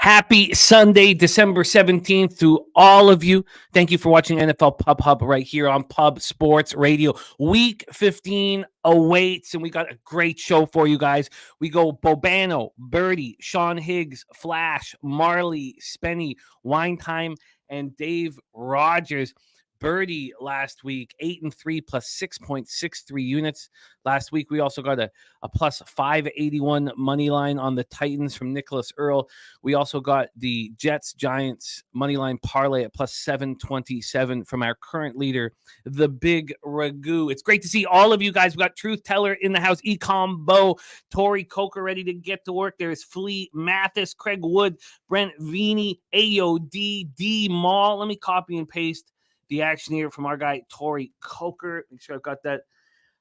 Happy Sunday, December 17th to all of you. Thank you for watching NFL Pub Hub right here on Pub Sports Radio. Week 15 awaits, and we got a great show for you guys. We go Bobano, Birdie, Sean Higs, Flash, Marley, Spenny, Wine Time, and Dave Rogers. Birdie last week, 8-3 plus 6.63 units. Last week, we also got a plus 581 money line on the Titans from Nicholas Earl. We also got the Jets-Giants money line parlay at plus 727 from our current leader, the Big Ragu. It's great to see all of you guys. We got Truth Teller in the house, Ecombo, Tori Coker ready to get to work. There's Flea Mathis, Craig Wood, Brent Vini, AOD, D Mall. Let me copy and paste the action here from our guy, Tori Coker. Make sure I've got that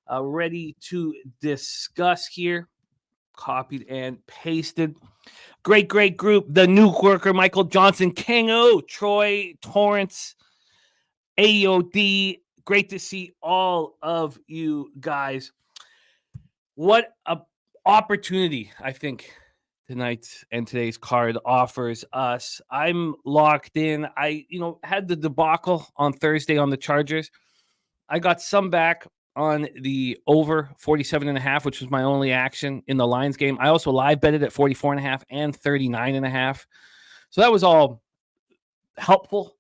ready to discuss here. Copied and pasted. Great group. The Nuke Worker, Michael Johnson, King O, Troy Torrance, AOD. Great to see all of you guys. What a opportunity, I think, tonight's and today's card offers us. I'm locked in. I had the debacle on Thursday on the Chargers. I got some back on the over 47.5, which was my only action in the Lions game. I also live betted at 44.5 and 39.5. So that was all helpful,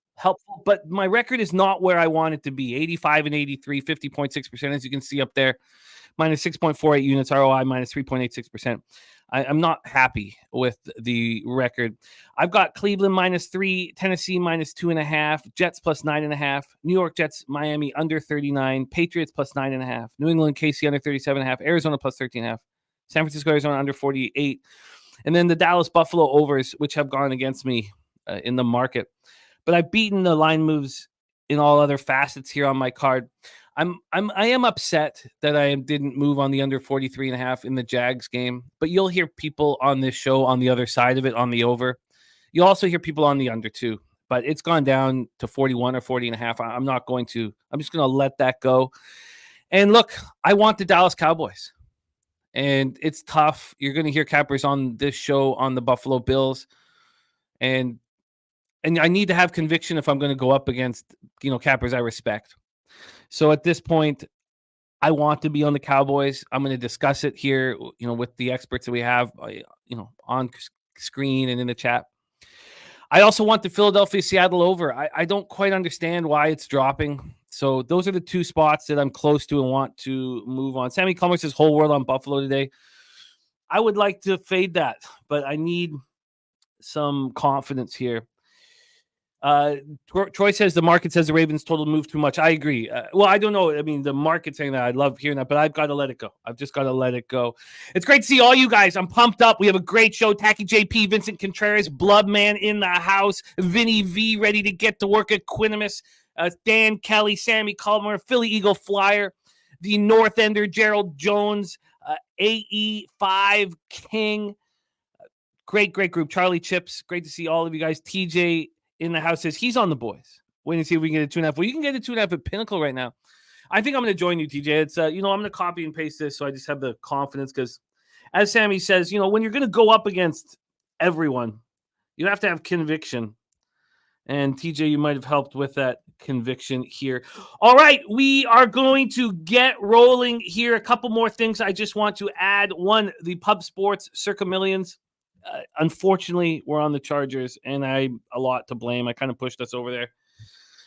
but my record is not where I want it to be. 85 and 83, 50.6%, as you can see up there. Minus 6.48 units, ROI minus 3.86%. I'm not happy with the record. I've got Cleveland minus 3, Tennessee minus 2.5, Jets plus 9.5, New York Jets, Miami under 39, Patriots plus 9.5, New England, KC under 37.5, Arizona plus 13.5, San Francisco, Arizona under 48, and then the Dallas Buffalo overs, which have gone against me in the market. But I've beaten the line moves in all other facets here on my card. I am upset that I didn't move on the under 43.5 in the Jags game, but you'll hear people on this show on the other side of it on the over. You'll also hear people on the under too, but it's gone down to 41 or 40.5. I'm just going to let that go. And look, I want the Dallas Cowboys, and it's tough. You're going to hear cappers on this show on the Buffalo Bills, and I need to have conviction if I'm going to go up against, cappers I respect. So at this point, I want to be on the Cowboys. I'm going to discuss it here, with the experts that we have, on screen and in the chat. I also want the Philadelphia-Seattle over. I don't quite understand why it's dropping. So those are the two spots that I'm close to and want to move on. Sammy Comer says whole world on Buffalo today. I would like to fade that, but I need some confidence here. Troy says the market says the Ravens total move too much. I agree. Well, I don't know. I mean, the market saying that, I love hearing that, but I've got to let it go. I've just got to let it go. It's great to see all you guys. I'm pumped up. We have a great show. Tacky JP, Vincent Contreras, Bloodman in the house, Vinny V ready to get to work at Quinimus, Dan Kelly, Sammy Culmer, Philly Eagle Flyer, the North Ender, Gerald Jones, AE5 King. Great group. Charlie Chips. Great to see all of you guys. TJ in the house says he's on the boys. Waiting to see if we can get a 2.5. Well, you can get a 2.5 at Pinnacle right now. I think I'm going to join you, TJ. It's I'm going to copy and paste this so I just have the confidence because, as Sammy says, when you're going to go up against everyone, you have to have conviction. And TJ, you might have helped with that conviction here. All right, we are going to get rolling here. A couple more things I just want to add. One, the Pub Sports Circa Millions. Unfortunately, we're on the Chargers, and I'm a lot to blame. I kind of pushed us over there.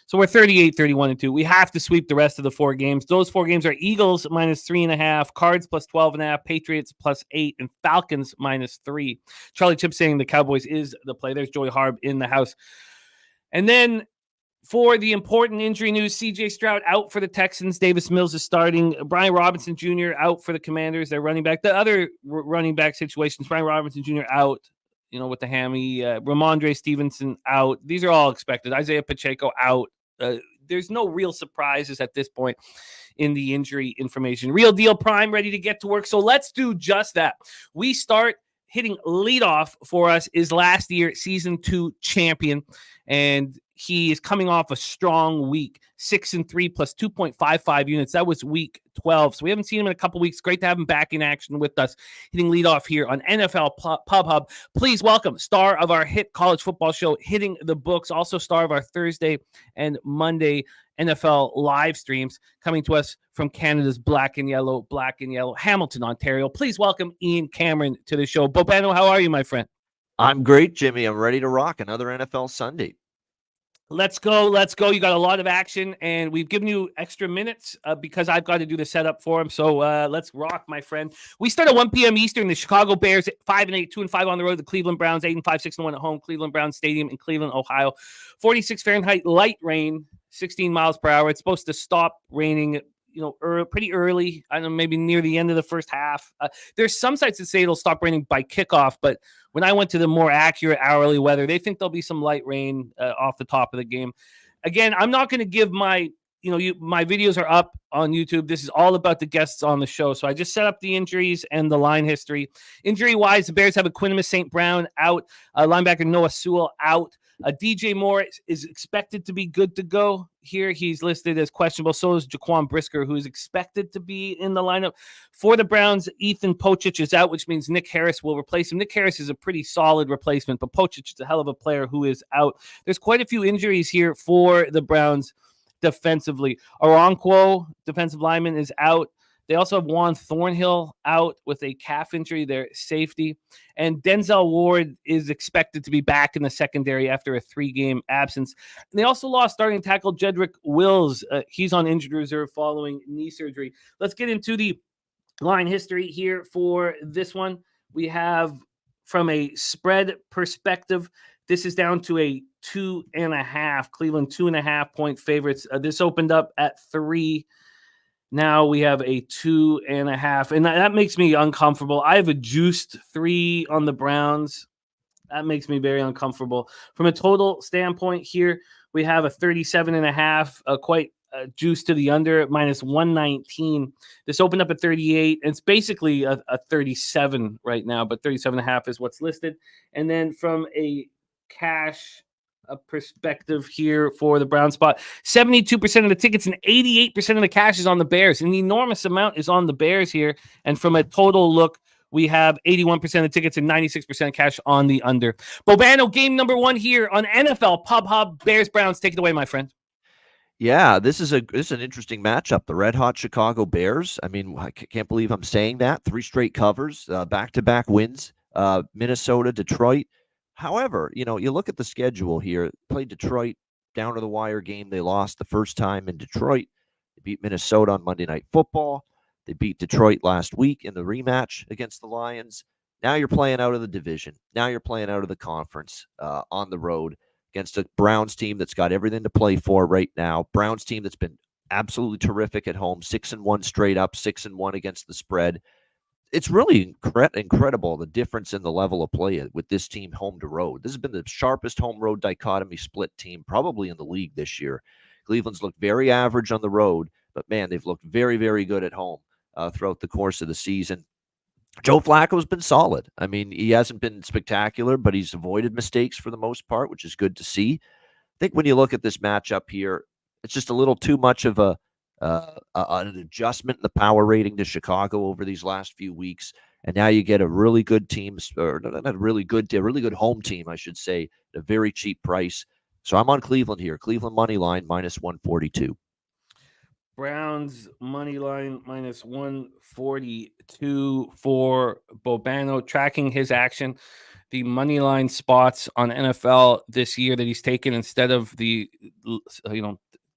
So we're 38, 31, and 2. We have to sweep the rest of the 4 games. Those 4 games are Eagles minus 3.5, Cards plus 12.5, Patriots plus 8, and Falcons minus 3. Charlie Chip saying the Cowboys is the play. There's Joey Harb in the house. And then for the important injury news, C.J. Stroud out for the Texans. Davis Mills is starting. Brian Robinson Jr. out for the Commanders. They're running back. The other running back situations, Brian Robinson Jr. out, with the hammy. Ramondre Stevenson out. These are all expected. Isaiah Pacheco out. There's no real surprises at this point in the injury information. Real Deal Prime ready to get to work. So let's do just that. We start hitting leadoff for us is last year season 2 champion. And he is coming off a strong week, 6-3 plus 2.55 units. That was week 12. So we haven't seen him in a couple weeks. Great to have him back in action with us, hitting leadoff here on NFL Pub Hub. Please welcome star of our hit college football show, Hitting the Books, also star of our Thursday and Monday NFL live streams, coming to us from Canada's Black and Yellow, Hamilton, Ontario. Please welcome Ian Cameron to the show. Bobano, how are you, my friend? I'm great, Jimmy. I'm ready to rock another NFL Sunday. Let's go. You got a lot of action, and we've given you extra minutes because I've got to do the setup for him. So let's rock, my friend. We start at 1 p.m. Eastern. The Chicago Bears 5-8, 2-5 on the road. The Cleveland Browns 8-5, 6-1 at home. Cleveland Browns Stadium in Cleveland, Ohio. 46 Fahrenheit, light rain, 16 miles per hour. It's supposed to stop raining, pretty early. I don't know, maybe near the end of the first half. There's some sites that say it'll stop raining by kickoff, but when I went to the more accurate hourly weather, they think there'll be some light rain off the top of the game. Again, I'm not going to give my videos are up on YouTube. This is all about the guests on the show. So I just set up the injuries and the line history. Injury-wise, the Bears have Equanimeous St. Brown out, linebacker Noah Sewell out. DJ Moore is expected to be good to go here. He's listed as questionable. So is Jaquan Brisker, who is expected to be in the lineup. For the Browns, Ethan Pocic is out, which means Nick Harris will replace him. Nick Harris is a pretty solid replacement, but Pocic is a hell of a player who is out. There's quite a few injuries here for the Browns defensively. Oronquo, defensive lineman, is out. They also have Juan Thornhill out with a calf injury, their safety. And Denzel Ward is expected to be back in the secondary after a 3-game absence. And they also lost starting tackle Jedrick Wills. He's on injured reserve following knee surgery. Let's get into the line history here for this one. We have, from a spread perspective, this is down to a 2.5. Cleveland 2.5-point favorites. This opened up at 3. Now we have a 2.5, and that makes me uncomfortable. I have a juiced 3 on the Browns. That makes me very uncomfortable. From a total standpoint here, we have a 37.5, quite juiced to the under, minus 119. This opened up at 38, and it's basically a 37 right now, but 37.5 is what's listed. And then from a cash perspective here for the Brown spot, 72% of the tickets and 88% of the cash is on the Bears. An enormous amount is on the Bears here. And from a total look, we have 81% of the tickets and 96% of cash on the under. Bobano, game number 1 here on NFL Pub Hub. Bears Browns, take it away, my friend. Yeah, this is an interesting matchup. The red hot Chicago Bears. I mean, I can't believe I'm saying that. 3 straight covers, back-to-back wins. Minnesota, Detroit. However, you look at the schedule here. Played Detroit down to the wire game. They lost the first time in Detroit. They beat Minnesota on Monday Night Football. They beat Detroit last week in the rematch against the Lions. Now you're playing out of the division. Now you're playing out of the conference on the road against a Browns team that's got everything to play for right now. Browns team that's been absolutely terrific at home. 6-1 straight up, 6-1 against the spread. It's really incredible, the difference in the level of play with this team home to road. This has been the sharpest home road dichotomy split team probably in the league this year. Cleveland's looked very average on the road, but man, they've looked very, very good at home throughout the course of the season. Joe Flacco's been solid. I mean, he hasn't been spectacular, but he's avoided mistakes for the most part, which is good to see. I think when you look at this matchup here, it's just a little too much of an adjustment in the power rating to Chicago over these last few weeks, and now you get a really good team, or not a really good home team, I should say, at a very cheap price. So I'm on Cleveland here. Cleveland money line minus 142. Browns money line minus 142 for Bobano, tracking his action. The money line spots on NFL this year that he's taken instead of the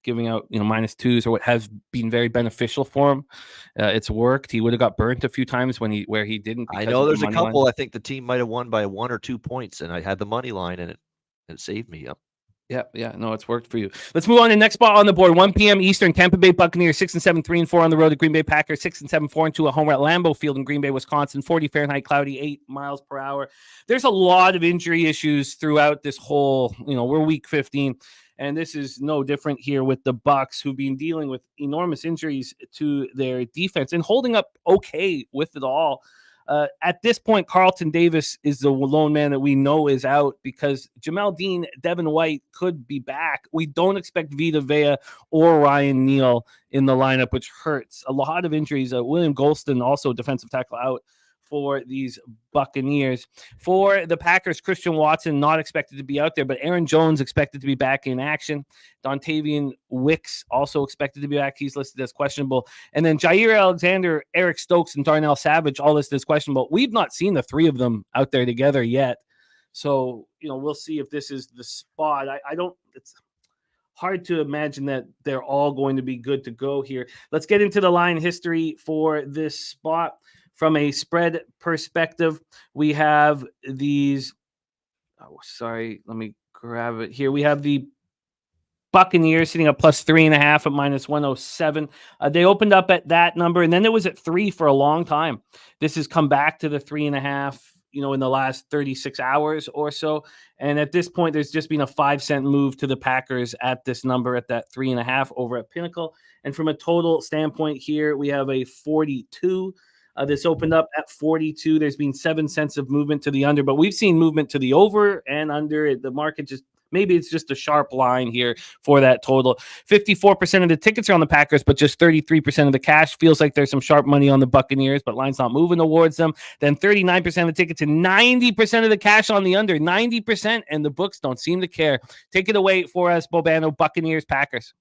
giving out minus 2s or what has been very beneficial for him. It's worked. He would have got burnt a few times where he didn't. I know there's a couple. I think the team might have won by 1 or 2 points, and I had the money line, and it saved me. Yep. Yeah. No, it's worked for you. Let's move on to the next spot on the board. 1 p.m. Eastern. Tampa Bay Buccaneers 6-7, 3-4 on the road. The Green Bay Packers 6-7, 4-2 at home at Lambeau Field in Green Bay, Wisconsin. 40 Fahrenheit, cloudy, 8 miles per hour. There's a lot of injury issues throughout this whole. We're week 15. And this is no different here with the Bucs, who've been dealing with enormous injuries to their defense and holding up okay with it all. At this point, Carlton Davis is the lone man that we know is out because Jamel Dean, Devin White could be back. We don't expect Vita Vea or Ryan Neal in the lineup, which hurts. A lot of injuries. William Golston, also defensive tackle, out for these Buccaneers. For the Packers, Christian Watson not expected to be out there, but Aaron Jones expected to be back in action. Dontavian Wicks also expected to be back. He's listed as questionable. And then Jair Alexander, Eric Stokes, and Darnell Savage all listed as questionable. We've not seen the three of them out there together yet. So, we'll see if this is the spot. I don't, it's hard to imagine that they're all going to be good to go here. Let's get into the line history for this spot. From a spread perspective, we have these. Oh, sorry. Let me grab it here. We have the Buccaneers sitting at +3.5 at -107. They opened up at that number, and then it was at 3 for a long time. This has come back to the 3.5, in the last 36 hours or so. And at this point, there's just been a 5-cent move to the Packers at this number at that 3.5 over at Pinnacle. And from a total standpoint here, we have a 42. This opened up at 42. There's been 7 cents of movement to the under, but we've seen movement to the over and under. The market just, maybe it's just a sharp line here for that total. 54% of the tickets are on the Packers, but just 33% of the cash. Feels like there's some sharp money on the Buccaneers, but line's not moving towards them. Then 39% of the tickets and 90% of the cash on the under. 90%, and the books don't seem to care. Take it away for us, Bobano. Buccaneers, Packers.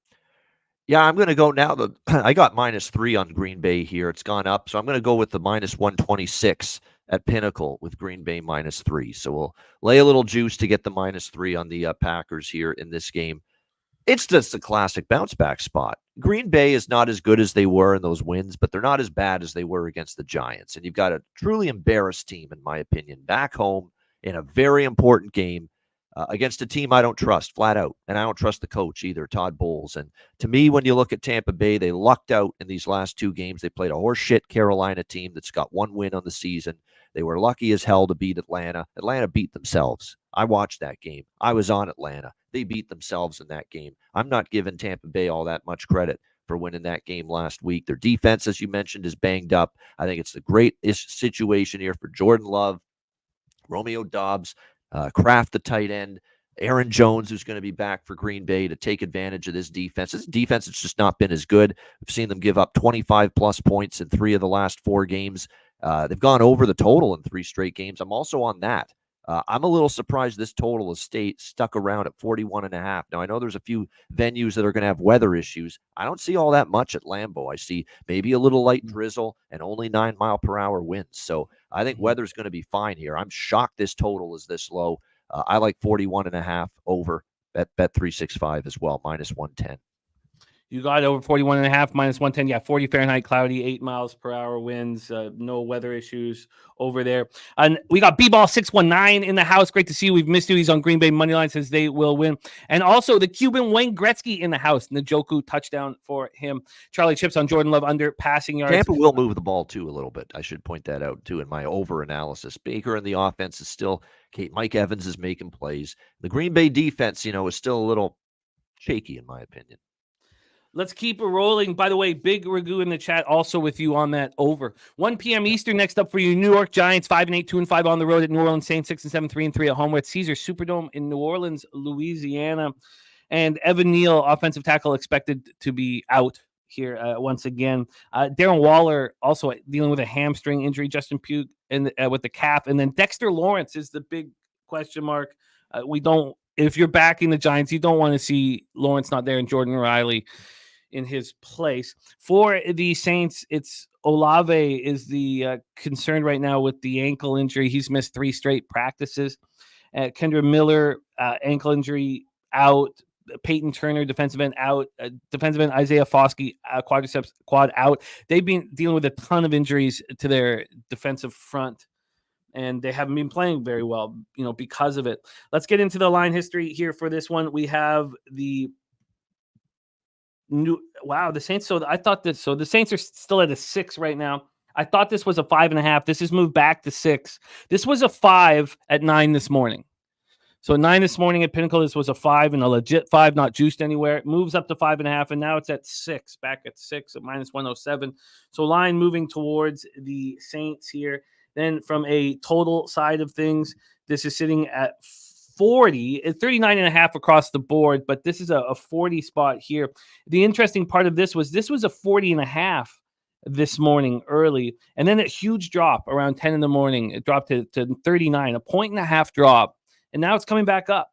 Yeah, I'm going to go now. I got -3 on Green Bay here. It's gone up. So I'm going to go with the -126 at Pinnacle with Green Bay -3. So we'll lay a little juice to get the -3 on the Packers here in this game. It's just a classic bounce back spot. Green Bay is not as good as they were in those wins, but they're not as bad as they were against the Giants. And you've got a truly embarrassed team, in my opinion, back home in a very important game. Against a team I don't trust, flat out. And I don't trust the coach either, Todd Bowles. And to me, when you look at Tampa Bay, they lucked out in these last 2 games. They played a horseshit Carolina team that's got 1 win on the season. They were lucky as hell to beat Atlanta. Atlanta beat themselves. I watched that game. I was on Atlanta. They beat themselves in that game. I'm not giving Tampa Bay all that much credit for winning that game last week. Their defense, as you mentioned, is banged up. I think it's the greatest situation here for Jordan Love, Romeo Doubs, Kraft, the tight end, Aaron Jones, who's going to be back for Green Bay to take advantage of this defense. This defense has just not been as good. We've seen them give up 25-plus points in 3 of the last 4 games. They've gone over the total in 3 straight games. I'm also on that. I'm a little surprised this total has stuck around at 41.5. Now, I know there's a few venues that are going to have weather issues. I don't see all that much at Lambeau. I see maybe a little light drizzle and only 9-mile-per-hour winds. So I think weather's going to be fine here. I'm shocked this total is this low. I like 41.5 over at Bet365 as well, -110. You got over 41.5, -110. Yeah, 40 Fahrenheit, cloudy, 8 miles per hour winds. No weather issues over there. And we got B-Ball 619 in the house. Great to see you. We've missed you. He's on Green Bay Moneyline, says they will win. And also the Cuban Wayne Gretzky in the house. Njoku touchdown for him. Charlie Chips on Jordan Love under passing yards. Tampa will move the ball too a little bit. I should point that out too in my over analysis. Baker in the offense is still, Mike Evans is making plays. The Green Bay defense, is still a little shaky in my opinion. Let's keep it rolling. By the way, Big Ragu in the chat also with you on that over. 1 p.m. Eastern next up for you. New York Giants 5-8, 2-5 on the road at New Orleans Saints 6-7, 3-3 at home with Caesar Superdome in New Orleans, Louisiana. And Evan Neal, offensive tackle, expected to be out here once again. Darren Waller also dealing with a hamstring injury. Justin Pugh with the calf. And then Dexter Lawrence is the big question mark. If you're backing the Giants, you don't want to see Lawrence not there and Jordan Riley in his place. For the Saints, it's Olave is the concern right now with the ankle injury. He's missed 3 straight practices. Kendra Miller, ankle injury out. Peyton Turner, defensive end out. Defensive end Isaiah Foskey, quadriceps quad out. They've been dealing with a ton of injuries to their defensive front, and they haven't been playing very well, because of it. Let's get into the line history here for this one. We have the the Saints. So the Saints are still at a 6 right now. I thought this was a 5.5. This has moved back to 6. This was a 5 at 9 this morning. So 9 this morning at Pinnacle, this was a 5 and a legit 5, not juiced anywhere. It moves up to 5.5, and now it's at 6, back at 6 at -107. So line moving towards the Saints here. Then from a total side of things, this is sitting at 40. It's 39.5 across the board, but this is a 40 spot here. The interesting part of this was a 40.5 this morning early, and then a huge drop around 10 in the morning. It dropped to 39, a 1.5 drop, and now it's coming back up.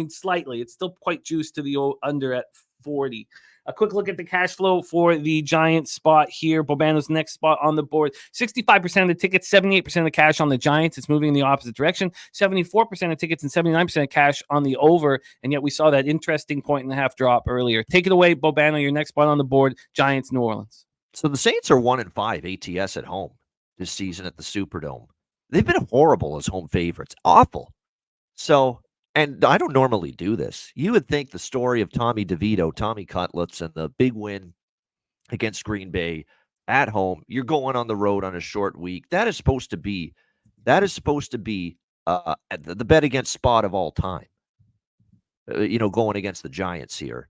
Slightly. It's still quite juiced to the under at 40. A quick look at the cash flow for the Giants spot here. Bobano's next spot on the board. 65% of the tickets, 78% of the cash on the Giants. It's moving in the opposite direction. 74% of tickets and 79% of cash on the over. And yet we saw that interesting 1.5 drop earlier. Take it away, Bobano. Your next spot on the board, Giants, New Orleans. So the Saints are 1-5 ATS at home this season at the Superdome. They've been horrible as home favorites. Awful. So, and I don't normally do this. You would think the story of Tommy DeVito, Tommy Cutlets, and the big win against Green Bay at home, you're going on the road on a short week. That is supposed to be the bet against spot of all time. Going against the Giants here.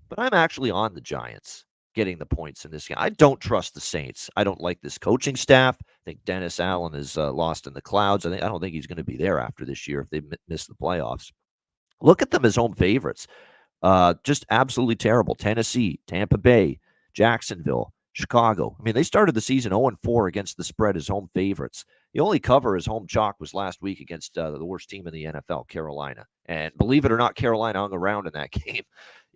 But I'm actually on the Giants getting the points in this game. I don't trust the Saints. I don't like this coaching staff. I think Dennis Allen is lost in the clouds. I don't think he's going to be there after this year if they miss the playoffs. Look at them as home favorites. Just absolutely terrible. Tennessee, Tampa Bay, Jacksonville, Chicago. They started the season 0-4 against the spread as home favorites. The only cover as home chalk was last week against the worst team in the NFL, Carolina. And believe it or not, Carolina hung around in that game.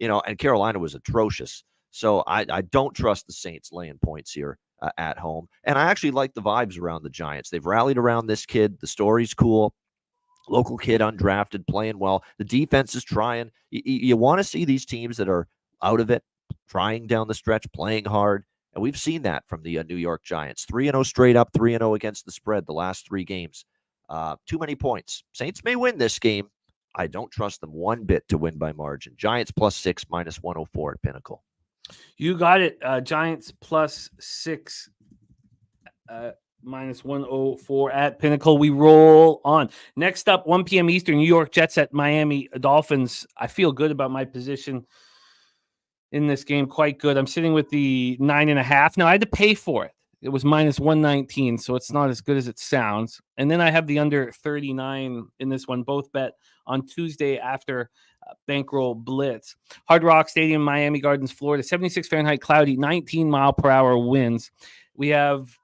And Carolina was atrocious. So I don't trust the Saints laying points here at home. And I actually like the vibes around the Giants. They've rallied around this kid. The story's cool. Local kid, undrafted, playing well. The defense is trying. You want to see these teams that are out of it, trying down the stretch, playing hard. And we've seen that from the New York Giants. 3-0 straight up, 3-0 against the spread the last 3 games. Too many points. Saints may win this game. I don't trust them one bit to win by margin. Giants +6, -104 at Pinnacle. You got it. Giants +6, -104 at Pinnacle. We roll on. Next up, 1 p.m. Eastern, New York Jets at Miami Dolphins. I feel good about my position in this game. Quite good. I'm sitting with the 9.5. Now, I had to pay for it. It was -119, so it's not as good as it sounds. And then I have the under 39 in this one. Both bet on Tuesday after Bankroll Blitz. Hard Rock Stadium, Miami Gardens, Florida. 76 Fahrenheit, cloudy, 19 mile per hour winds. We have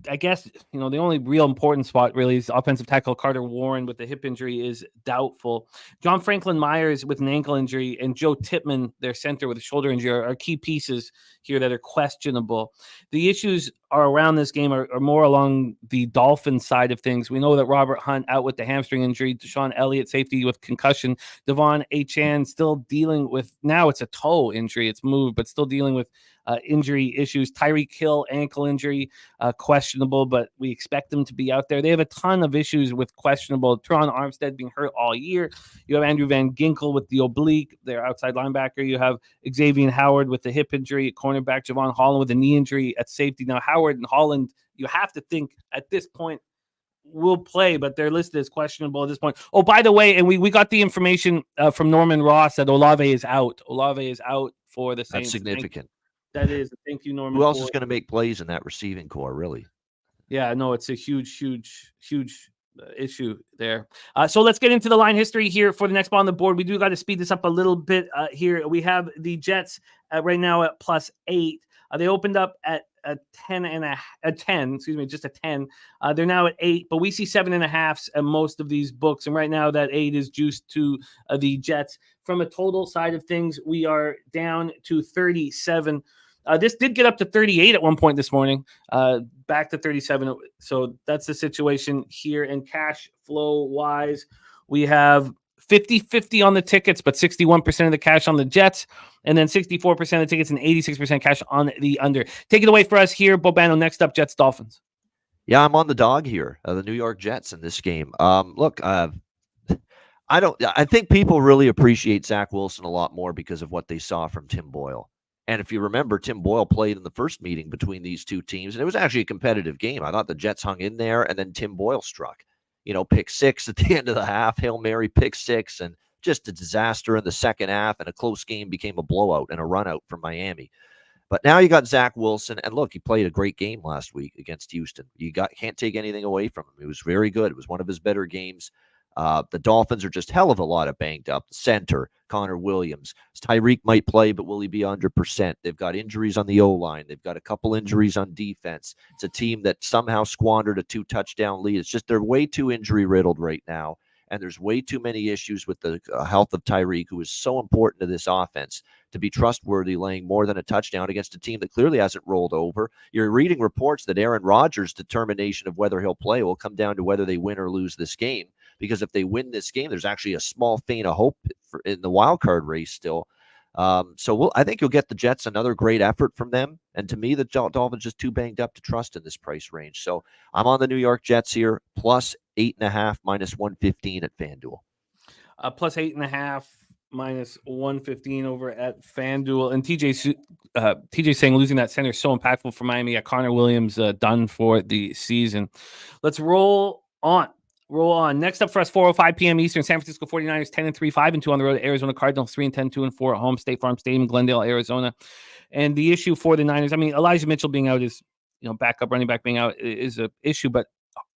I guess, the only real important spot really is offensive tackle Carter Warren with the hip injury is doubtful. John Franklin Myers with an ankle injury and Joe Tippmann, their center with a shoulder injury, are key pieces here that are questionable. The issues around this game are more along the Dolphins side of things. We know that Robert Hunt out with the hamstring injury, Deshaun Elliott safety with concussion, Devon Achane still dealing with, now it's a toe injury, it's moved, but still dealing with injury issues. Tyreek Hill ankle injury, questionable, but we expect them to be out there. They have a ton of issues with questionable. Teron Armstead being hurt all year. You have Andrew Van Ginkel with the oblique, their outside linebacker. You have Xavier Howard with the hip injury at cornerback, Javon Holland with a knee injury at safety. Now, Howard and Holland, you have to think at this point will play, but they're listed as questionable at this point. Oh, by the way, and we got the information from Norman Ross that Olave is out. Olave is out for the Saints. That's significant. That is. Thank you, Norman. Who else is going to make plays in that receiving core, really? Yeah, no, it's a huge issue there. So let's get into the line history here for the next ball on the board. We do got to speed this up a little bit here. We have the Jets right now at +8. They opened up at a 10, just a 10. They're now at 8, but we see 7.5s at most of these books. And right now that 8 is juiced to the Jets. From a total side of things, we are down to 37. This did get up to 38 at one point this morning, back to 37. So that's the situation here. And cash flow wise, we have 50-50 on the tickets, but 61% of the cash on the Jets, and then 64% of the tickets and 86% cash on the under. Take it away for us here, Bobano. Next up, Jets Dolphins. Yeah, I'm on the dog here, the New York Jets in this game. Look, I think people really appreciate Zach Wilson a lot more because of what they saw from Tim Boyle. And if you remember, Tim Boyle played in the first meeting between these two teams, and it was actually a competitive game. I thought the Jets hung in there, and then Tim Boyle struck. Pick 6 at the end of the half, Hail Mary, pick 6, and just a disaster in the second half, and a close game became a blowout and a run out for Miami. But now you got Zach Wilson, and look, he played a great game last week against Houston. Can't take anything away from him. It was very good. It was one of his better games. The Dolphins are just hell of a lot of banged up. Center, Connor Williams. Tyreek might play, but will he be 100%? They've got injuries on the O-line. They've got a couple injuries on defense. It's a team that somehow squandered a 2-touchdown lead. It's just they're way too injury-riddled right now, and there's way too many issues with the health of Tyreek, who is so important to this offense, to be trustworthy laying more than a touchdown against a team that clearly hasn't rolled over. You're reading reports that Aaron Rodgers' determination of whether he'll play will come down to whether they win or lose this game, because if they win this game, there's actually a small feint of hope in the wild card race still. I think you'll get the Jets another great effort from them. And to me, the Dolphins just too banged up to trust in this price range. So I'm on the New York Jets here, plus 8.5, minus 115 at FanDuel. Plus 8.5, minus 115 over at FanDuel. And TJ saying losing that center is so impactful for Miami. Yeah, Connor Williams done for the season. Let's roll on. Next up for us, 4:05 p.m. Eastern, San Francisco 49ers 10-3, 5-2 on the road. Arizona Cardinals 3-10, 2-4 at home. State Farm Stadium, Glendale, Arizona. And the issue for the Niners, I mean, Elijah Mitchell being out is, backup running back being out is an issue, but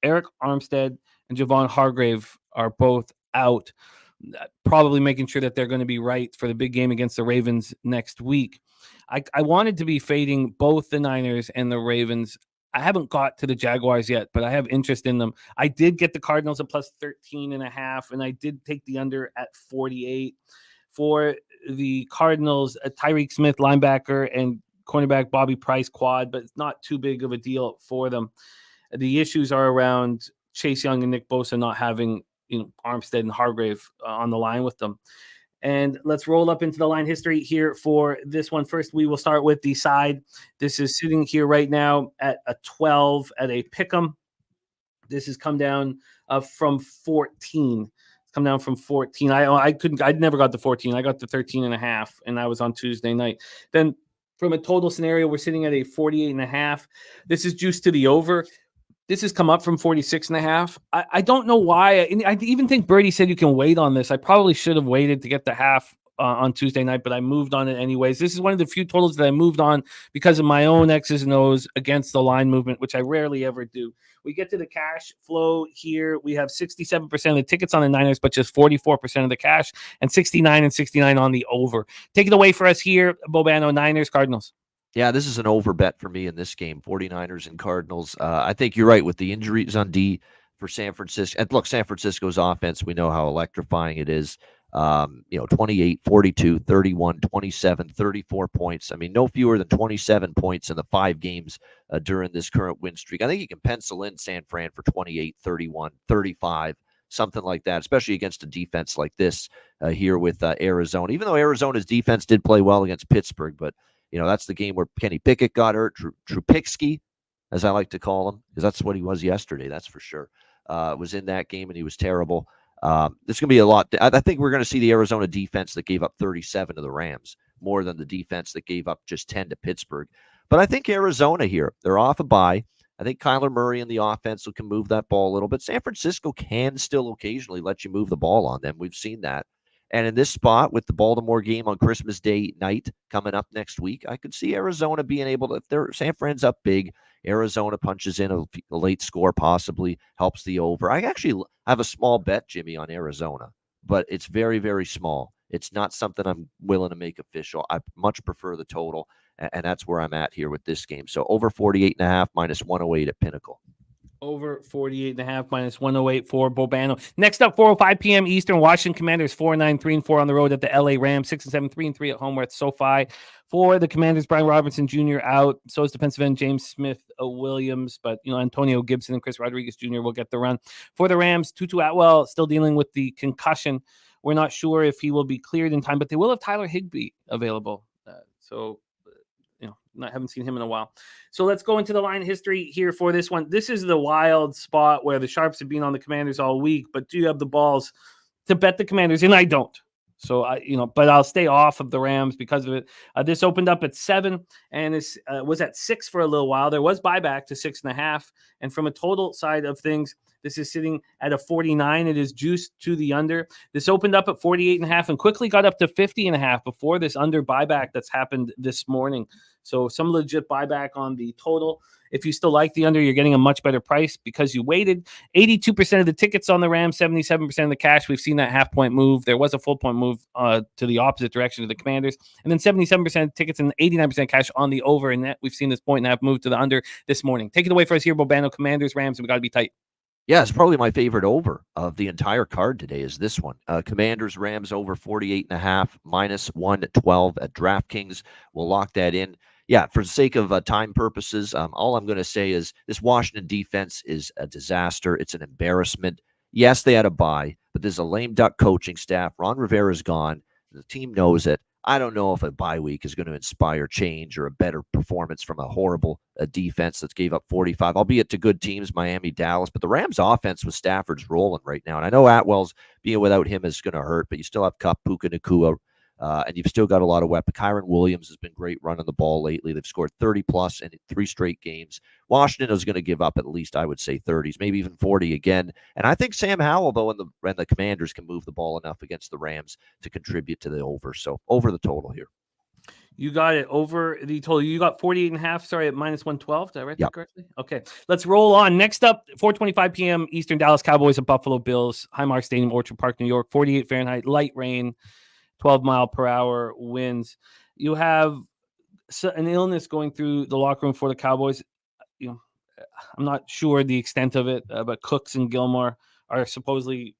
Eric Armstead and Javon Hargrave are both out, probably making sure that they're going to be right for the big game against the Ravens next week. I wanted to be fading both the Niners and the Ravens. I haven't got to the Jaguars yet, but I have interest in them. I did get the Cardinals at plus 13.5, and I did take the under at 48. For the Cardinals, Tyreek Smith, linebacker, and cornerback Bobby Price quad, but it's not too big of a deal for them. The issues are around Chase Young and Nick Bosa not having Armstead and Hargrave on the line with them. And let's roll up into the line history here for this one. First, we will start with the side. This is sitting here right now at a 12 at a pick'em. This has come down from 14. It's come down from 14. I never got the 14. I got the 13.5, and that was on Tuesday night. Then from a total scenario, we're sitting at a 48.5. This is juiced to the over. This has come up from 46.5. I don't know why. I even think Birdie said you can wait on this. I probably should have waited to get the half on Tuesday night, but I moved on it anyways. This is one of the few totals that I moved on because of my own X's and O's against the line movement, which I rarely ever do. We get to the cash flow here. We have 67% of the tickets on the Niners, but just 44% of the cash, and 69 and 69 on the over. Take it away for us here, Bobano. Niners, Cardinals. Yeah, this is an over bet for me in this game, 49ers and Cardinals. I think you're right with the injuries on D for San Francisco. And look, San Francisco's offense, we know how electrifying it is. 28, 42, 31, 27, 34 points. I mean, no fewer than 27 points in the 5 games during this current win streak. I think you can pencil in San Fran for 28, 31, 35, something like that, especially against a defense like this here with Arizona. Even though Arizona's defense did play well against Pittsburgh, but that's the game where Kenny Pickett got hurt. Trubisky, as I like to call him, because that's what he was yesterday, that's for sure, was in that game, and he was terrible. There's going to be a lot. I think we're going to see the Arizona defense that gave up 37 to the Rams more than the defense that gave up just 10 to Pittsburgh. But I think Arizona here, they're off a bye. I think Kyler Murray and the offense can move that ball a little bit. San Francisco can still occasionally let you move the ball on them. We've seen that. And in this spot with the Baltimore game on Christmas Day night coming up next week, I could see Arizona being able to, if San Fran's up big, Arizona punches in a late score, possibly helps the over. I actually have a small bet, Jimmy, on Arizona, but it's very, very small. It's not something I'm willing to make official. I much prefer the total, and that's where I'm at here with this game. So over 48.5, minus 108 at Pinnacle. Over 48.5, minus 108 for Bobano. Next up, 4:05 p.m. Eastern, Washington Commanders 4-9, 3-4 on the road at the LA Rams, 6-7, 3-3 at home. We're at SoFi. For the Commanders, Brian Robinson Jr. out. So is defensive end James Smith-Williams, but Antonio Gibson and Chris Rodriguez Jr. will get the run. For the Rams, Tutu Atwell still dealing with the concussion. We're not sure if he will be cleared in time, but they will have Tyler Higbee available. I haven't seen him in a while. So let's go into the line history here for this one. This is the wild spot where the Sharps have been on the Commanders all week, but do you have the balls to bet the Commanders? And I don't. So, but I'll stay off of the Rams because of it. This opened up at 7 and this was at 6 for a little while. There was buyback to 6.5. And from a total side of things, This is sitting at a 49. It is juiced to the under. This opened up at 48.5 and quickly got up to 50.5 before this under buyback that's happened this morning. So some legit buyback on the total. If you still like the under, you're getting a much better price because you waited. 82% of the tickets on the Rams, 77% of the cash. We've seen that half-point move. There was a full-point move to the opposite direction of the Commanders. And then 77% of tickets and 89% cash on the over. And that we've seen this point and a half move to the under this morning. Take it away for us here, Bobano. Commanders, Rams, and we got to be tight. Yeah, it's probably my favorite over of the entire card today is this one. Commanders, Rams over 48.5, minus 112 at DraftKings. We'll lock that in. Yeah, for the sake of time purposes, all I'm going to say is this Washington defense is a disaster. It's an embarrassment. Yes, they had a bye, but there's a lame duck coaching staff. Ron Rivera's gone. The team knows it. I don't know if a bye week is going to inspire change or a better performance from a horrible defense that gave up 45, albeit to good teams, Miami, Dallas. But the Rams' offense with Stafford's rolling right now. And I know Atwell's being without him is going to hurt, but you still have Kupp, Puka Nacua, and you've still got a lot of weapons. Kyron Williams has been great running the ball lately. They've scored 30-plus in 3 straight games. Washington is going to give up at least, I would say, 30s, maybe even 40 again. And I think Sam Howell, though, and the Commanders can move the ball enough against the Rams to contribute to the over. So over the total here. You got it over the total. You got 48.5, sorry, at minus 112. Did I write that correctly? Okay, let's roll on. Next up, 4:25 p.m. Eastern, Dallas Cowboys and Buffalo Bills. Highmark Stadium, Orchard Park, New York. 48 Fahrenheit, light rain, 12-mile-per-hour winds. You have an illness going through the locker room for the Cowboys. I'm not sure the extent of it, but Cooks and Gilmore are supposedly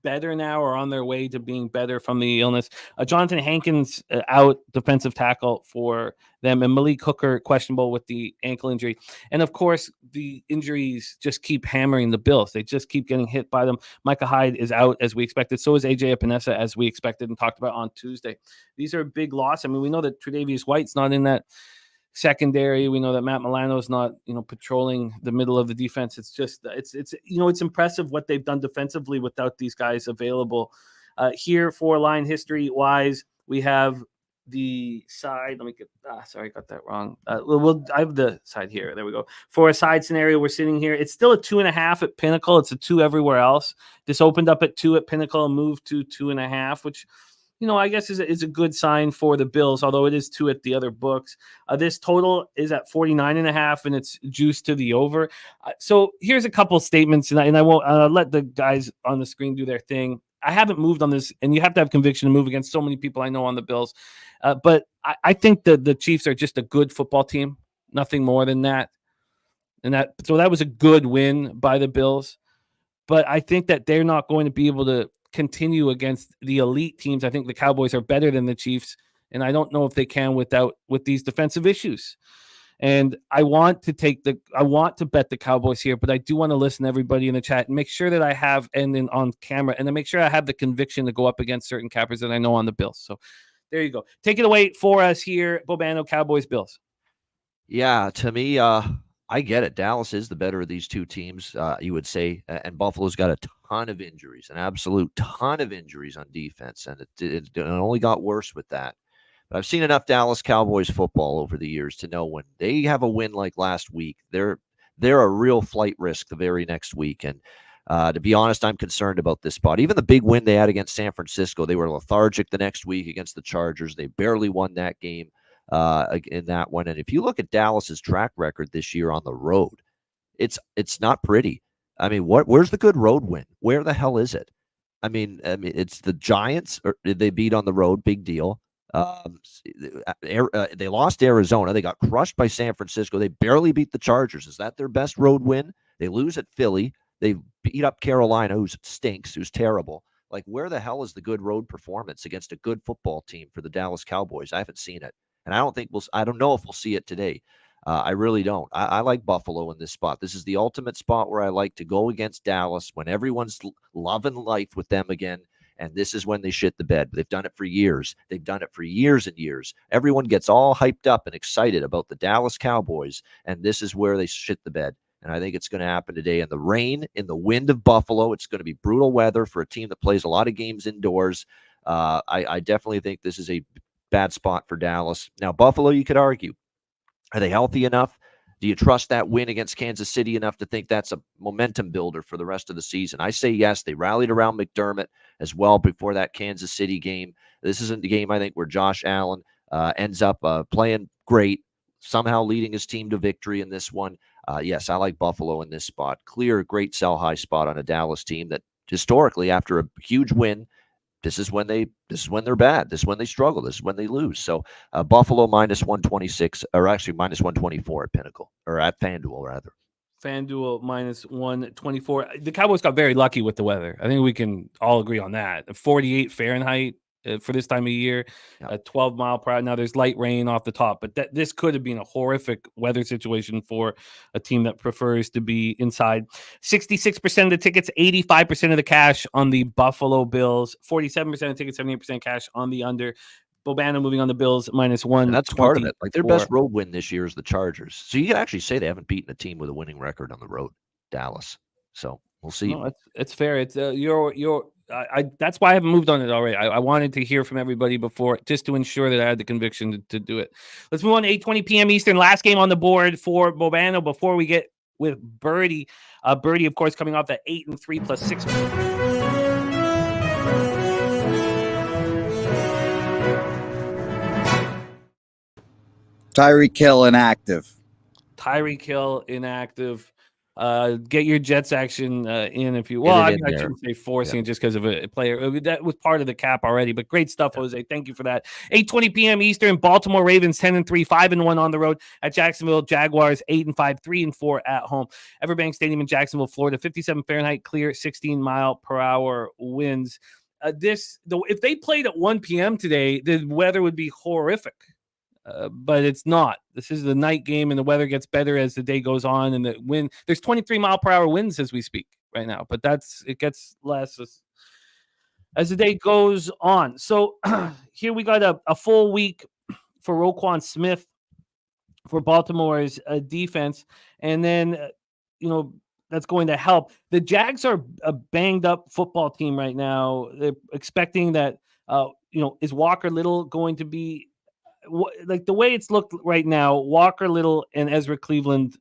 better now or on their way to being better from the illness. Jonathan Hankins out, defensive tackle for them, and Malik Hooker questionable with the ankle injury. And of course, the injuries just keep hammering the Bills. They just keep getting hit by them. Micah Hyde is out as we expected. So is AJ Epinesa as we expected and talked about on Tuesday. These are a big loss. I mean, we know that Tre'Davious White's not in that secondary. We know that Matt Milano's not, patrolling the middle of the defense. It's just, it's impressive what they've done defensively without these guys available. Here for line history wise, we have the side. Let me get, sorry, I got that wrong. I have the side here. There we go. For a side scenario, we're sitting here. It's still a 2.5 at Pinnacle. It's a 2 everywhere else. This opened up at 2 at Pinnacle and moved to 2.5, which, I guess is a good sign for the Bills, although it is 2 at the other books. This total is at 49.5, and it's juiced to the over. So here's a couple of statements, and I won't let the guys on the screen do their thing. I haven't moved on this, and you have to have conviction to move against so many people I know on the Bills. But I think that the Chiefs are just a good football team, nothing more than that. So that was a good win by the Bills. But I think that they're not going to be able to continue against the elite teams. I think the Cowboys are better than the Chiefs, and I don't know if they can with these defensive issues. And I want to bet the Cowboys here, but I do want to listen to everybody in the chat and make sure that I have and then on camera, and then make sure I have the conviction to go up against certain cappers that I know on the Bills. So there you go. Take it away for us here, Bobano, Cowboys, Bills. Yeah, to me, I get it. Dallas is the better of these two teams, you would say, and Buffalo's got a ton of injuries, an absolute ton of injuries on defense, and it only got worse with that. But I've seen enough Dallas Cowboys football over the years to know when they have a win like last week, they're a real flight risk the very next week. And to be honest, I'm concerned about this spot. Even the big win they had against San Francisco, they were lethargic the next week against the Chargers. They barely won that game in that one. And if you look at Dallas's track record this year on the road, it's not pretty. I mean, where's the good road win? Where the hell is it? I mean, it's the Giants. They beat on the road, big deal. They lost Arizona. They got crushed by San Francisco. They barely beat the Chargers. Is that their best road win? They lose at Philly. They beat up Carolina, who stinks, who's terrible. Like, where the hell is the good road performance against a good football team for the Dallas Cowboys? I haven't seen it. And I don't know if we'll see it today. I really don't. I like Buffalo in this spot. This is the ultimate spot where I like to go against Dallas when everyone's loving life with them again. And this is when they shit the bed. They've done it for years. They've done it for years and years. Everyone gets all hyped up and excited about the Dallas Cowboys. And this is where they shit the bed. And I think it's going to happen today in the rain, in the wind of Buffalo. It's going to be brutal weather for a team that plays a lot of games indoors. I definitely think this is a bad spot for Dallas. Now, Buffalo, you could argue, are they healthy enough? Do you trust that win against Kansas City enough to think that's a momentum builder for the rest of the season? I say yes. They rallied around McDermott as well before that Kansas City game. This isn't the game, I think, where Josh Allen ends up playing great, somehow leading his team to victory in this one. Yes, I like Buffalo in this spot. Clear, great sell-high spot on a Dallas team that historically, after a huge win, this is when they're bad. This is when they struggle. This is when they lose. So Buffalo minus 126, or actually minus 124 at Pinnacle, or at FanDuel rather. FanDuel minus 124. The Cowboys got very lucky with the weather. I think we can all agree on that. 48 Fahrenheit for this time of year, 12 mile per hour. Now there's light rain off the top, but this could have been a horrific weather situation for a team that prefers to be inside. 66% of the tickets, 85% of the cash on the Buffalo Bills, 47% of tickets, 78% cash on the under. Bobano moving on the Bills minus 1. And that's part of it. Like, their best road win this year is the Chargers. So you can actually say they haven't beaten a team with a winning record on the road, Dallas. So we'll see. No, it's fair. It's that's why I haven't moved on it already. I wanted to hear from everybody before, just to ensure that I had the conviction to do it. Let's move on to 8:20 p.m. Eastern. Last game on the board for Bobano before we get with Birdie. Birdie, of course, coming off that 8-3 plus 6. Tyreek Hill inactive. Get your Jets action in if you I shouldn't say forcing it just because of a player. That was part of the cap already, but great stuff, Jose. Thank you for that. 8:20 p.m. Eastern. Baltimore Ravens 10-3, 5-1 on the road at Jacksonville. Jaguars 8-5, 3-4 at home. Everbank Stadium in Jacksonville, Florida. 57 Fahrenheit, clear, 16 mile per hour winds. If they played at 1 p.m. today, the weather would be horrific. But it's not. This is the night game, and the weather gets better as the day goes on. And the wind, there's 23 mile per hour winds as we speak right now, but it gets less as the day goes on. So here we got a full week for Roquan Smith for Baltimore's defense, and then that's going to help. The Jags are a banged up football team right now. They're expecting that is Walker Little going to be like the way it's looked right now? Walker Little and Ezra Cleveland,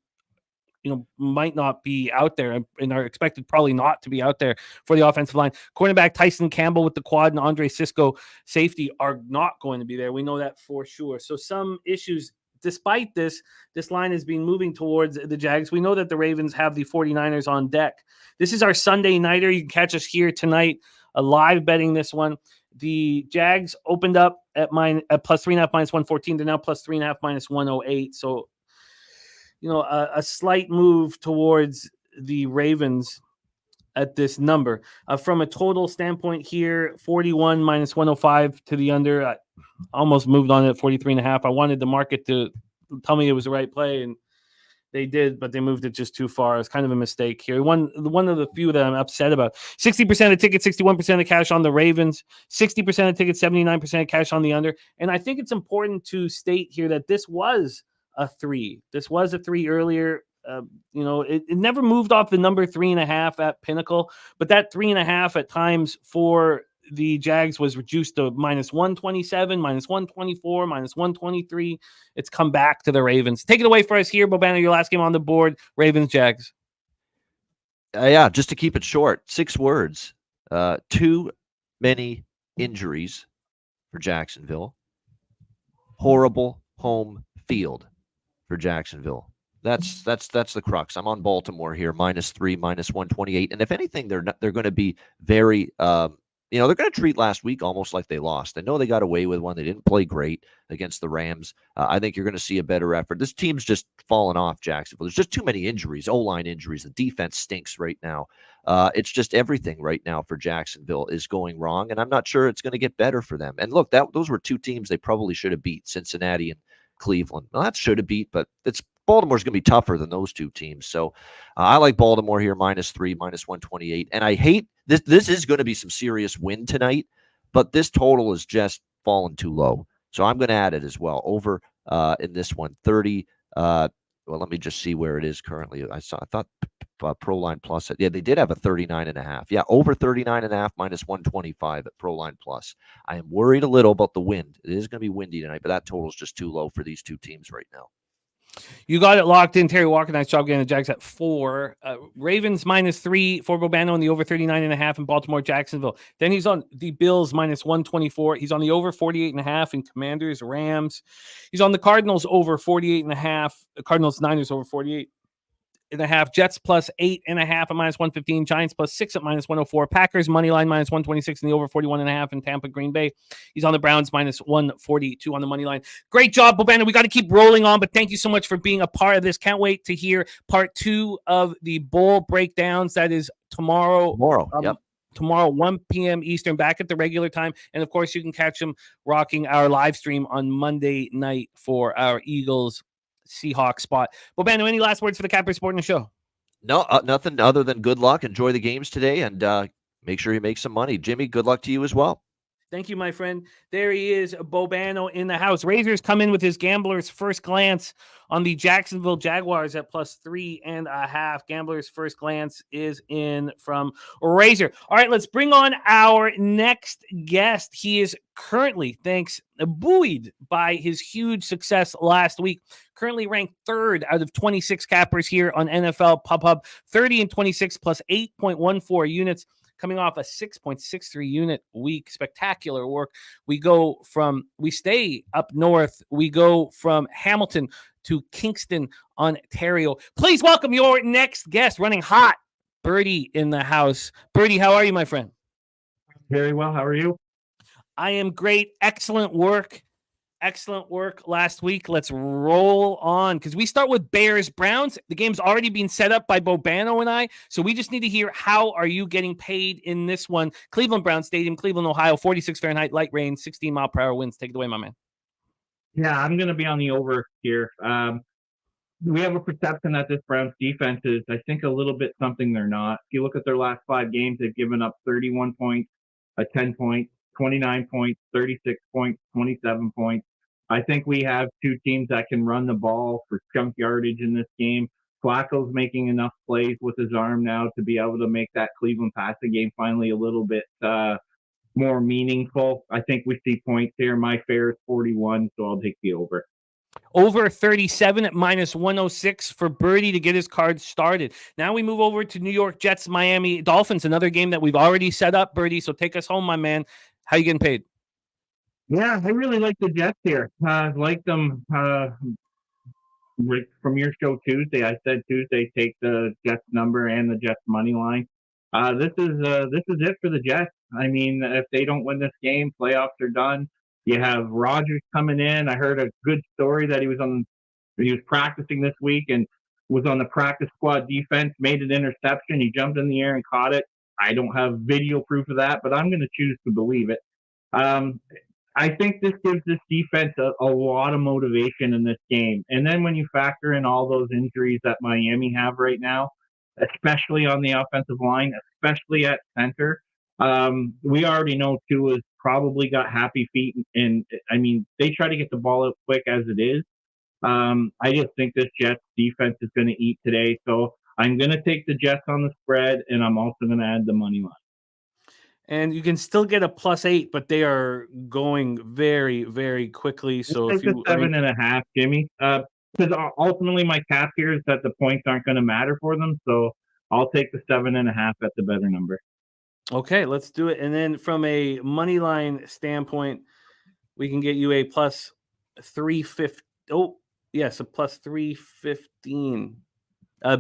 might not be out there and are expected probably not to be out there for the offensive line. Cornerback Tyson Campbell with the quad and Andre Sisco safety are not going to be there. We know that for sure. So some issues. Despite this line has been moving towards the Jags. We know that the Ravens have the 49ers on deck. This is our Sunday nighter. You can catch us here tonight, live betting this one. The Jags opened up at plus 3.5 minus 114. They're now plus 3.5 minus 108. So, a slight move towards the Ravens at this number. From a total standpoint here, 41 minus 105 to the under. I almost moved on at 43.5. I wanted the market to tell me it was the right play, and they did, but they moved it just too far. It's kind of a mistake here. One of the few that I'm upset about. 60% of tickets, 61% of cash on the Ravens, 60% of tickets, 79% of cash on the under. And I think it's important to state here that this was a 3. This was a 3 earlier. It never moved off the number 3.5 at Pinnacle, but that 3.5 at times for the Jags was reduced to minus 127, minus 124, minus 123. It's come back to the Ravens. Take it away for us here, Bobano, your last game on the board, Ravens, Jags. Just to keep it short, 6 words. Too many injuries for Jacksonville. Horrible home field for Jacksonville. That's the crux. I'm on Baltimore here, minus 3, minus 128. And if anything, they're going to be very they're going to treat last week almost like they lost. I know they got away with one. They didn't play great against the Rams. I think you're going to see a better effort. This team's just fallen off, Jacksonville. There's just too many injuries, O-line injuries. The defense stinks right now. It's just everything right now for Jacksonville is going wrong, and I'm not sure it's going to get better for them. And look, those were 2 teams they probably should have beat, Cincinnati and Cleveland. Well, that should have beat, but Baltimore's going to be tougher than those 2 teams. So I like Baltimore here, minus 3, minus 128. And I hate this. This is going to be some serious win tonight, but this total is just fallen too low. So I'm going to add it as well. Over in this one, 30. Well, let me just see where it is currently. I thought ProLine Plus. Yeah, they did have a 39.5. Yeah, over 39.5, minus 125 at ProLine Plus. I am worried a little about the wind. It is going to be windy tonight, but that total is just too low for these 2 teams right now. You got it locked in. Terry Walker, nice job getting the Jags at 4. Ravens -3 for Bobano in the over 39.5 in Baltimore, Jacksonville. Then he's on the Bills -124. He's on the over 48.5 in Commanders, Rams. He's on the Cardinals over 48.5. The Cardinals, Niners over 48.5. Jets +8.5 at -115. Giants +6 at -104. Packers money line -126 in the over 41.5 in Tampa, Green Bay. He's on the Browns -142 on the money line. Great job, Bobana. We got to keep rolling on, but thank you so much for being a part of this. Can't wait to hear part 2 of the bowl breakdowns. That is tomorrow. Yep. Tomorrow, 1 p.m. Eastern, back at the regular time. And of course, you can catch him rocking our live stream on Monday night for our Eagles Seahawks spot. Bobano, any last words for the Capper Sport in the show? No, nothing other than good luck. Enjoy the games today, and make sure you make some money. Jimmy, good luck to you as well. Thank you, my friend. There he is, Bobano in the house. Razors come in with his gambler's first glance on the Jacksonville Jaguars at +3.5. Gambler's first glance is in from Razor. All right, let's bring on our next guest. He is currently, buoyed by his huge success last week, currently ranked 3rd out of 26 cappers here on NFL Pub Hub, 30-26 plus 8.14 units. Coming off a 6.63 unit week. Spectacular work. We stay up north. We go from Hamilton to Kingston, Ontario. Please welcome your next guest, running hot, Birdie in the house. Birdie, how are you, my friend? Very well. How are you? I am great. Excellent work last week. Let's roll on because we start with Bears Browns. The game's already been set up by Bobano and I, so we just need to hear how are you getting paid in this one. Cleveland Browns Stadium, Cleveland, Ohio, 46 Fahrenheit, light rain, 16 mile per hour winds. Take it away, my man. Yeah, I'm going to be on the over here. We have a perception that this Browns defense is, I think, a little bit something they're not. If you look at their last 5 games, they've given up 31 points, 10 points, 29 points, 36 points, 27 points. I think we have 2 teams that can run the ball for chunk yardage in this game. Flacco's making enough plays with his arm now to be able to make that Cleveland passing game finally a little bit more meaningful. I think we see points here. My fare is 41, so I'll take the over. Over 37 at -106 for Birdie to get his card started. Now we move over to New York Jets, Miami Dolphins, another game that we've already set up, Birdie. So take us home, my man. How you getting paid? Yeah, I really like the Jets here. I like them from your show Tuesday. I said Tuesday take the Jets number and the Jets money line. This is it for the Jets. I mean, if they don't win this game, playoffs are done. You have Rodgers coming in. I heard a good story that he was practicing this week and was on the practice squad defense, made an interception. He jumped in the air and caught it. I don't have video proof of that, but I'm going to choose to believe it. I think this gives this defense a lot of motivation in this game. And then when you factor in all those injuries that Miami have right now, especially on the offensive line, especially at center, we already know Tua's probably got happy feet. And I mean, they try to get the ball out quick as it is. I just think this Jets defense is going to eat today. So I'm going to take the Jets on the spread, and I'm also going to add the money line. And you can still get a +8, but they are going very, very quickly. So if you 7.5, Jimmy, because ultimately my cap here is that the points aren't going to matter for them. So I'll take the 7.5 at the better number. Okay, let's do it. And then from a money line standpoint, we can get you a +350. Oh, yes, a +315.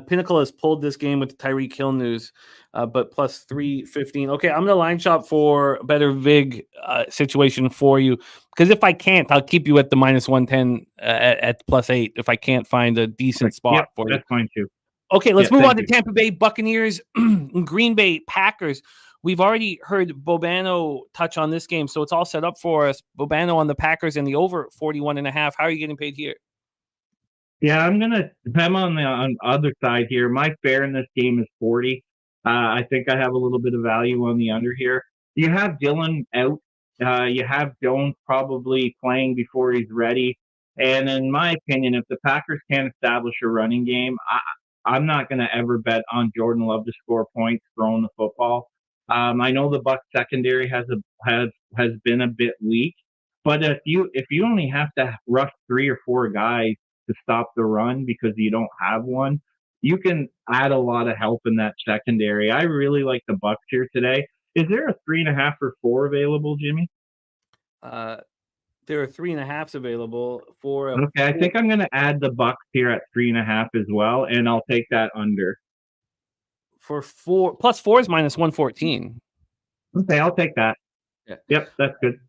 Pinnacle has pulled this game with the Tyreek Hill news, but +315. Okay, I'm gonna line shop for a better vig situation for you because if I can't, I'll keep you at the -110 at +8 if I can't find a decent spot for you. That's fine too. Okay, let's move on to Tampa Bay Buccaneers and Green Bay Packers. We've already heard Bobano touch on this game, so it's all set up for us. Bobano on the Packers and the over 41.5. How are you getting paid here? Yeah, I'm on the other side here. My fare in this game is 40. I think I have a little bit of value on the under here. You have Dillon out. You have Jones probably playing before he's ready. And in my opinion, if the Packers can't establish a running game, I'm not going to ever bet on Jordan Love to score points throwing the football. I know the Bucs secondary has been a bit weak, but if you only have to rush 3 or 4 guys to stop the run because you don't have one, you can add a lot of help in that secondary. I really like the Bucs here today. Is there a 3.5 or 4 available, Jimmy? There are 3.5s available for. Okay, I think I'm going to add the Bucs here at 3.5 as well, and I'll take that under. For 4 plus 4 is minus 114. Okay, I'll take that. Yeah. Yep, that's good.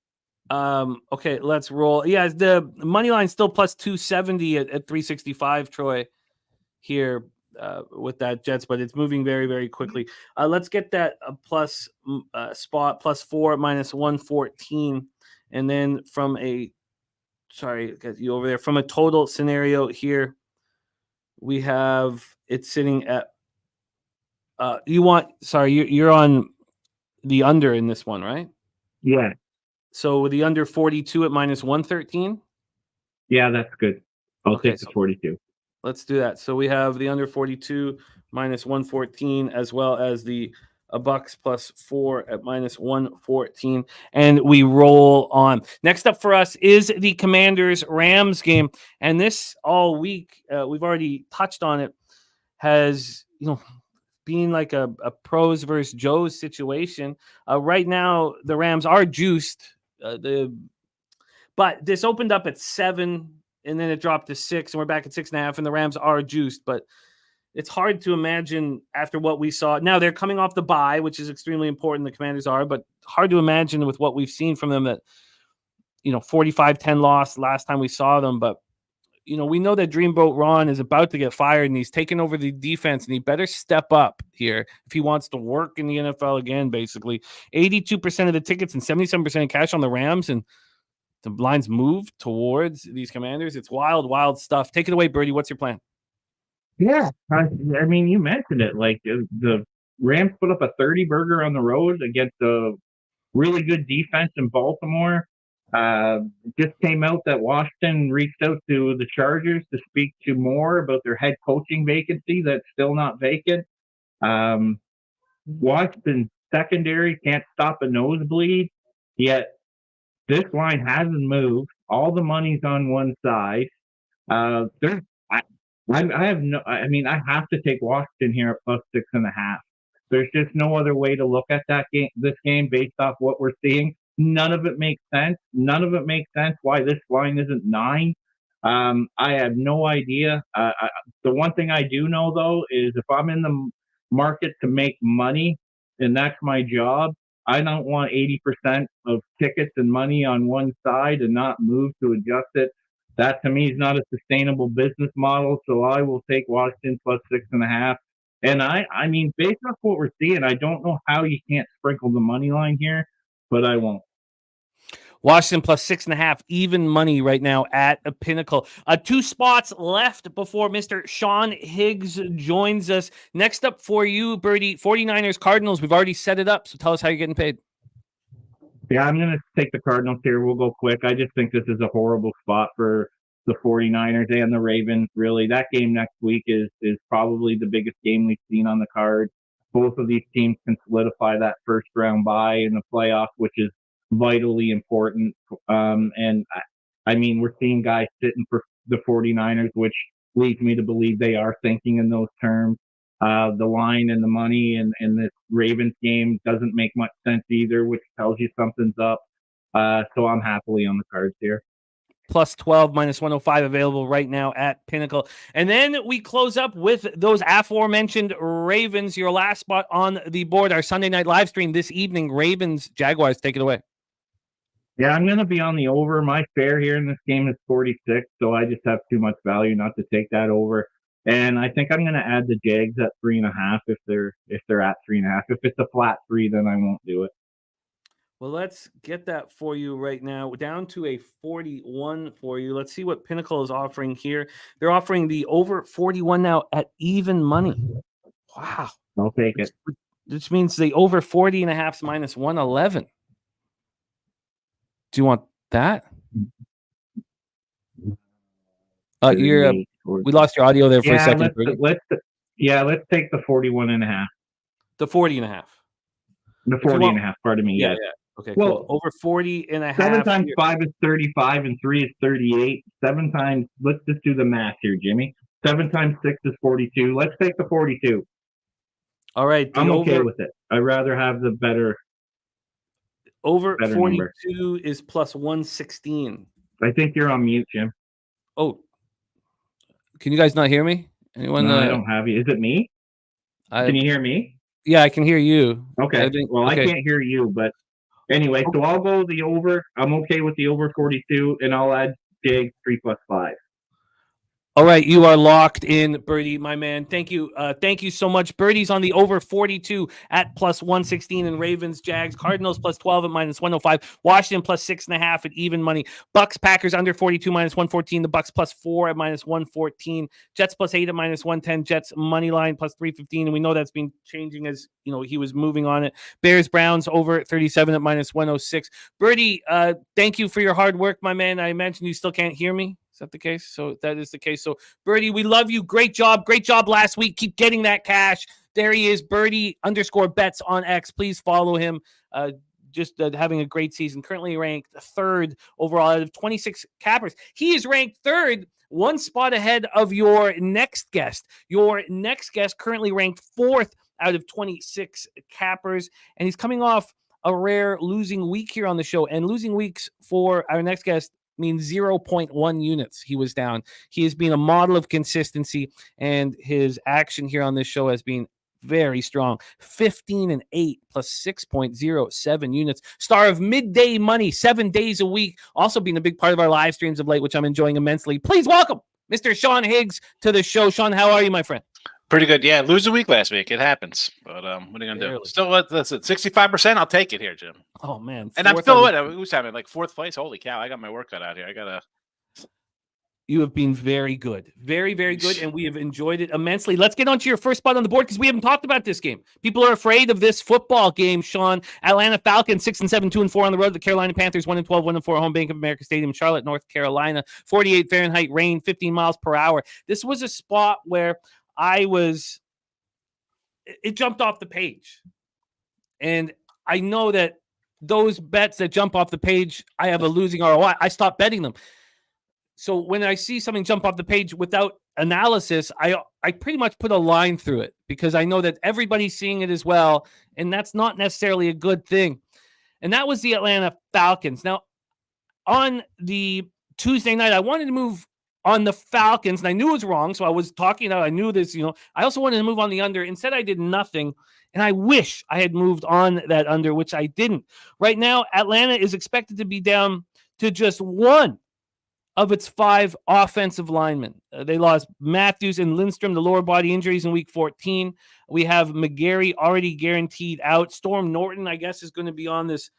Okay, let's roll. Yeah, the money line still plus 270 at 365, Troy, here with that Jets, but it's moving very, very quickly. Let's get that plus spot plus 4 minus 114. And then from a get you over there. From a total scenario here, we have it sitting at you're on the under in this one, right? Yeah. So with the under 42 at minus 113? Yeah, that's good. I'll Okay, take the 42. Let's do that. So we have the under 42 minus 114 as well as the Bucks plus 4 at minus 114. And we roll on. Next up for us is the Commanders-Rams game. And this all week, we've already touched on it, has, being like a pros versus Joes situation. Right now, the Rams are juiced. But this opened up at 7, and then it dropped to 6, and we're back at 6.5, and the Rams are juiced. But it's hard to imagine after what we saw. Now, they're coming off the bye, which is extremely important. The Commanders are, but hard to imagine with what we've seen from them that, 45-10 loss last time we saw them. But, we know that Dreamboat Ron is about to get fired, and he's taking over the defense, and he better step up here if he wants to work in the NFL again, basically. 82% of the tickets and 77% of cash on the Rams, and the lines move towards these Commanders. It's wild, wild stuff. Take it away, Birdie. What's your plan? Yeah, I mean, you mentioned it. Like the Rams put up a 30 burger on the road against a really good defense in Baltimore. Just came out that Washington reached out to the Chargers to speak to more about their head coaching vacancy that's still not vacant. Washington secondary can't stop a nosebleed, yet this line hasn't moved. All the money's on one side. I have no. I mean, I have to take Washington here at plus 6.5. There's just no other way to look at this game based off what we're seeing. None of it makes sense. None of it makes sense why this line isn't 9. I have no idea. The one thing I do know though is if I'm in the market to make money, and that's my job, I don't want 80% of tickets and money on one side and not move to adjust it. That to me is not a sustainable business model. So I will take Washington plus 6.5. And I mean, based off what we're seeing, I don't know how you can't sprinkle the money line here, but I won't. Washington plus 6.5, even money right now at a Pinnacle. 2 spots left before Mr. Sean Higgs joins us. Next up for you, Birdie, 49ers, Cardinals. We've already set it up, so tell us how you're getting paid. Yeah, I'm going to take the Cardinals here. We'll go quick. I just think this is a horrible spot for the 49ers and the Ravens, really. That game next week is probably the biggest game we've seen on the card. Both of these teams can solidify that first round bye in the playoff, which is vitally important. And I mean, we're seeing guys sitting for the 49ers, which leads me to believe they are thinking in those terms. The line and the money and this Ravens game doesn't make much sense either, which tells you something's up. So I'm happily on the cards here. Plus 12, minus 105 available right now at Pinnacle. And then we close up with those aforementioned Ravens, your last spot on the board, our Sunday night live stream this evening. Ravens, Jaguars, take it away. Yeah, I'm going to be on the over. My fair here in this game is 46, so I just have too much value not to take that over. And I think I'm going to add the Jags at 3.5 if they're at 3.5. If it's a flat 3, then I won't do it. Well, let's get that for you right now. Down to a 41 for you. Let's see what Pinnacle is offering here. They're offering the over 41 now at even money. Wow. I'll take it. Which means the over 40.5 is minus 111. Do you want that? We lost your audio there for a second. Let's take the 41.5. The 40.5. The 40.5, pardon me. Yeah, yes. yeah. Okay, Well, cool. Over 40 and a half. 7 times here. 5 is 35, and 3 is 38. 7 times, let's just do the math here, Jimmy. 7 times 6 is 42. Let's take the 42. All right. I'm okay with it. I'd rather have the better number. 42 is plus 116. I think you're on mute, Jim. Oh, can you guys not hear me? Anyone? No, I don't have you. Is it me? Can you hear me? Yeah, I can hear you. Okay. Okay. I can't hear you, but anyway, so I'll go the over. I'm okay with the over 42, and I'll add Dig 3 plus 5. All right, you are locked in, Birdie, my man. Thank you. Thank you so much. Birdie's on the over 42 at plus 116, and Ravens, Jags, Cardinals plus 12 at minus 105, Washington plus 6.5 at even money, Bucks, Packers under 42 minus 114, the Bucks plus 4 at minus 114, Jets plus 8 at minus 110, Jets money line plus 315, and we know that's been changing as he was moving on it. Bears, Browns over 37 at minus 106. Birdie, thank you for your hard work, my man. I imagine you still can't hear me. Is that the case? So that is the case. So Birdie, we love you. Great job. Great job last week. Keep getting that cash. There he is, Birdie_bets on X. Please follow him. Just having a great season. Currently ranked 3rd overall out of 26 cappers. He is ranked 3rd, one spot ahead of your next guest. Your next guest currently ranked 4th out of 26 cappers. And he's coming off a rare losing week here on the show. And losing weeks for our next guest means 0.1 units he was down. He has been a model of consistency, and his action here on this show has been very strong. 15-8 plus 6.07 units. Star of midday money, 7 days a week. Also being a big part of our live streams of late, which I'm enjoying immensely. Please welcome Mr. Sean Higs to the show. Sean, how are you, my friend? Pretty good. Yeah, lose a week last week. It happens. But what are you going to do? Still, that's it. 65%. I'll take it here, Jim. Oh, man. And I'm still who's having like 4th place? Holy cow. I got my work cut out here. You have been very good. Very, very good, and we have enjoyed it immensely. Let's get on to your first spot on the board because we haven't talked about this game. People are afraid of this football game, Sean. Atlanta Falcons, 6-7, 2-4 on the road. The Carolina Panthers, 1-12, 1-4 home. Bank of America Stadium, Charlotte, North Carolina. 48 Fahrenheit, rain, 15 miles per hour. This was a spot where it jumped off the page. And I know that those bets that jump off the page, I have a losing ROI. I stopped betting them. So when I see something jump off the page without analysis, I pretty much put a line through it because I know that everybody's seeing it as well, and that's not necessarily a good thing. And that was the Atlanta Falcons. Now, on the Tuesday night, I wanted to move on the Falcons, and I knew it was wrong, so I was talking about I knew this, I also wanted to move on the under. Instead, I did nothing, and I wish I had moved on that under, which I didn't. Right now, Atlanta is expected to be down to just one of its 5 offensive linemen. They lost Matthews and Lindstrom to lower body injuries in week 14. We have McGarry already guaranteed out. Storm Norton, I guess, is going to be on this,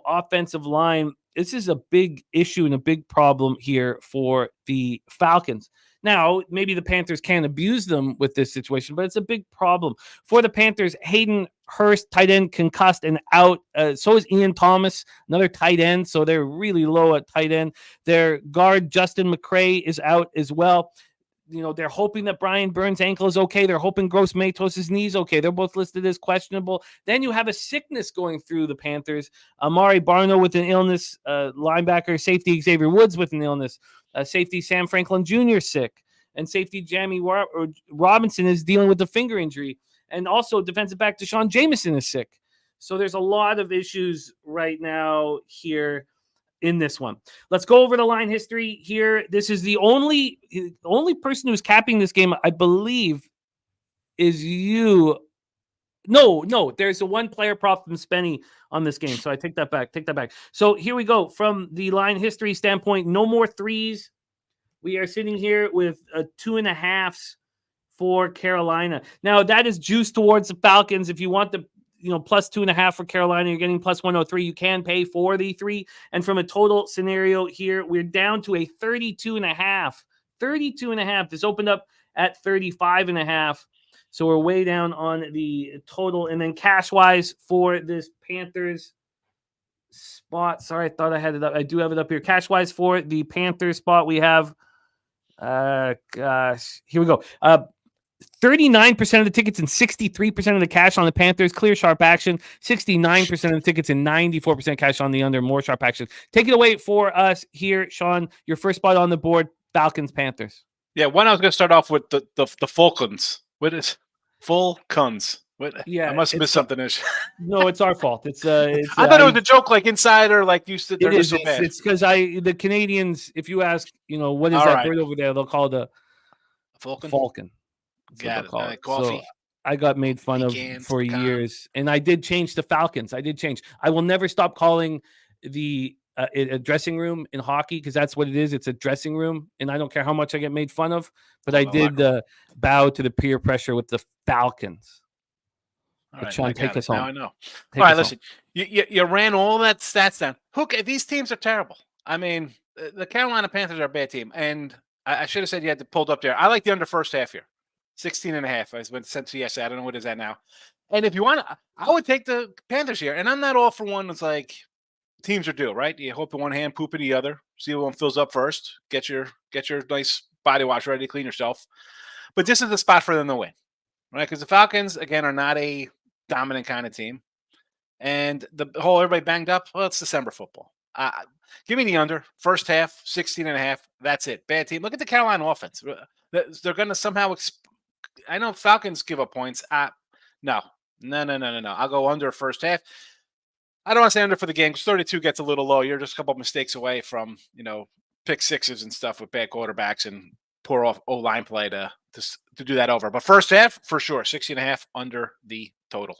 offensive line. This is a big issue and a big problem here for the Falcons. Now, maybe the Panthers can't abuse them with this situation, but it's a big problem. For the Panthers, Hayden Hurst, tight end, concussed and out. So is Ian Thomas, another tight end. So they're really low at tight end. Their guard, Justin McCray, is out as well. They're hoping that Brian Burns' ankle is okay. They're hoping Gross Matos' knee is okay. They're both listed as questionable. Then you have a sickness going through the Panthers. Amari Barno with an illness. Linebacker, safety Xavier Woods with an illness. Safety Sam Franklin Jr. sick. And safety Jamie Robinson is dealing with a finger injury. And also defensive back Deshaun Jameson is sick. So there's a lot of issues right now here in this one. Let's go over the line history here. This is the only person who's capping this game, I believe, is you. No, there's a one player prop from Spenny on this game. So I take that back. So here we go. From the line history standpoint, no more 3s. We are sitting here with 2.5s for Carolina. Now that is juiced towards the Falcons. If you want the plus 2.5 for Carolina, you're getting plus 103. You can pay for the 3. And from a total scenario here, we're down to a 32.5. 32.5. This opened up at 35.5. So we're way down on the total. And then cash-wise for this Panthers spot. Sorry, I thought I had it up. I do have it up here. Cash-wise for the Panthers spot, we have, here we go. 39% of the tickets and 63% of the cash on the Panthers. Clear sharp action. 69% of the tickets and 94% cash on the under. More sharp action. Take it away for us here, Sean. Your first spot on the board, Falcons, Panthers. Yeah, one I was going to start off with the Falcons. What is Falcons? What? Yeah, I must have missed something. No, it's our fault. It's I thought it was a joke, like insider, like you said. They're it is. just so bad. It's because the Canadians. If you ask, what is All that right. bird over there? They'll call it a falcon. Got it. Coffee. So I got made fun of for years, and I did change to Falcons. I did change. I will never stop calling the a dressing room in hockey because that's what it is. It's a dressing room, and I don't care how much I get made fun of. But I did bow to the peer pressure with the Falcons. All right, Sean, take us home. Now I know. All right, listen. You ran all that stats down. These teams are terrible. I mean, the Carolina Panthers are a bad team, and I should have said you had to pulled up there. I like the under first half here, 16.5. I went sent to yesterday. I don't know what is that now. And if you want, I would take the Panthers here. And I'm not all for one. It's like teams are due, right? You hope in one hand, poop in the other. See what one fills up first. Get your nice body wash ready to clean yourself. But this is the spot for them to win, right? Because the Falcons again are not a dominant kind of team, and the whole everybody banged up. Well, it's December football. Give me the under first half, 16.5. That's it. Bad team. Look at the Carolina offense. They're going to somehow. I know Falcons give up points. No. I'll go under first half. I don't want to say under for the game because 32 gets a little low. You're just a couple of mistakes away from pick sixes and stuff with bad quarterbacks and poor O-line play to do that over. But first half for sure, 16.5 under the total.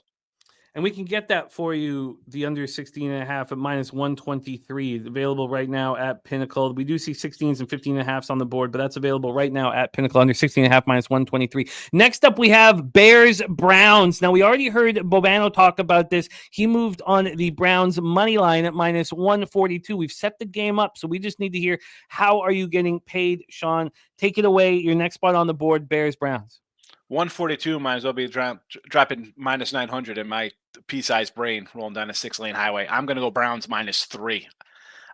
And we can get that for you, the under 16.5 at minus 123, available right now at Pinnacle. We do see 16s and 15.5s on the board, but that's available right now at Pinnacle, under 16.5 minus 123. Next up, we have Bears Browns. Now, we already heard Bobano talk about this. He moved on the Browns money line at minus 142. We've set the game up, so we just need to hear how are you getting paid, Sean? Take it away. Your next spot on the board, Bears Browns. 142 might as well be dropping minus 900 in my pea-sized brain rolling down a 6-lane highway. I'm going to go Browns minus 3.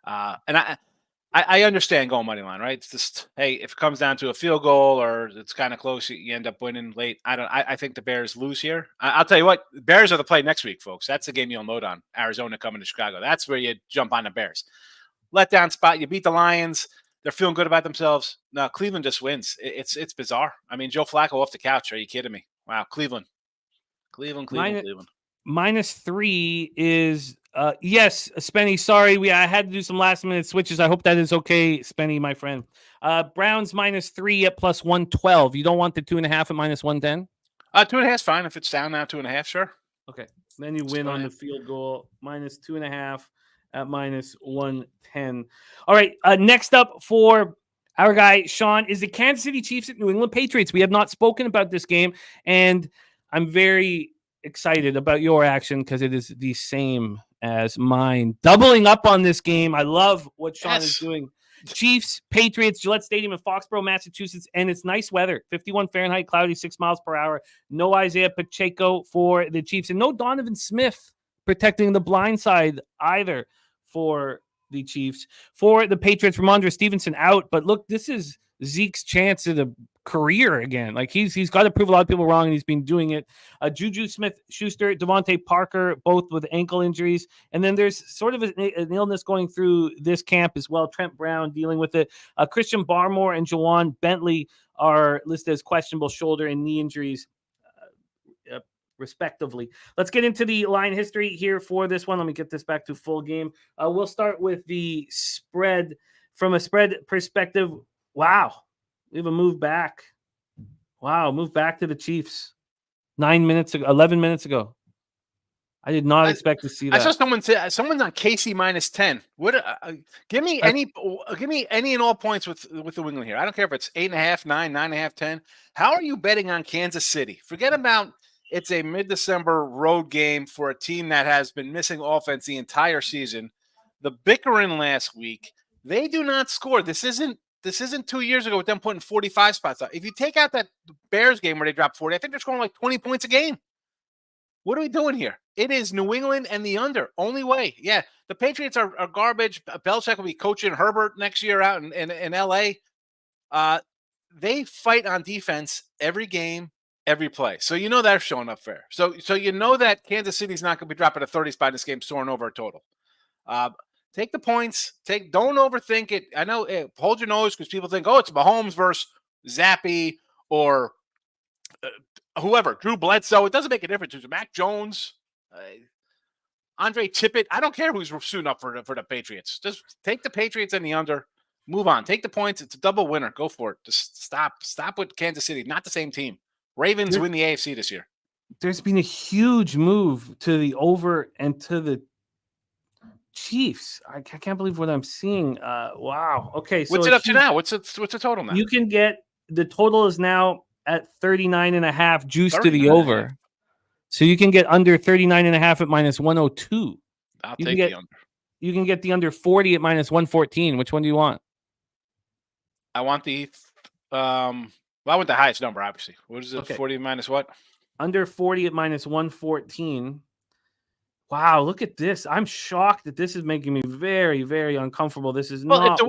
And I understand going money line, right? It's just, hey, if it comes down to a field goal or it's kind of close, you end up winning late. I think the Bears lose here. I'll tell you what, Bears are the play next week, folks. That's the game you'll note on. Arizona coming to Chicago. That's where you jump on the Bears. Letdown spot. You beat the Lions. They're feeling good about themselves. No, Cleveland just wins. It's bizarre. I mean, Joe Flacco off the couch. Are you kidding me? Wow, Cleveland. Minus 3 is yes, Spenny. Sorry, I had to do some last minute switches. I hope that is okay, Spenny, my friend. Browns minus 3 at plus 112. You don't want the 2.5 at minus 110? 2.5 is fine if it's down now. 2.5, sure. Okay, then you win on the field goal. Minus 2.5 at minus 110. All right, next up for our guy, Sean, is the Kansas City Chiefs at New England Patriots. We have not spoken about this game, and I'm very excited about your action because it is the same as mine. Doubling up on this game. I love what Sean is doing. Chiefs, Patriots, Gillette Stadium in Foxborough, Massachusetts, and it's nice weather. 51 Fahrenheit, cloudy, 6 miles per hour. No Isaiah Pacheco for the Chiefs, and no Donovan Smith protecting the blind side either for the Chiefs. For the Patriots, Ramondre Stevenson out. But look, this is Zeke's chance at a career again. Like he's got to prove a lot of people wrong, and he's been doing it. Juju Smith-Schuster, Devontae Parker, both with ankle injuries. And then there's sort of an illness going through this camp as well. Trent Brown dealing with it. Christian Barmore and Jawan Bentley are listed as questionable shoulder and knee injuries, respectively. Let's get into the line history here for this one. Let me get this back to full game. We'll start with the spread. From a spread perspective, wow, we have a move back. Wow, move back to the Chiefs. 11 minutes ago. I did not expect to see that. I saw someone say someone's on KC minus 10. What? Give me any and all points with the England here. I don't care if it's 8.5, 9, 9.5, 10. How are you betting on Kansas City? Forget about it's a mid-December road game for a team that has been missing offense the entire season. The bickering last week, they do not score. This isn't 2 years ago with them putting 45 spots out. If you take out that Bears game where they dropped 40, I think they're scoring like 20 points a game. What are we doing here? It is New England and the under. Only way. Yeah, the Patriots are garbage. Belichick will be coaching Herbert next year out in L.A. They fight on defense every game. every play. So you know they're showing up fair. So you know that Kansas City's not going to be dropping a 30 spot in this game, soaring over a total. Take the points. Don't overthink it. I know. Hold your nose because people think, oh, it's Mahomes versus Zappy or whoever, Drew Bledsoe. It doesn't make a difference. It's Mac Jones, Andre Tippett. I don't care who's suiting up for the Patriots. Just take the Patriots and the under. Move on. Take the points. It's a double winner. Go for it. Just stop with Kansas City. Not the same team. Ravens win the AFC this year. There's been a huge move to the over and to the Chiefs. I can't believe what I'm seeing. Wow. Okay. So what's it up to now? What's the total now? You can get the total is now at 39.5 juice to the over. So you can get under 39.5 at -102. I'll take the under. You can get the under 40 at -114. Which one do you want? I want the I want the highest number, obviously. What is it? Okay. 40 minus what? Under 40 at -114. Wow, look at this. I'm shocked that this is making me very, very uncomfortable. This is not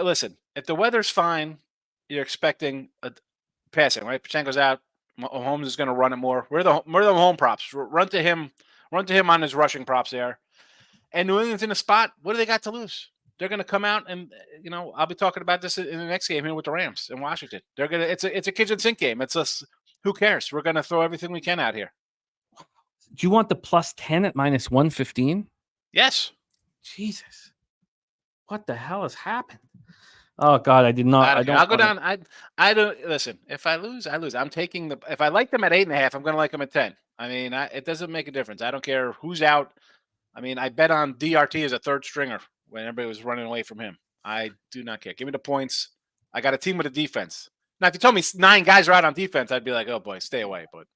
listen, if the weather's fine, you're expecting a passing, right? Pachenko's out. Mahomes is going to run it more. We're the home props. Run to him on his rushing props there. And New England's in a spot. What do they got to lose? They're going to come out and, I'll be talking about this in the next game here with the Rams in Washington. They're going to, it's a kitchen sink game. It's us. Who cares? We're going to throw everything we can out here. Do you want the +10 at -115? Yes. Jesus. What the hell has happened? Oh God, I did not. I'll go down. I don't listen. If I lose, I lose. I'm taking if I like them at 8.5, I'm going to like them at 10. I mean, it doesn't make a difference. I don't care who's out. I mean, I bet on DRT as a third stringer when everybody was running away from him. I do not care. Give me the points. I got a team with a defense. Now, if you told me 9 guys are out on defense, I'd be like, oh boy, stay away. But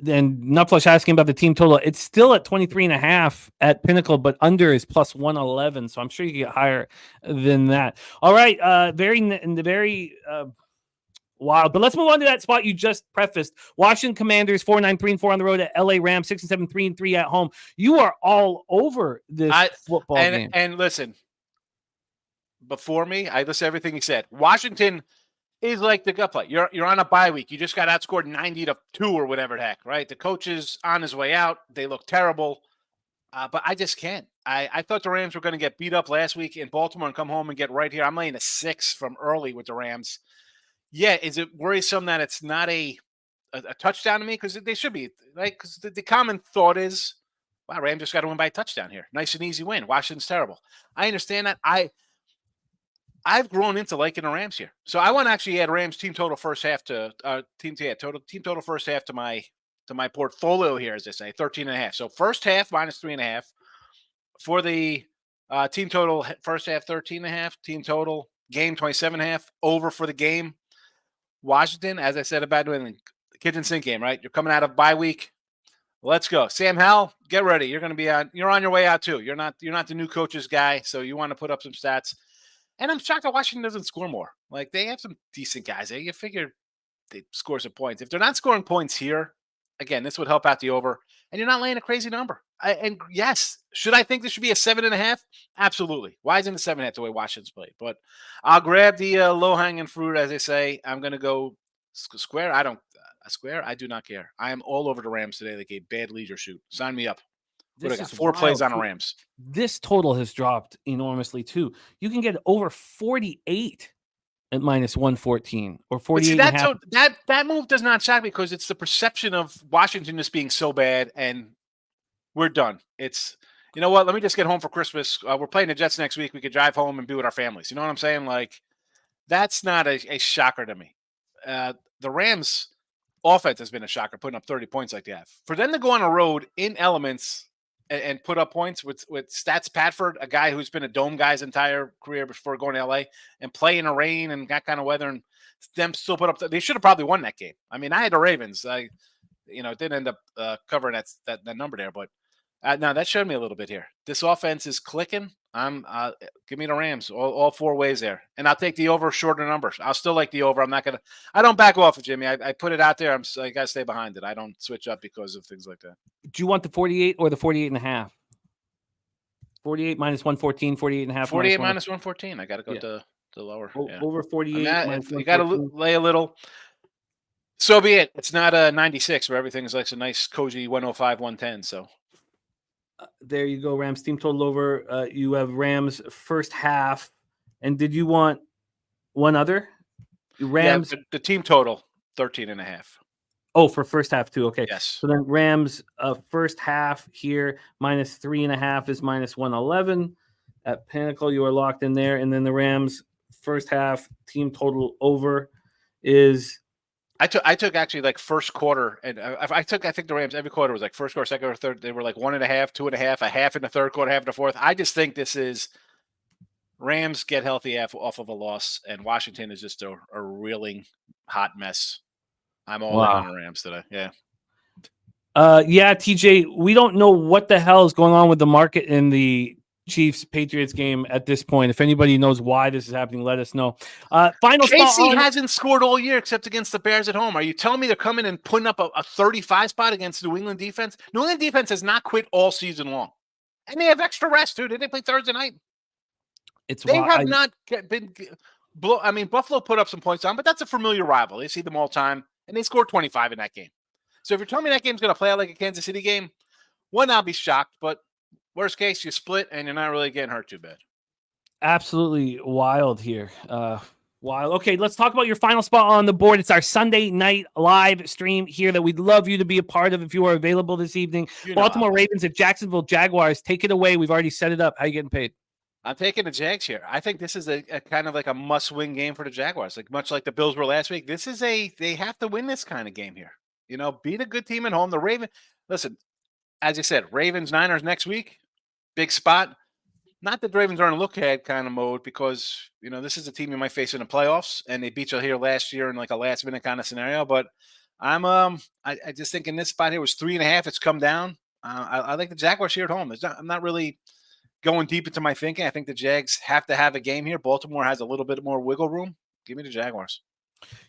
then Nutflush asking about the team total. It's still at 23.5 at Pinnacle, but under is +111. So I'm sure you can get higher than that. All right. Very wild. But let's move on to that spot you just prefaced. Washington Commanders 4-9-3-4 on the road at LA Rams 6-7 3-3 at home. You are all over this football game. And listen, before me, I listened to everything he said. Washington is like the gut play. You're on a bye week. You just got outscored 90-2 or whatever the heck, right? The coach is on his way out. They look terrible, but I just can't. I thought the Rams were going to get beat up last week in Baltimore and come home and get right here. I'm laying a 6 from early with the Rams. Yeah, is it worrisome that it's not a touchdown to me? Because they should be, right? Because the common thought is, wow, Rams just got to win by a touchdown here. Nice and easy win. Washington's terrible. I understand that. I've grown into liking the Rams here. So I want to actually add Rams team total first half to team total first half to my portfolio here, as they say, 13.5. So first half -3.5 for the team total first half 13.5, team total game 27.5 over for the game. Washington, as I said about New England, kitchen sink game, right? You're coming out of bye week. Let's go. Sam Howell, get ready. You're going to be you're on your way out too. You're not the new coach's guy, so you want to put up some stats. And I'm shocked that Washington doesn't score more. Like, they have some decent guys there. You figure they'd score some points. If they're not scoring points here, again, this would help out the over. And you're not laying a crazy number. And yes, should I think this should be a 7.5? Absolutely. Why isn't it 7.5 the way Washington's played? But I'll grab the low-hanging fruit, as they say. I'm going to go square. I do not care. I am all over the Rams today like a bad leisure shoot. Sign me up. What, I got 4 plays on the Rams. This total has dropped enormously too. You can get over 48 at -114 or 48. That move does not shock me because it's the perception of Washington just being so bad and we're done. It's, you know what? Let me just get home for Christmas. We're playing the Jets next week. We could drive home and be with our families. You know what I'm saying? Like, that's not a shocker to me. The Rams offense has been a shocker, putting up 30 points like they have. For them to go on a road in elements and put up points with Stats Patford, a guy who's been a dome guy's entire career before going to LA, and play in the rain and that kind of weather, and them still put up. They should have probably won that game. I mean, I had the Ravens. It didn't end up covering that number there, but now that showed me a little bit here. This offense is clicking. Give me the Rams all 4 ways there, and I'll take the over shorter numbers. I'll still like the over. I don't back off of Jimmy. I put it out there. I got to stay behind it. I don't switch up because of things like that. Do you want the 48 or the 48.5? 48 -114, 48.5. 48 -114. I got to go to the lower. Over 48. You got to lay a little. So be it. It's not a 96 where everything's like a nice, cozy 105, 110. So There you go, Rams team total over. You have Rams first half. And did you want one other? Rams. Yeah, the team total 13.5. Oh, for first half too. Okay. Yes. So then Rams first half here minus 3.5 is minus 111. At Pinnacle, you are locked in there. And then the Rams first half team total over is. I took actually like first quarter, and I think the Rams every quarter was like first quarter, second or third. They were like 1.5, 2.5, a half in the third quarter, half in the fourth. I just think this is Rams get healthy off of a loss, and Washington is just a reeling hot mess. I'm all in on the Rams today. Yeah. Yeah, TJ, we don't know what the hell is going on with the market in the Chiefs-Patriots game at this point. If anybody knows why this is happening, let us know. Final KC hasn't scored all year except against the Bears at home. Are you telling me they're coming and putting up a 35 spot against New England defense? New England defense has not quit all season long. And they have extra rest, too. Did they play Thursday night? They have not been – I mean, Buffalo put up some points on, but that's a familiar rival. They see them all the time, and they scored 25 in that game. So if you're telling me that game's going to play out like a Kansas City game, one, I'll be shocked, but worst case, you split, and you're not really getting hurt too bad. Absolutely wild here. Wild. Okay, let's talk about your final spot on the board. It's our Sunday night live stream here that we'd love you to be a part of if you are available this evening. Baltimore Ravens at Jacksonville Jaguars. Take it away. We've already set it up. How are you getting paid? I'm taking the Jags here. I think this is a kind of like a must-win game for the Jaguars. Like much like the Bills were last week, this is they have to win this kind of game here. You know, beat a good team at home. The listen, as you said, Ravens, Niners next week, big spot. Not that the Ravens are in a look-ahead kind of mode because, you know, this is a team you might face in the playoffs, and they beat you here last year in like a last-minute kind of scenario. But I just think in this spot here was 3.5. It's come down. I like the Jaguars here at home. I'm not really going deep into my thinking. I think the Jags have to have a game here. Baltimore has a little bit more wiggle room. Give me the Jaguars.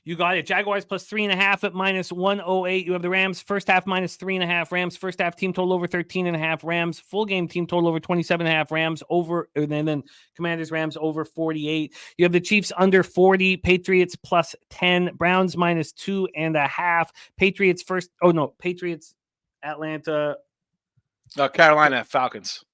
You got it. Jaguars plus 3.5 at minus 108. You have the Rams first half minus 3.5. Rams first half team total over 13.5. Rams full game team total over 27.5. Rams over, and then Commanders Rams over 48. You have the Chiefs under 40. Patriots plus 10. Browns minus 2.5. Patriots Patriots Atlanta. Carolina Falcons.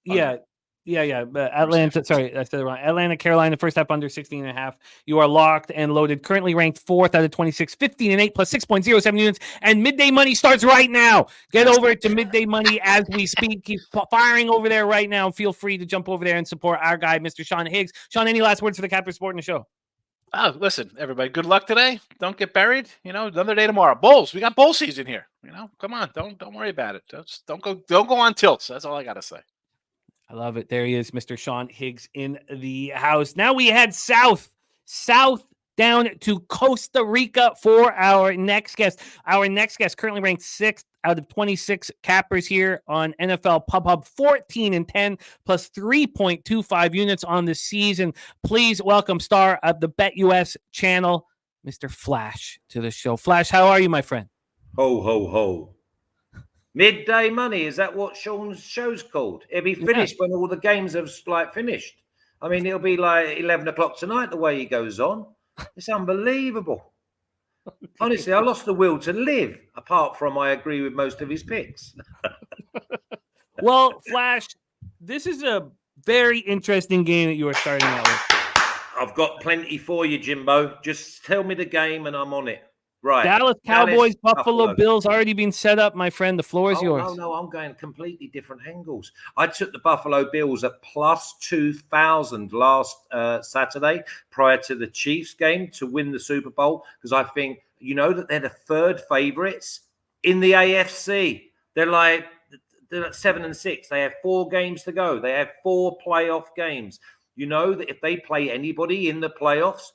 Yeah. Atlanta, sorry, I said it wrong. Atlanta, Carolina, first half under 16.5. You are locked and loaded. Currently ranked 4th out of 26, 15-8 plus 6.07 units. And midday money starts right now. Get over to midday money as we speak. Keep firing over there right now. Feel free to jump over there and support our guy, Mr. Sean Higgs. Sean, any last words for the Capper Sport in the show? Oh, listen, everybody, good luck today. Don't get buried. You know, another day tomorrow. Bulls, we got bowl season here. You know, come on, don't worry about it. Just don't go on tilts. That's all I gotta say. I love it. There he is, Mr. Sean Higgs in the house. Now we head south down to Costa Rica for our next guest. Our next guest currently ranked 6th out of 26 cappers here on NFL Pub Hub, 14-10 plus 3.25 units on the season. Please welcome star of the BetUS channel, Mr. Flash, to the show. Flash, how are you, my friend? Ho, ho, ho. Midday money, is that what Sean's show's called? It'll be finished when all the games have finished. I mean, it'll be like 11 o'clock tonight the way he goes on. It's unbelievable. Honestly, I lost the will to live, apart from I agree with most of his picks. Well, Flash, this is a very interesting game that you are starting out with. I've got plenty for you, Jimbo. Just tell me the game and I'm on it. Right. Dallas Cowboys, Buffalo Bills already been set up, my friend. The floor is yours. No, I'm going completely different angles. I took the Buffalo Bills at plus 2,000 last Saturday prior to the Chiefs game to win the Super Bowl because I think, you know, that they're the third favorites in the AFC. They're like 7-6. They have 4 games to go. They have 4 playoff games. You know that if they play anybody in the playoffs,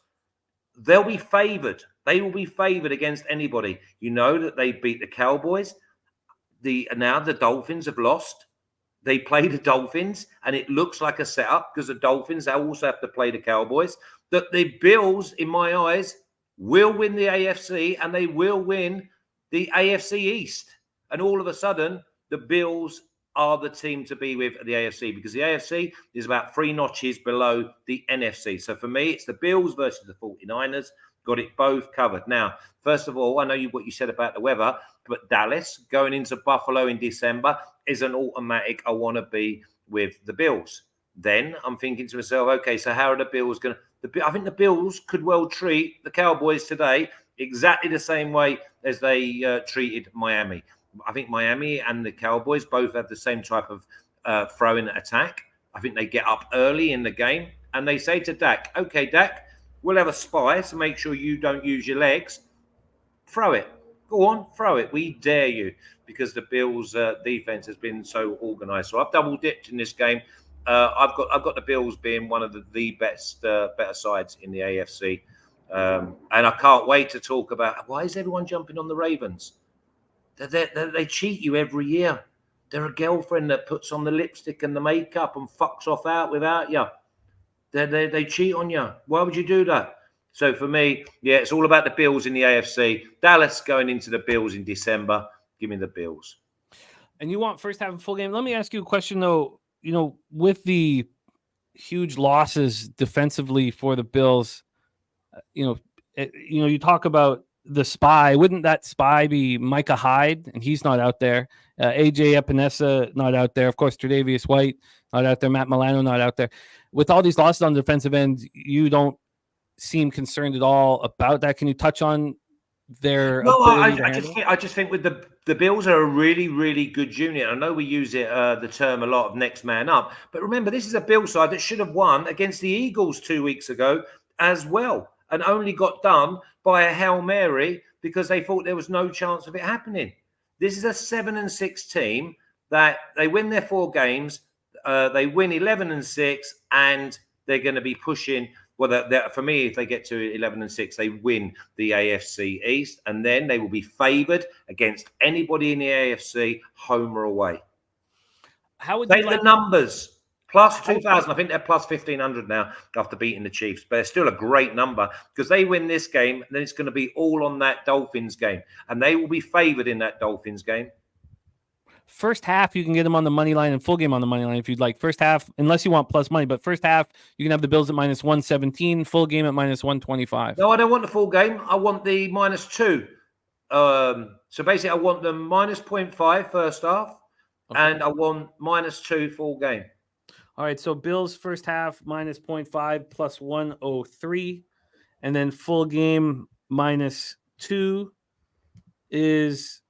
they'll be favored. They will be favored against anybody. You know that they beat the Cowboys. Now the Dolphins have lost. They play the Dolphins, and it looks like a setup because the Dolphins, they also have to play the Cowboys. That the Bills, in my eyes, will win the AFC, and they will win the AFC East. And all of a sudden, the Bills are the team to be with at the AFC because the AFC is about 3 notches below the NFC. So for me, it's the Bills versus the 49ers. got it both covered. Now, first of all, I know what you said about the weather, but Dallas going into Buffalo in December is an automatic. I want to be with the Bills. Then I'm thinking to myself, okay, so how are the Bills going to? I think the Bills could well treat the Cowboys today exactly the same way as they treated Miami. I think Miami and the Cowboys both have the same type of throwing attack. I think they get up early in the game and they say to Dak, okay, Dak, we'll have a spy to make sure you don't use your legs. Throw it. Go on, throw it. We dare you, because the Bills' defense has been so organized. So I've double dipped in this game. I've got the Bills being one of the best better sides in the AFC, and I can't wait to talk about why is everyone jumping on the Ravens. They cheat you every year. They're a girlfriend that puts on the lipstick and the makeup and fucks off out without you. They cheat on you. Why would you do that? So for me, yeah, it's all about the Bills in the AFC. Dallas going into the Bills in December. Give me the Bills. And you want first half and full game. Let me ask you a question, though. You know, with the huge losses defensively for the Bills, you talk about the spy. Wouldn't that spy be Micah Hyde? And he's not out there. AJ Epinesa not out there. Of course, Tre'Davious White not out there. Matt Milano not out there. With all these losses on the defensive end, you don't seem concerned at all about that. Can you touch on their ability to handle it? I just think with the Bills are a really, really good unit. I know we use it the term a lot of next man up, but remember, this is a Bill side that should have won against the Eagles 2 weeks ago as well, and only got done by a Hail Mary because they thought there was no chance of it happening. This is a 7-6 team that they win their 4 games, they win 11-6, and they're going to be pushing. Well, for me, if they get to 11-6, they win the AFC East, and then they will be favoured against anybody in the AFC, home or away. How would take the numbers? Plus 2,000. I think they're plus 1,500 now after beating the Chiefs, but it's still a great number because they win this game, then it's going to be all on that Dolphins game, and they will be favoured in that Dolphins game. First half, you can get them on the money line and full game on the money line if you'd like. First half, unless you want plus money, but first half, you can have the Bills at minus 117, full game at minus 125. No, I don't want the full game. I want the minus 2. So basically, I want them minus 0.5 first half, and I want minus 2 full game. All right, so Bills first half minus 0.5 plus 103, and then full game minus 2 is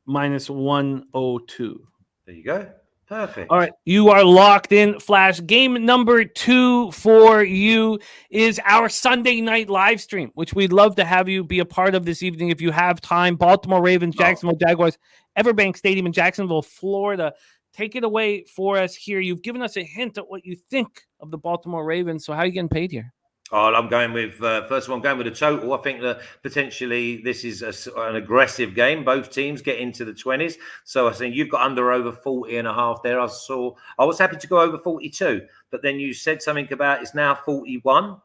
minus 102. There you go. Perfect. All right, you are locked in, Flash. Game number 2 for you is our Sunday night live stream, which we'd love to have you be a part of this evening if you have time. Baltimore Ravens, Jacksonville Jaguars, Everbank Stadium in Jacksonville, Florida. Take it away for us here. You've given us a hint at what you think of the Baltimore Ravens. So how are you getting paid here? Oh, I'm going with, first of all, I'm going with a total. I think that potentially this is an aggressive game. Both teams get into the 20s. So I think you've got over 40.5 there. I was happy to go over 42, but then you said something about it's now 41.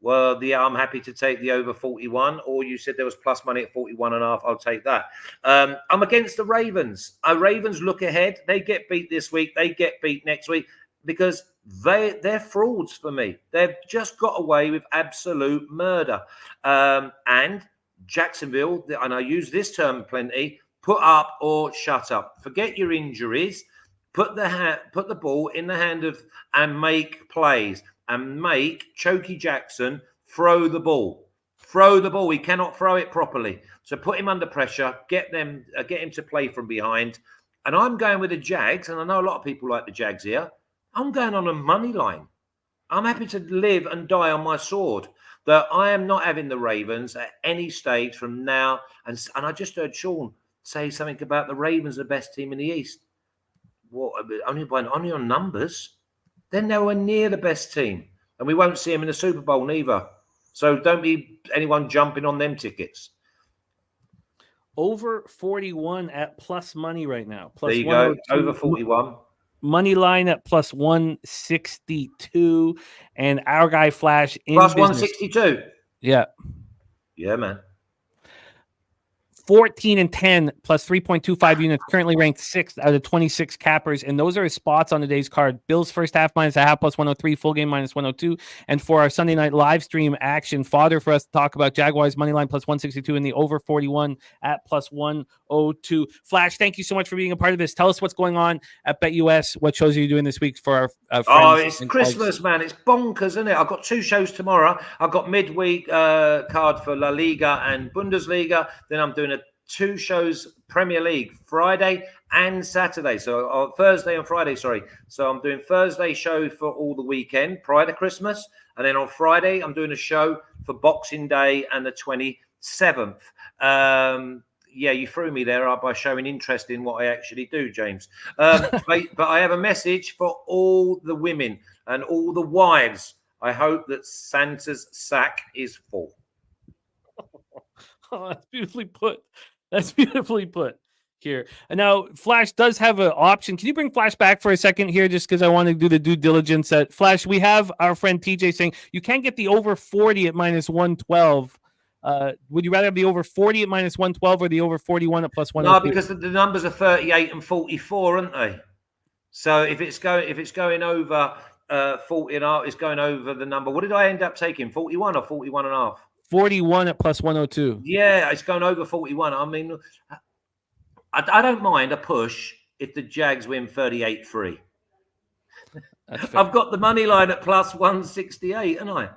Well, I'm happy to take the over 41, or you said there was plus money at 41.5. I'll take that. I'm against the Ravens. Ravens look ahead. They get beat this week. They get beat next week because they're frauds for me. They've just got away with absolute murder. And Jacksonville, and I use this term plenty, put up or shut up. Forget your injuries. Put the ball in the hand of and make plays. And make Chokey Jackson throw the ball. Throw the ball. He cannot throw it properly. So put him under pressure. Get him to play from behind. And I'm going with the Jags. And I know a lot of people like the Jags here. I'm going on a money line. I'm happy to live and die on my sword. That I am not having the Ravens at any stage from now. And I just heard Sean say something about the Ravens, the best team in the East. What? Only on numbers. They're nowhere near the best team. And we won't see them in the Super Bowl neither. So don't be anyone jumping on them tickets. Over 41 at plus money right now. Plus there you go. Over 41. Money line at plus 162. And our guy Flash in plus business. 162. Yeah. Yeah, man. 14-10 plus 3.25 units, currently ranked 6th out of 26 cappers. And those are his spots on today's card. Bills first half -0.5 plus 103, full game -102. And for our Sunday night live stream action, fodder for us to talk about Jaguars money line plus 162 and the over 41 at plus 102. Flash, thank you so much for being a part of this. Tell us what's going on at BetUS. What shows are you doing this week for our friends? Oh, it's Christmas, man. It's bonkers, isn't it? I've got 2 shows tomorrow. I've got midweek card for La Liga and Bundesliga. Then I'm doing 2 shows Premier League Friday and Saturday. So Thursday and Friday, sorry. So I'm doing Thursday show for all the weekend prior to Christmas. And then on Friday, I'm doing a show for Boxing Day and the 27th. Yeah, you threw me there by showing interest in what I actually do, James. But I have a message for all the women and all the wives. I hope that Santa's sack is full. Oh, that's beautifully put. That's beautifully put here. And now Flash does have an option. Can you bring Flash back for a second here, just because I want to do the due diligence? At Flash, we have our friend TJ saying you can't get the over 40 at -112. Would you rather have the over 40 at -112 or the over 41 at plus 102? No, because the numbers are 38 and 44, aren't they? So if it's going over 40 and a half, it's going over the number. What did I end up taking? 41 or 41 and a half? 41 at plus 102. Yeah, it's going over 41. I mean, I don't mind a push if the Jags win 38-3. I've got the money line at plus 168, haven't I?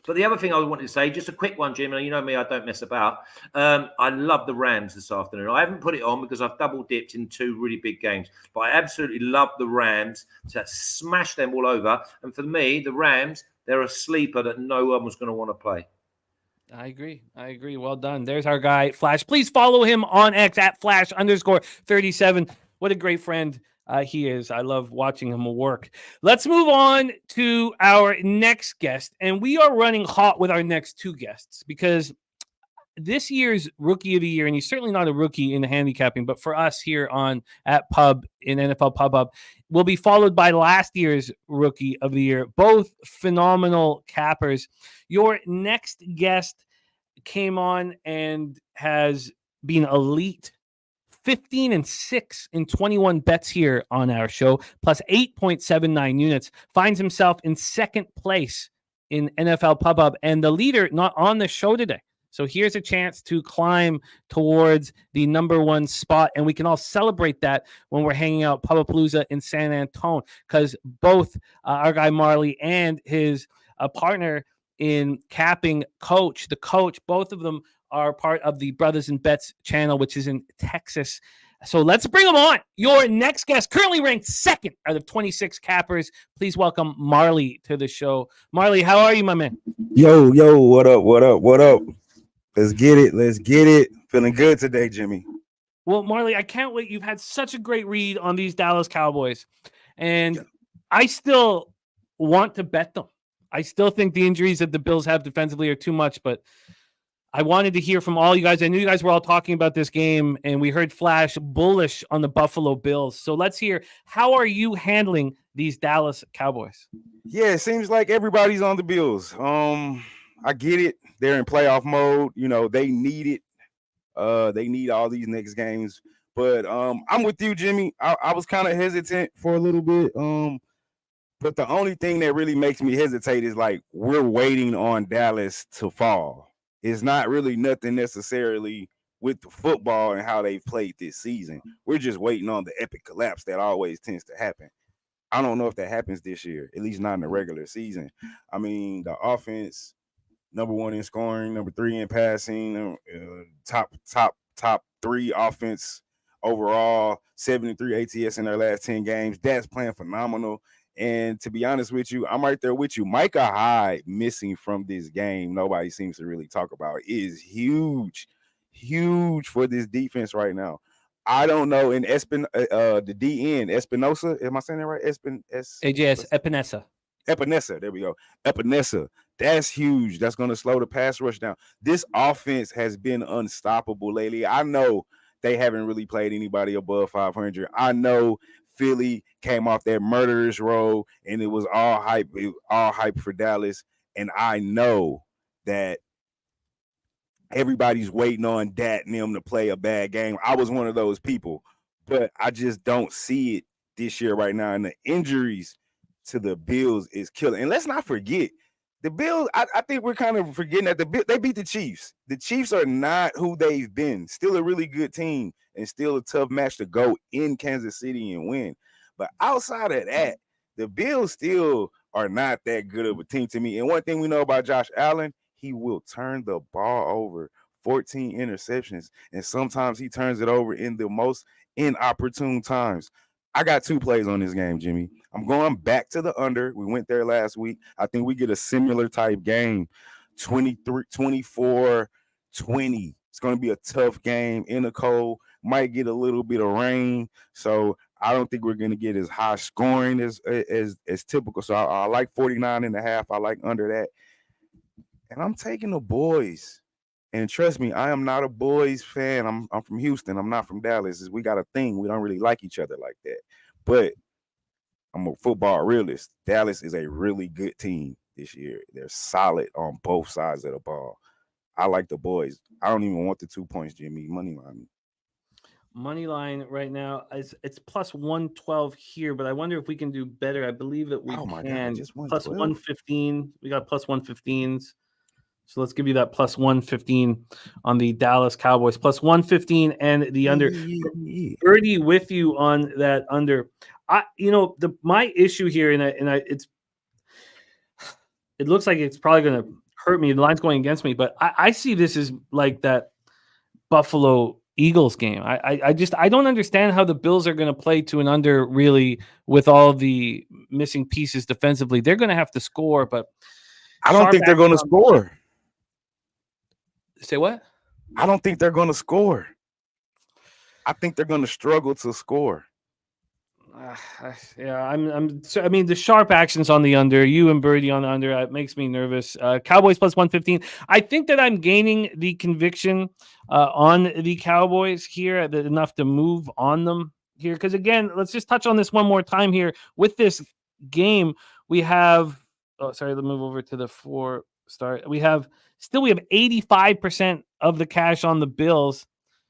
But the other thing I wanted to say, just a quick one, Jim, and you know me, I don't mess about. I love the Rams this afternoon. I haven't put it on because I've double dipped in 2 really big games. But I absolutely love the Rams to smash them all over. And for me, the Rams, they're a sleeper that no one was going to want to play. I agree. Well done. There's our guy, Flash. Please follow him on X at Flash_37. What a great friend he is. I love watching him work. Let's move on to our next guest. And we are running hot with our next 2 guests because this year's Rookie of the Year, and he's certainly not a rookie in the handicapping, but for us here on at Pub in NFL Pub Hub, will be followed by last year's Rookie of the Year. Both phenomenal cappers. Your next guest came on and has been elite. 15-6 in 21 bets here on our show, plus 8.79 units. Finds himself in 2nd place in NFL Pub Hub and the leader not on the show today. So here's a chance to climb towards the number 1 spot, and we can all celebrate that when we're hanging out Pubapalooza in San Antonio, because both our guy Marley and his partner in capping, the coach, both of them are part of the Brothers and Bets channel, which is in Texas. So let's bring them on. Your next guest, currently ranked 2nd out of 26 cappers. Please welcome Marley to the show. Marley, how are you, my man? Yo, what up? Let's get it. Feeling good today, Jimmy. Well, Marley, I can't wait. You've had such a great read on these Dallas Cowboys, and I still want to bet them. I still think the injuries that the Bills have defensively are too much, but I wanted to hear from all you guys. I knew you guys were all talking about this game, and we heard Flash bullish on the Buffalo Bills. So let's hear, how are you handling these Dallas Cowboys? Yeah, it seems like everybody's on the Bills. I get it. They're in playoff mode. You know, they need it. They need all these next games. But I'm with you, Jimmy. I was kind of hesitant for a little bit. But the only thing that really makes me hesitate is like we're waiting on Dallas to fall. It's not really nothing necessarily with the football and how they've played this season. We're just waiting on the epic collapse that always tends to happen. I don't know if that happens this year, at least not in the regular season. I mean, the offense, number 1 in scoring, number 3 in passing, top 3 offense overall, 73 ATS in their last 10 games. That's playing phenomenal. And to be honest with you, I'm right there with you. Micah Hyde missing from this game, nobody seems to really talk about, is huge for this defense right now. I don't know. In the DN, Espinosa, am I saying that right? Epinesa. There we go. Epinesa. That's huge. That's going to slow the pass rush down. This offense has been unstoppable lately. I know they haven't really played anybody above 500. I know Philly came off that murderous road, and it was all hype for Dallas. And I know that everybody's waiting on Dat and them to play a bad game. I was one of those people, but I just don't see it this year right now. And the injuries to the Bills is killing. And let's not forget, the Bills, I think we're kind of forgetting that they beat the Chiefs. The Chiefs are not who they've been. Still a really good team and still a tough match to go in Kansas City and win. But outside of that, the Bills still are not that good of a team to me. And one thing we know about Josh Allen, he will turn the ball over. 14 interceptions, and sometimes he turns it over in the most inopportune times. I got 2 plays on this game, Jimmy. I'm going back to the under. We went there last week. I think we get a similar type game, 23, 24, 20. It's going to be a tough game in the cold. Might get a little bit of rain, so I don't think we're going to get as high scoring as typical. So I like 49.5. I like under that, and I'm taking the boys. And trust me, I am not a boys fan. I'm from Houston. I'm not from Dallas. We got a thing. We don't really like each other like that. But I'm a football realist. Dallas is a really good team this year. They're solid on both sides of the ball. I like the boys. I don't even want the 2 points, Jimmy. Money line me. Money line right now it's plus 112 here, but I wonder if we can do better. I believe that we can. Just plus 112. 115. We got plus 115s. So let's give you that plus 115 on the Dallas Cowboys. Plus 115 and the under. Birdie with you on that under. My issue here, it looks like it's probably going to hurt me. The line's going against me, but I see this as like that Buffalo Eagles game. I don't understand how the Bills are going to play to an under, really, with all the missing pieces defensively. They're going to have to score, but I don't think they're going to score. Say what? I don't think they're going to score. I think they're going to struggle to score. The sharp actions on the under, you and Birdie on the under, it makes me nervous. Cowboys plus 115. I think that I'm gaining the conviction on the Cowboys here, enough to move on them here. Because again, let's just touch on this one more time here. With this game, we have. Oh, sorry. Let's move over to the 4-star. We have 85% of the cash on the Bills.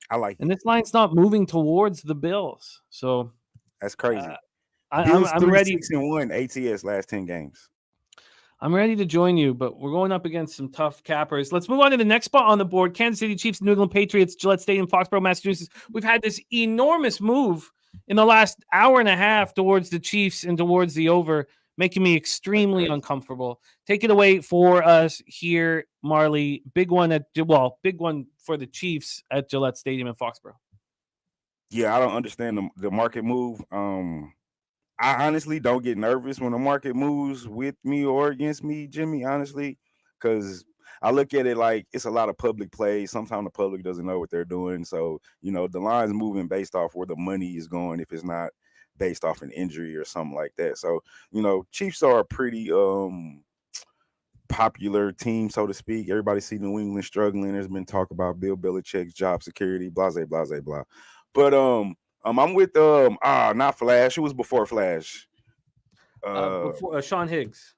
I like it. And this line's not moving towards the Bills. So that's crazy. I'm ready. 6-1 ATS last 10 games. I'm ready to join you, but we're going up against some tough cappers. Let's move on to the next spot on the board. Kansas City Chiefs, New England Patriots, Gillette Stadium, Foxborough, Massachusetts. We've had this enormous move in the last hour and a half towards the Chiefs and towards the over, making me extremely uncomfortable. Take it away for us here, Marley. Big one for the Chiefs at Gillette Stadium in Foxborough. Yeah, I don't understand the market move. I honestly don't get nervous when the market moves with me or against me, Jimmy, honestly, because I look at it like it's a lot of public plays. Sometimes the public doesn't know what they're doing. So, the line's moving based off where the money is going if it's not based off an injury or something like that. So, Chiefs are a pretty popular team, so to speak. Everybody see New England struggling. There's been talk about Bill Belichick's job security, blah, blah, blah, blah. But I'm with not Flash. It was before Flash. Before Sean Higgs.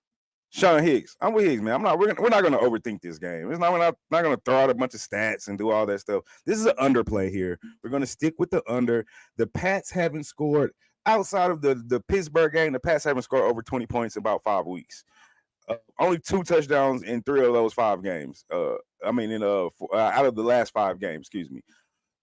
Sean Higgs. I'm with Higgs, man. We're not gonna overthink this game. We're not gonna throw out a bunch of stats and do all that stuff. This is an underplay here. We're gonna stick with the under. The Pats haven't scored outside of the Pittsburgh game. The Pats haven't scored over 20 points in about 5 weeks. Only 2 touchdowns in 3 of those 5 games. Out of the last 5 games, excuse me.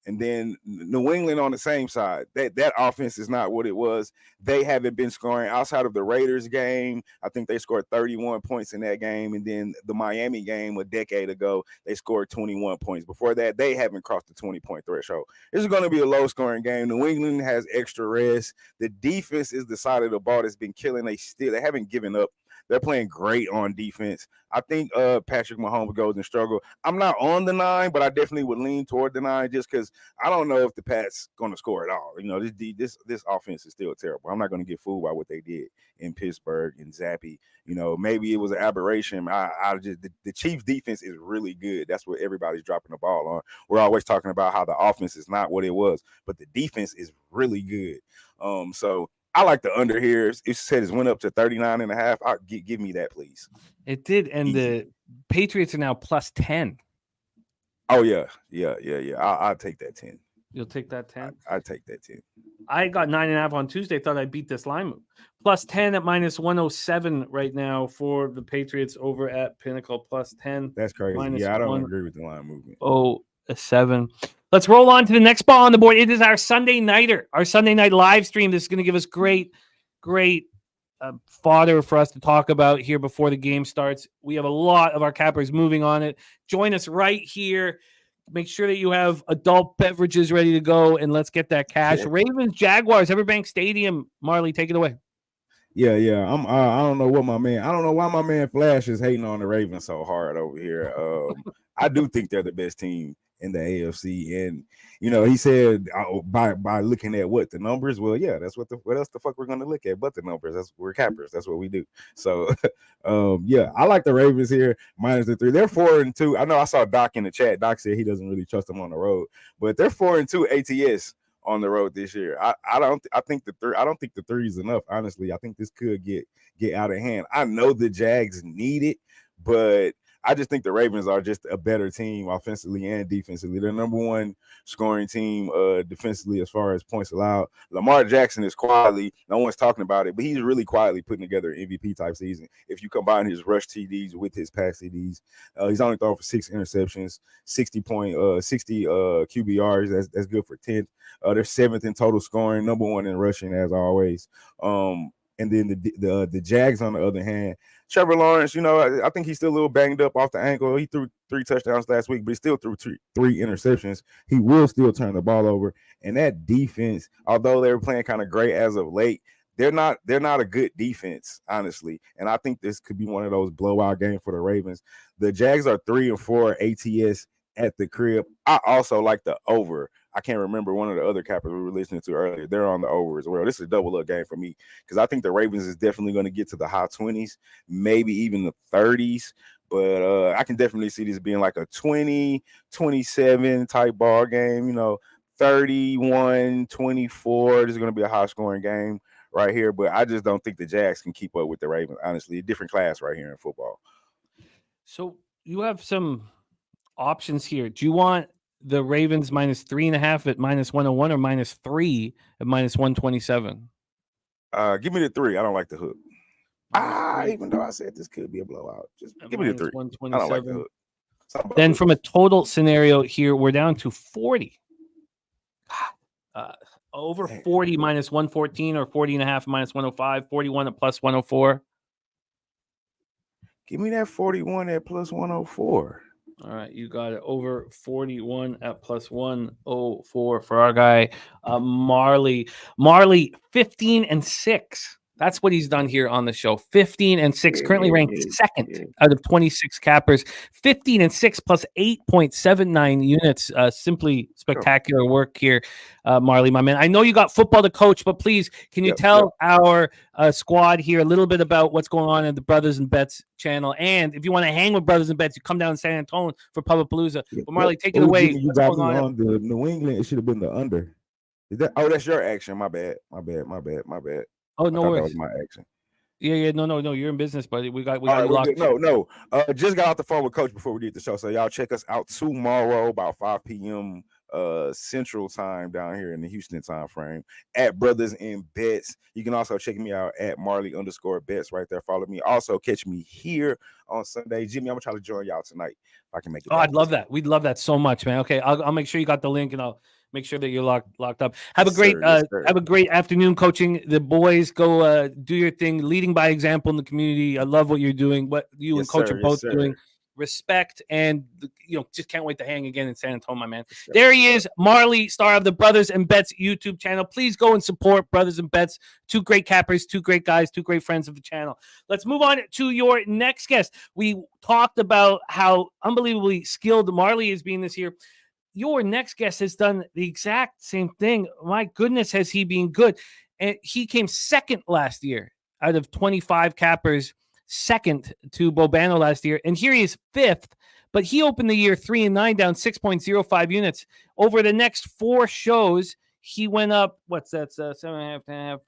And then New England on the same side. That offense is not what it was. They haven't been scoring outside of the Raiders game. I think they scored 31 points in that game. And then the Miami game a decade ago, they scored 21 points. Before that, they haven't crossed the 20-point threshold. This is going to be a low-scoring game. New England has extra rest. The defense is the side of the ball that's been killing. They haven't given up. They're playing great on defense. I think Patrick Mahomes goes and struggle. I'm not on the 9, but I definitely would lean toward the 9 just because I don't know if the Pats going to score at all. This offense is still terrible. I'm not going to get fooled by what they did in Pittsburgh and Zappy. Maybe it was an aberration. The Chiefs defense is really good. That's what everybody's dropping the ball on. We're always talking about how the offense is not what it was, but the defense is really good. So I like the under here. It said it went up to 39.5. Give me that, please. It did, and the Patriots are now plus 10. Oh yeah. I'll take that 10. You'll take that 10? I take that 10. I got 9.5 on Tuesday. Thought I'd beat this line move. Plus 10 at minus 107 right now for the Patriots over at Pinnacle. Plus 10. That's crazy. Minus I don't agree with the line movement. 107. Let's roll on to the next ball on the board. It is our Sunday nighter, our Sunday night live stream. This is going to give us great fodder for us to talk about here before the game starts. We have a lot of our cappers moving on it. Join us right here. Make sure that you have adult beverages ready to go, and let's get that cash. Yeah. Ravens, Jaguars, Everbank Stadium. Marley, take it away. Yeah. I don't know why my man Flash is hating on the Ravens so hard over here. I do think they're the best team in the AFC, and he said by looking at what the numbers. Well, yeah, that's what else the fuck we're gonna look at but the numbers. We're cappers. That's what we do. So, yeah, I like the Ravens here minus the 3. They're 4-2. I know I saw Doc in the chat. Doc said he doesn't really trust them on the road, but they're 4-2 ATS on the road this year. I don't think the 3 is enough. Honestly, I think this could get out of hand. I know the Jags need it, but I just think the Ravens are just a better team offensively and defensively. They're number 1 scoring team defensively as far as points allowed. Lamar Jackson is quietly, no one's talking about it, but he's really quietly putting together an MVP type season. If you combine his rush TDs with his pass TDs, he's only thrown for 6 interceptions, 60 QBRs. That's good for 10th. They're 7th in total scoring, number 1 in rushing as always. And then the Jags, on the other hand, Trevor Lawrence, I think he's still a little banged up off the ankle. He threw 3 touchdowns last week, but he still threw 3 interceptions. He will still turn the ball over. And that defense, although they were playing kind of great as of late, they're not a good defense, honestly. And I think this could be one of those blowout games for the Ravens. The Jags are 3-4 ATS at the crib. I also like the over. I can't remember one of the other cappers we were listening to earlier. They're on the over as well. This is a double up game for me because I think the Ravens is definitely going to get to the high 20s, maybe even the 30s. But I can definitely see this being like a 20-27 type ball game, 31-24. This is going to be a high scoring game right here. But I just don't think the Jags can keep up with the Ravens, honestly. A different class right here in football. So you have some options here. Do you want the Ravens minus 3.5 at minus 101 or minus 3 at minus 127? Give me the 3. I don't like the hook. Even though I said this could be a blowout, just give me the 3. I don't like the hook. Then from a total scenario here, we're down to 40. Over 40 minus 114 or 40.5 minus 105, 41 at plus 104. Give me that 41 at plus 104. All right, you got it. Over 41 at plus 104 for our guy, Marley. Marley, 15-6. That's what he's done here on the show. 15-6, currently ranked second out of 26 cappers. 15-6 plus 8.79 units. Simply spectacular work here, Marley, my man. I know you got football to coach, but please, can you tell our squad here a little bit about what's going on in the Brothers and Bets channel? And if you want to hang with Brothers and Bets, you come down to San Antonio for Pubapalooza. But Marley, take it away. You got me on the New England. It should have been the under. That's your action. My bad. Oh, no worries. That was my action. Yeah. No. You're in business, buddy. We got you locked. No. Just got off the phone with Coach before we did the show. So y'all check us out tomorrow about 5 p.m. Central time down here in the Houston time frame at Brothers and Bets. You can also check me out at Marley_Bets right there. Follow me. Also catch me here on Sunday. Jimmy, I'm gonna try to join y'all tonight if I can make it. Oh, I'd love that. We'd love that so much, man. Okay, I'll make sure you got the link and I'll make sure that you're locked up. Have a great have a great afternoon coaching the boys. Go do your thing, leading by example in the community. I love what you're doing. What you and Coach are both doing. Respect, and just can't wait to hang again in San Antonio, my man. There he is, Marley, star of the Brothers and Bets YouTube channel. Please go and support Brothers and Bets. 2 great cappers, 2 great guys, 2 great friends of the channel. Let's move on to your next guest. We talked about how unbelievably skilled Marley is being this year. Your next guest has done the exact same thing. My goodness, has he been good? And he came second last year out of 25 cappers, second to Bobano last year. And here he is 5th, but he opened the year 3-9, down 6.05 units. Over the next 4 shows, he went up, what's that, 7.5,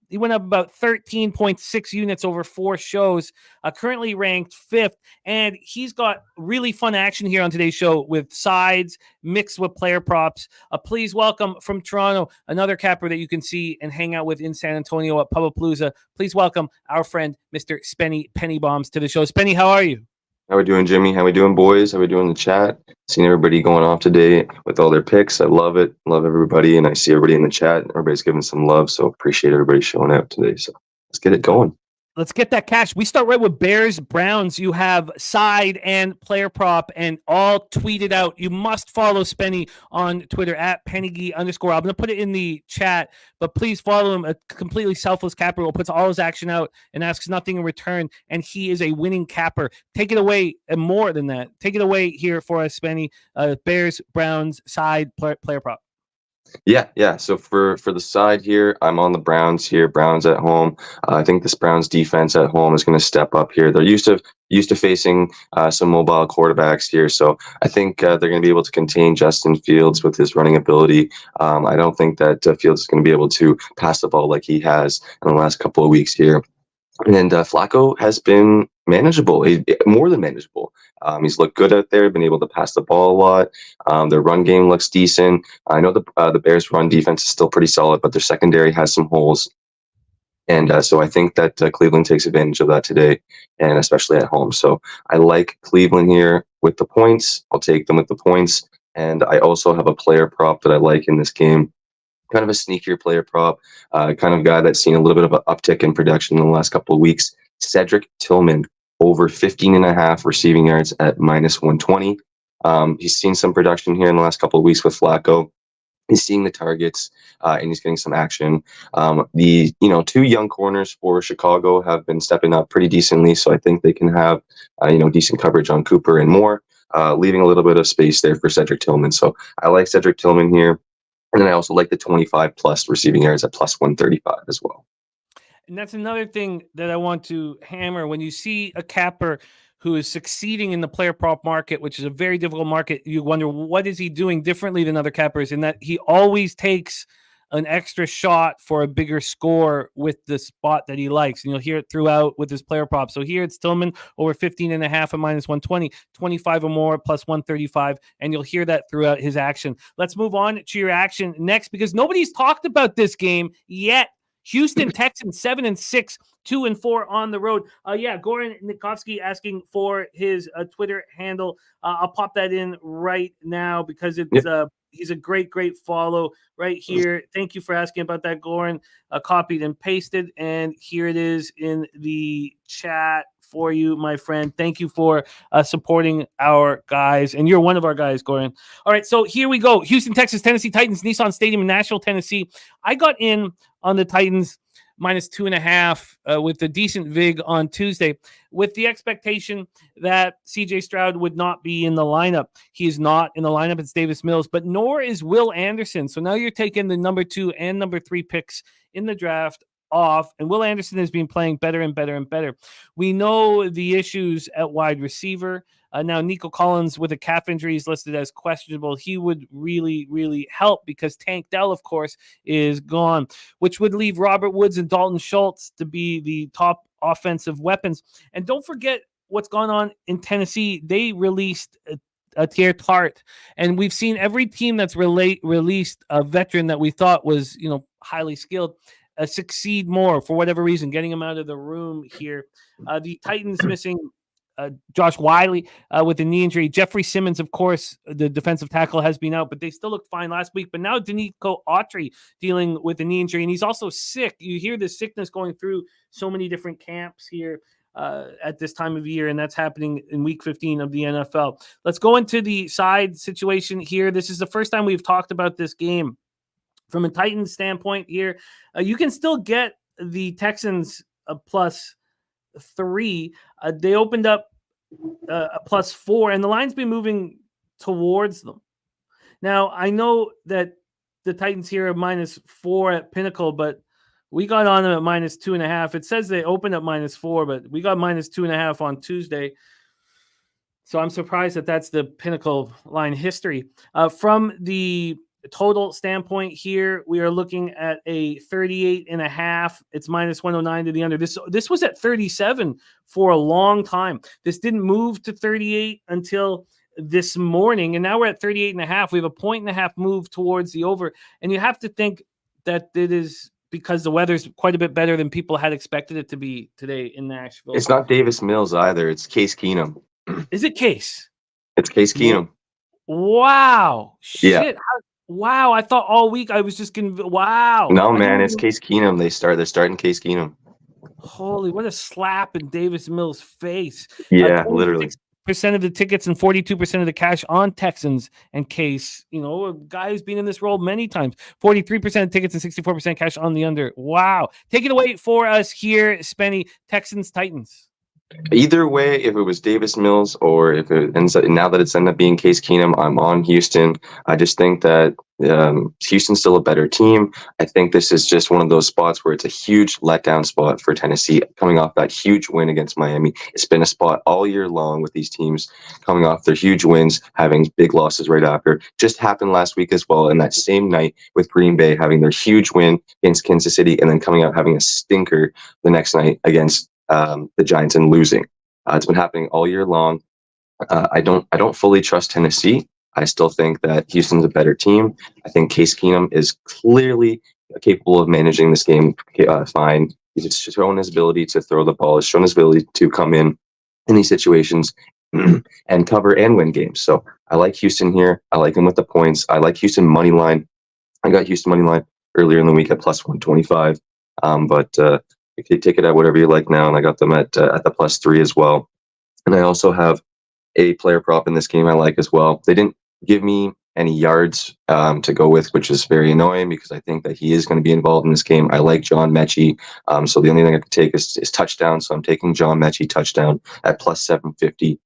he went up about 13.6 units over 4 shows, currently ranked 5th, and he's got really fun action here on today's show with sides mixed with player props. Please welcome from Toronto, another capper that you can see and hang out with in San Antonio at Pubapalooza. Please welcome our friend, Mr. Spenny Pennybombs, to the show. Spenny, how are you? How we doing, Jimmy? How we doing, boys? How we doing in the chat? Seeing everybody going off today with all their picks. I love it. Love everybody. And I see everybody in the chat. Everybody's giving some love. So appreciate everybody showing up today. So let's get it going. Let's get that cash. We start right with Bears, Browns. You have side and player prop and all tweeted out. You must follow Spenny on Twitter at Pennigy_. I'm going to put it in the chat, but please follow him. A completely selfless capper who puts all his action out and asks nothing in return. And he is a winning capper. Take it away, and more than that. Take it away here for us, Spenny. Bears, Browns, side, player prop. Yeah. So for the side here, I'm on the Browns here. Browns at home. I think this Browns defense at home is going to step up here. They're used to facing some mobile quarterbacks here, so I think they're going to be able to contain Justin Fields with his running ability. I don't think that Fields is going to be able to pass the ball like he has in the last couple of weeks here. And Flacco has been manageable, more than manageable. He's looked good out there, been able to pass the ball a lot. Their run game looks decent. I know the Bears' run defense is still pretty solid, but their secondary has some holes. And so I think that Cleveland takes advantage of that today, and especially at home. So I like Cleveland here with the points. I'll take them with the points. And I also have a player prop that I like in this game. Kind of a sneakier player prop, kind of guy that's seen a little bit of an uptick in production in the last couple of weeks. Cedric Tillman, over 15.5 receiving yards at -120. He's seen some production here in the last couple of weeks with Flacco. He's seeing the targets, and he's getting some action. The 2 young corners for Chicago have been stepping up pretty decently, so I think they can have decent coverage on Cooper and Moore, leaving a little bit of space there for Cedric Tillman. So I like Cedric Tillman here. And then I also like the 25+ receiving yards at +135 as well. And that's another thing that I want to hammer. When you see a capper who is succeeding in the player prop market, which is a very difficult market, you wonder, what is he doing differently than other cappers? In that he always takes an extra shot for a bigger score with the spot that he likes. And you'll hear it throughout with his player prop. So here it's Tillman over 15.5 at -120, 25 or more +135. And you'll hear that throughout his action. Let's move on to your action next, because nobody's talked about this game yet. Houston Texans 7-6, 2-4 on the road. Goran Nikovsky asking for his Twitter handle. I'll pop that in right now because it's he's a great follow right here. Thank you for asking about that, Goran. Copied and pasted, and here it is in the chat for you, my friend. Thank you for supporting our guys, and you're one of our guys, Goran. All right, so here we go. Houston, Texas, Tennessee Titans, Nissan Stadium in Nashville, Tennessee. I got in on the Titans -2.5 with a decent vig on Tuesday, with the expectation that CJ Stroud would not be in the lineup. He is not in the lineup. It's Davis Mills, but nor is Will Anderson. So now you're taking the number 2 and number 3 picks in the draft off, and Will Anderson has been playing better and better and better. We know the issues at wide receiver. Now, Nico Collins with a calf injury is listed as questionable. He would really help because Tank Dell, of course, is gone, which would leave Robert Woods and Dalton Schultz to be the top offensive weapons. And don't forget what's gone on in Tennessee. They released Tier Tart, and we've seen every team that's released a veteran that we thought was highly skilled succeed more for whatever reason, getting him out of the room here. The Titans missing Josh Wiley with a knee injury. Jeffrey Simmons, of course, the defensive tackle, has been out, but they still looked fine last week. But now Danico Autry dealing with a knee injury, and he's also sick. You hear the sickness going through so many different camps here at this time of year, and that's happening in Week 15 of the NFL. Let's go into the side situation here. This is the first time we've talked about this game. From a Titans standpoint here, you can still get the Texans a +3. They opened up a +4, and the line's been moving towards them. Now, I know that the Titans here are -4 at Pinnacle, but we got on them at -2.5. It says they opened up -4, but we got -2.5 on Tuesday. So I'm surprised that that's the Pinnacle line history. From the total standpoint here, we are looking at a 38.5. It's minus 109 to the under. This was at 37 for a long time. This didn't move to 38 until this morning, and now we're at 38.5. We have a 1.5 move towards the over, and you have to think that it is because the weather's quite a bit better than people had expected it to be today in Nashville. It's not Davis Mills either. It's Case Keenum. Is it Case? It's Case Keenum. Wow. Yeah. Shit. Wow. I thought all week I was just going to. Wow. No, man, it's Case Keenum. They're starting Case Keenum. Holy, what a slap in Davis Mills' face. Yeah, literally. 26% of the tickets and 42% of the cash on Texans and Case. You know, a guy who's been in this role many times. 43% of tickets and 64% cash on the under. Wow. Take it away for us here, Spenny. Texans, Titans. Either way, if it was Davis Mills or if it ends up, now that it's ended up being Case Keenum, I'm on Houston. I just think that Houston's still a better team. I think this is just one of those spots where it's a huge letdown spot for Tennessee coming off that huge win against Miami. It's been a spot all year long with these teams coming off their huge wins, having big losses right after. Just happened last week as well, in that same night with Green Bay having their huge win against Kansas City and then coming out having a stinker the next night against the Giants and losing. It's been happening all year long. I don't fully trust Tennessee. I still think that Houston's a better team. I think Case Keenum is clearly capable of managing this game fine. He's shown his ability to throw the ball. He's shown his ability to come in these situations and cover and win games. So I like Houston here. I like him with the points. I like Houston money line. I got Houston money line earlier in the week at plus 125. But you can take it at whatever you like now, and I got them at the +3 as well. And I also have a player prop in this game I like as well. They didn't give me any yards to go with, which is very annoying because I think that he is going to be involved in this game. I like John Mechie, so the only thing I could take is touchdown. So I'm taking John Mechie touchdown at plus 750.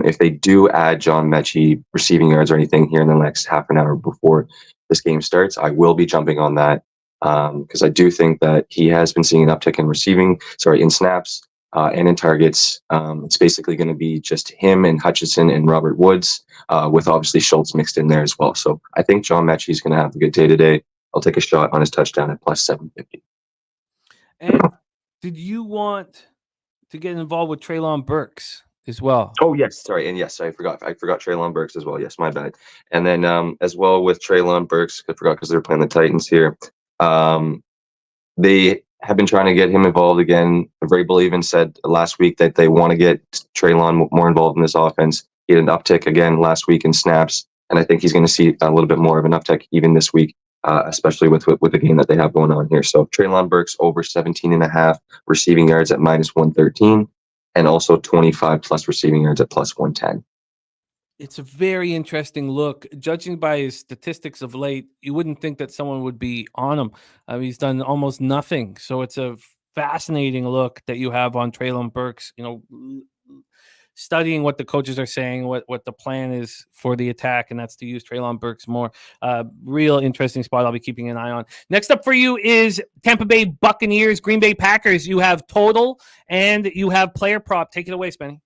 If they do add John Mechie receiving yards or anything here in the next half an hour before this game starts, I will be jumping on that. Because I do think that he has been seeing an uptick in snaps and in targets. It's basically going to be just him and Hutchinson and Robert Woods, with obviously Schultz mixed in there as well. So I think John Mechie is going to have a good day today. I'll take a shot on his touchdown at plus 750. And did you want to get involved with Treylon Burks as well? Oh yes, sorry, and yes, I forgot Treylon Burks as well. Yes, my bad. And then as well with Treylon Burks, I forgot because they're playing the Titans here. They have been trying to get him involved again. Vrabel even said last week that they want to get Treylon more involved in this offense. He had an uptick again last week in snaps, and I think he's going to see a little bit more of an uptick even this week, especially with the game that they have going on here. So Treylon Burks over 17.5 receiving yards at minus 113, and also 25 plus receiving yards at plus 110. It's a very interesting look. Judging by his statistics of late, you wouldn't think that someone would be on him. He's done almost nothing. So it's a fascinating look that you have on Treylon Burks, you know, studying what the coaches are saying, what the plan is for the attack, and that's to use Treylon Burks more. Real interesting spot I'll be keeping an eye on. Next up for you is Tampa Bay Buccaneers, Green Bay Packers. You have total and you have player prop. Take it away, Spenny.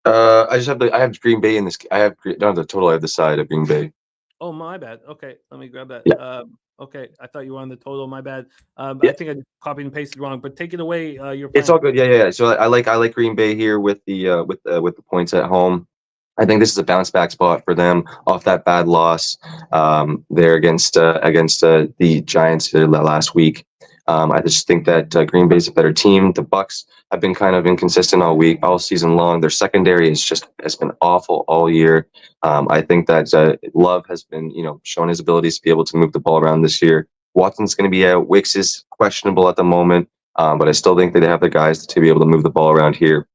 I have Green Bay in this. I have the total. I have the side of Green Bay. Oh, my bad. Okay, let me grab that. Yeah. Okay, I thought you were on the total. My bad. Yeah. I think I just copied and pasted wrong. But take it away. Your plan. It's all good. Yeah. So I like Green Bay here with the points at home. I think this is a bounce back spot for them off that bad loss there against the Giants last week. I just think that Green Bay's a better team. The Bucs have been kind of inconsistent all season long. Their secondary has been awful all year. I think that Love has been, shown his abilities to be able to move the ball around this year. Watson's going to be out. Wicks is questionable at the moment, but I still think that they have the guys to be able to move the ball around here.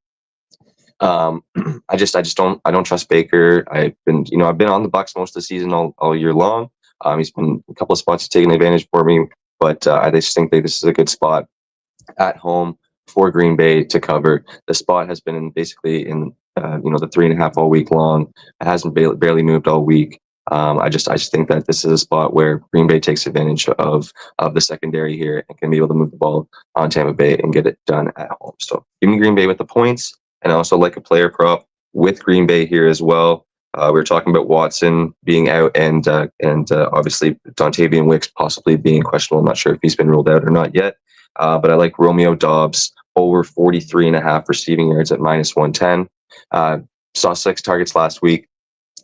I don't trust Baker. I've been on the Bucs most of the season all year long. He's been a couple of spots taking advantage for me. But I just think that this is a good spot at home for Green Bay to cover. The spot has been basically in the 3.5 all week long. It hasn't barely moved all week. I just think that this is a spot where Green Bay takes advantage of the secondary here and can be able to move the ball on Tampa Bay and get it done at home. So give me Green Bay with the points, and I also like a player prop with Green Bay here as well. We were talking about Watson being out and obviously Dontavian Wicks possibly being questionable. I'm not sure if he's been ruled out or not yet. But I like Romeo Doubs over 43.5 receiving yards at -110. Saw 6 targets last week.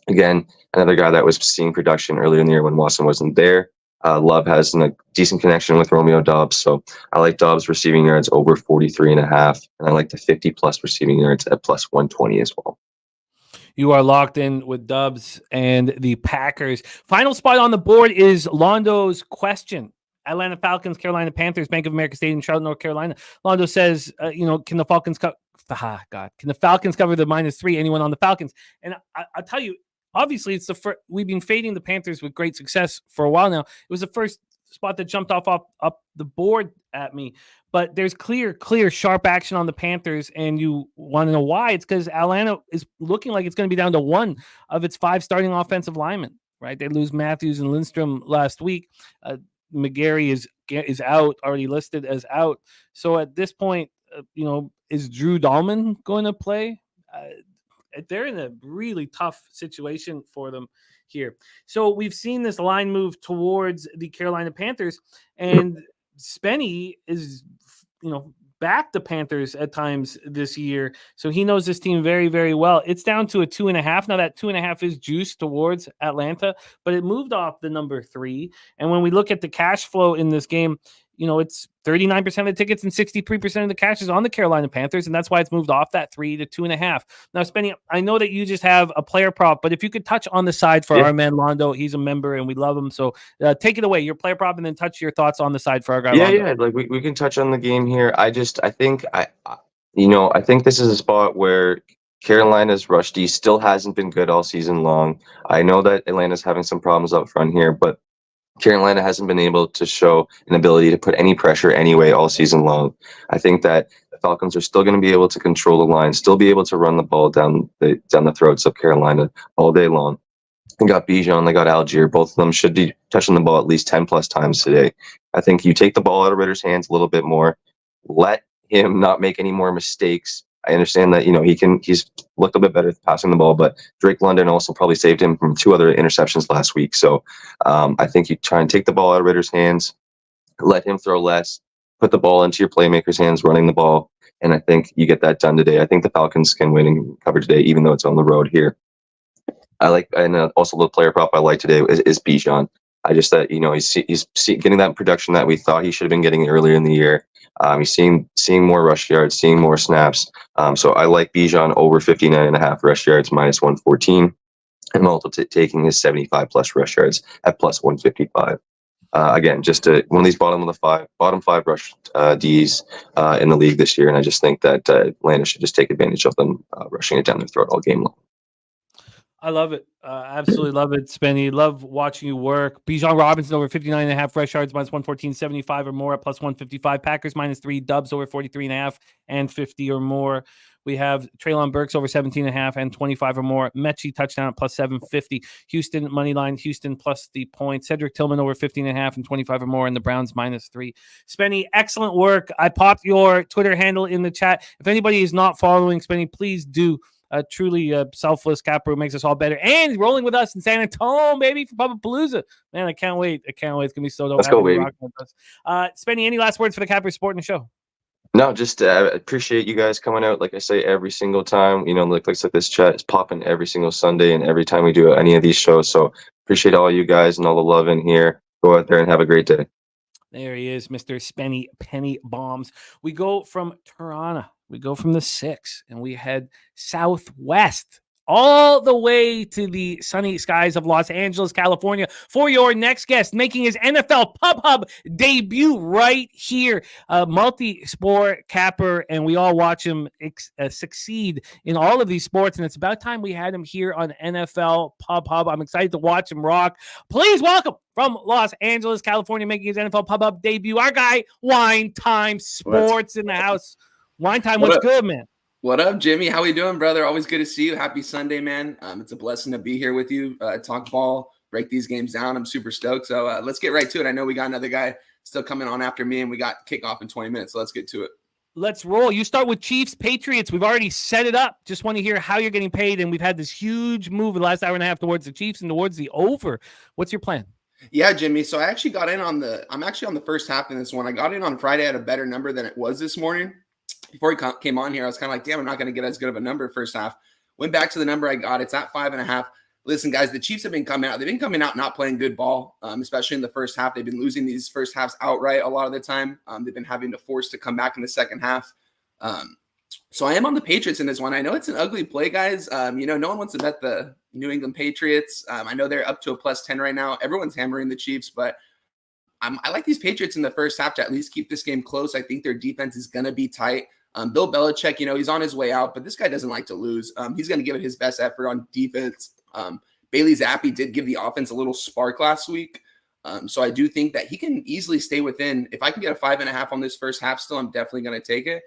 Again, another guy that was seeing production earlier in the year when Watson wasn't there. Love has a decent connection with Romeo Doubs, so I like Doubs receiving yards over 43.5, and I like the 50+ receiving yards at +120 as well. You are locked in with Dubs and the Packers. Final spot on the board is Londo's question. Atlanta Falcons, Carolina Panthers, Bank of America Stadium, Charlotte, North Carolina. Londo says, can the Falcons can the Falcons cover the -3? Anyone on the Falcons? And I'll tell you, obviously, it's the first. We've been fading the Panthers with great success for a while now. It was the first spot that jumped up the board at me. But there's clear, sharp action on the Panthers, and you want to know why? It's because Atlanta is looking like it's going to be down to one of its 5 starting offensive linemen. Right? They lose Matthews and Lindstrom last week. McGarry is out, already listed as out. So at this point, is Drew Dahlman going to play? They're in a really tough situation for them here. So we've seen this line move towards the Carolina Panthers, and Spenny is, backed the Panthers at times this year. So he knows this team very, very well. It's down to a 2.5. Now that 2.5 is juiced towards Atlanta, but it moved off the number 3. And when we look at the cash flow in this game, it's 39% of the tickets and 63% of the cash is on the Carolina Panthers. And that's why it's moved off that 3 to 2.5. Now, Spenny, I know that you just have a player prop, but if you could touch on the side for our man Londo, he's a member and we love him. So take it away, your player prop, and then touch your thoughts on the side for our guy. Londo. Yeah. Like we can touch on the game here. I think this is a spot where Carolina's rush D still hasn't been good all season long. I know that Atlanta's having some problems up front here, but Carolina hasn't been able to show an ability to put any pressure anyway all season long. I think that the Falcons are still going to be able to control the line, still be able to run the ball down the throats of Carolina all day long. They got Bijan, they got Algier. Both of them should be touching the ball at least 10+ times today. I think you take the ball out of Ritter's hands a little bit more, let him not make any more mistakes. I understand that, he's looked a bit better passing the ball, but Drake London also probably saved him from 2 other interceptions last week. So I think you try and take the ball out of Ritter's hands, let him throw less, put the ball into your playmakers' hands running the ball. And I think you get that done today. I think the Falcons can win and cover today, even though it's on the road here. Also the player prop I like today is Bijan. I just that he's getting that production that we thought he should have been getting earlier in the year. He's seeing more rush yards, seeing more snaps. So I like Bijan over 59.5 rush yards -114. I'm also taking his 75+ rush yards at +155. Again, just one of these bottom 5 rush Ds in the league this year, and I just think that Atlanta should just take advantage of them rushing it down their throat all game long. I love it. Absolutely love it, Spenny. Love watching you work. Bijan Robinson over 59.5 rush yards -114, 75 or more at +155. Packers -3, Dubs over 43.5 and 50 or more. We have Treylon Burks over 17.5 and 25 or more. Mechie touchdown at +750. Houston money line, Houston plus the point. Cedric Tillman over 15.5 and 25 or more, and the Browns -3. Spenny, excellent work. I popped your Twitter handle in the chat. If anybody is not following Spenny, please do. Truly selfless capper who makes us all better. And he's rolling with us in San Antonio, baby, for Palooza. Man, I can't wait. It's going to be so dope. Let's go, baby. Spenny, any last words for the Capper Sport and the show? No, just appreciate you guys coming out. Like I say, every single time, looks like this chat is popping every single Sunday and every time we do any of these shows. So appreciate all you guys and all the love in here. Go out there and have a great day. There he is, Mr. Spenny Penny Bombs. We go from Tirana. We go from the 6 and we head southwest all the way to the sunny skies of Los Angeles, California for your next guest, making his NFL Pub Hub debut right here. Multi-sport capper, and we all watch him succeed in all of these sports, and it's about time we had him here on NFL Pub Hub. I'm excited to watch him rock. Please welcome from Los Angeles, California, making his NFL Pub Hub debut, our guy, Wine Time Sports in the house. Wine Time, what's good, man? What up, Jimmy? How we doing, brother? Always good to see you. Happy Sunday, man. It's a blessing to be here with you. Talk ball, break these games down. I'm super stoked. So let's get right to it. I know we got another guy still coming on after me, and we got kickoff in 20 minutes. So let's get to it. Let's roll. You start with Chiefs, Patriots. We've already set it up. Just want to hear how you're getting paid. And we've had this huge move in the last hour and a half towards the Chiefs and towards the over. What's your plan? Yeah, Jimmy. So I actually got in on I'm actually on the first half in this one. I got in on Friday at a better number than it was this morning. Before he came on here, I was kind of like, damn, I'm not going to get as good of a number first half. Went back to the number I got. It's at 5.5. Listen, guys, the Chiefs have been coming out. They've been coming out not playing good ball, especially in the first half. They've been losing these first halves outright a lot of the time. They've been having to force to come back in the second half. So I am on the Patriots in this one. I know it's an ugly play, guys. No one wants to bet the New England Patriots. I know they're up to a +10 right now. Everyone's hammering the Chiefs, but I like these Patriots in the first half to at least keep this game close. I think their defense is going to be tight. Bill Belichick, he's on his way out, but this guy doesn't like to lose. He's going to give it his best effort on defense. Bailey Zappi did give the offense a little spark last week. So I do think that he can easily stay within. If I can get a 5.5 on this first half still, I'm definitely going to take it.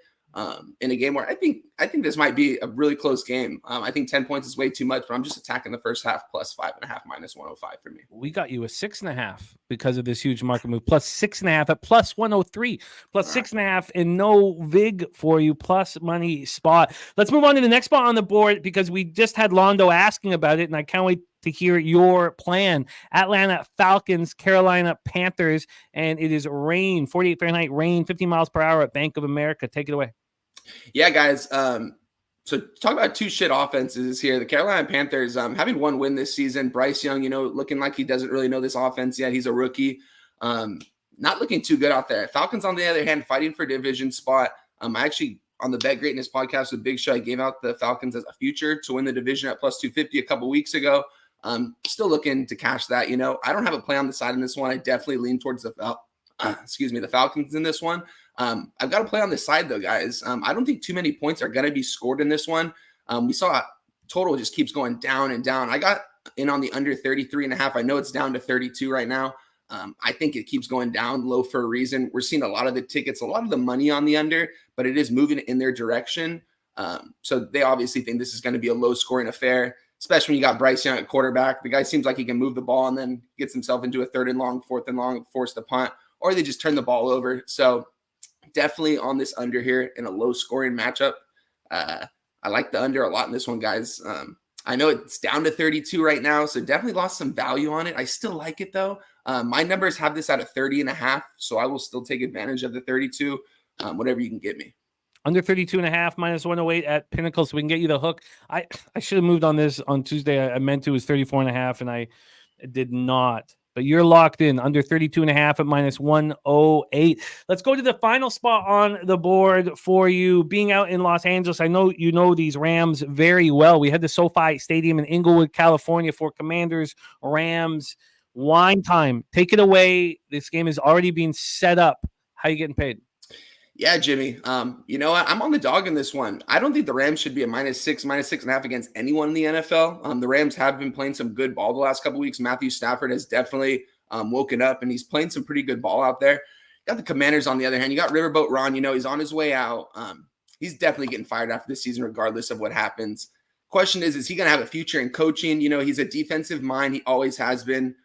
In a game where I think this might be a really close game. I think 10 points is way too much, but I'm just attacking the first half plus 5.5 -105 for me. We got you a 6.5 because of this huge market move, plus 6.5 at plus 103, plus 6.5 and no VIG for you, plus money spot. Let's move on to the next spot on the board because we just had Londo asking about it, and I can't wait to hear your plan. Atlanta Falcons, Carolina Panthers, and it is rain, 48 Fahrenheit rain, 15 miles per hour at Bank of America. Take it away. Yeah, guys. So talk about two shit offenses here. The Carolina Panthers, having one win this season. Bryce Young, looking like he doesn't really know this offense yet. He's a rookie. Not looking too good out there. Falcons, on the other hand, fighting for division spot. I actually, on the Bet Greatness podcast with Big Show, I gave out the Falcons as a future to win the division at plus 250 a couple weeks ago. Still looking to cash that. I don't have a play on the side in this one. I definitely lean towards the Falcons in this one. I've got to play on this side though, guys. I don't think too many points are going to be scored in this one. We saw total just keeps going down and down. I got in on the under 33.5. I know it's down to 32 right now. I think it keeps going down low for a reason. We're seeing a lot of the tickets, a lot of the money on the under, but it is moving in their direction. So they obviously think this is going to be a low scoring affair, especially when you got Bryce Young at quarterback. The guy seems like he can move the ball and then gets himself into a 3rd and long, 4th and long, force the punt, or they just turn the ball over. So definitely on this under here in a low scoring matchup. I like the under a lot in this one, guys. I know it's down to 32 right now, so definitely lost some value on it. I still like it though. My numbers have this at a 30.5, so I will still take advantage of the 32, whatever you can get me. Under 32.5 minus 108 at Pinnacle, so we can get you the hook. I should have moved on this on Tuesday. I meant to. It was 34.5, and I did not. But you're locked in under 32.5 at minus 108. Let's go to the final spot on the board for you. Being out in Los Angeles, I know you know these Rams very well. We had the SoFi Stadium in Inglewood, California for Commanders, Rams, wine time. Take it away. This game is already being set up. How you getting paid? Yeah, Jimmy. You know what? I'm on the dog in this one. I don't think the Rams should be a -6, -6.5 against anyone in the NFL. The Rams have been playing some good ball the last couple of weeks. Matthew Stafford has definitely woken up, and he's playing some pretty good ball out there. Got the Commanders on the other hand. You got Riverboat Ron. He's on his way out. He's definitely getting fired after this season, regardless of what happens. Question is he going to have a future in coaching? He's a defensive mind. He always has been.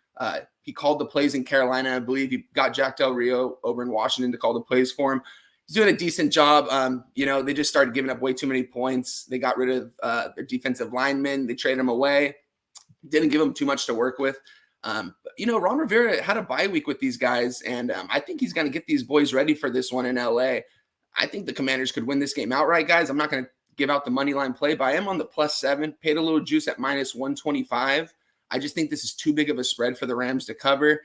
He called the plays in Carolina. I believe he got Jack Del Rio over in Washington to call the plays for him. He's doing a decent job. They just started giving up way too many points. They got rid of their defensive linemen. They traded them away. Didn't give them too much to work with. Ron Rivera had a bye week with these guys, and I think he's going to get these boys ready for this one in LA. I think the Commanders could win this game outright, guys. I'm not going to give out the money line play, but I am on the +7. Paid a little juice at -125. I just think this is too big of a spread for the Rams to cover.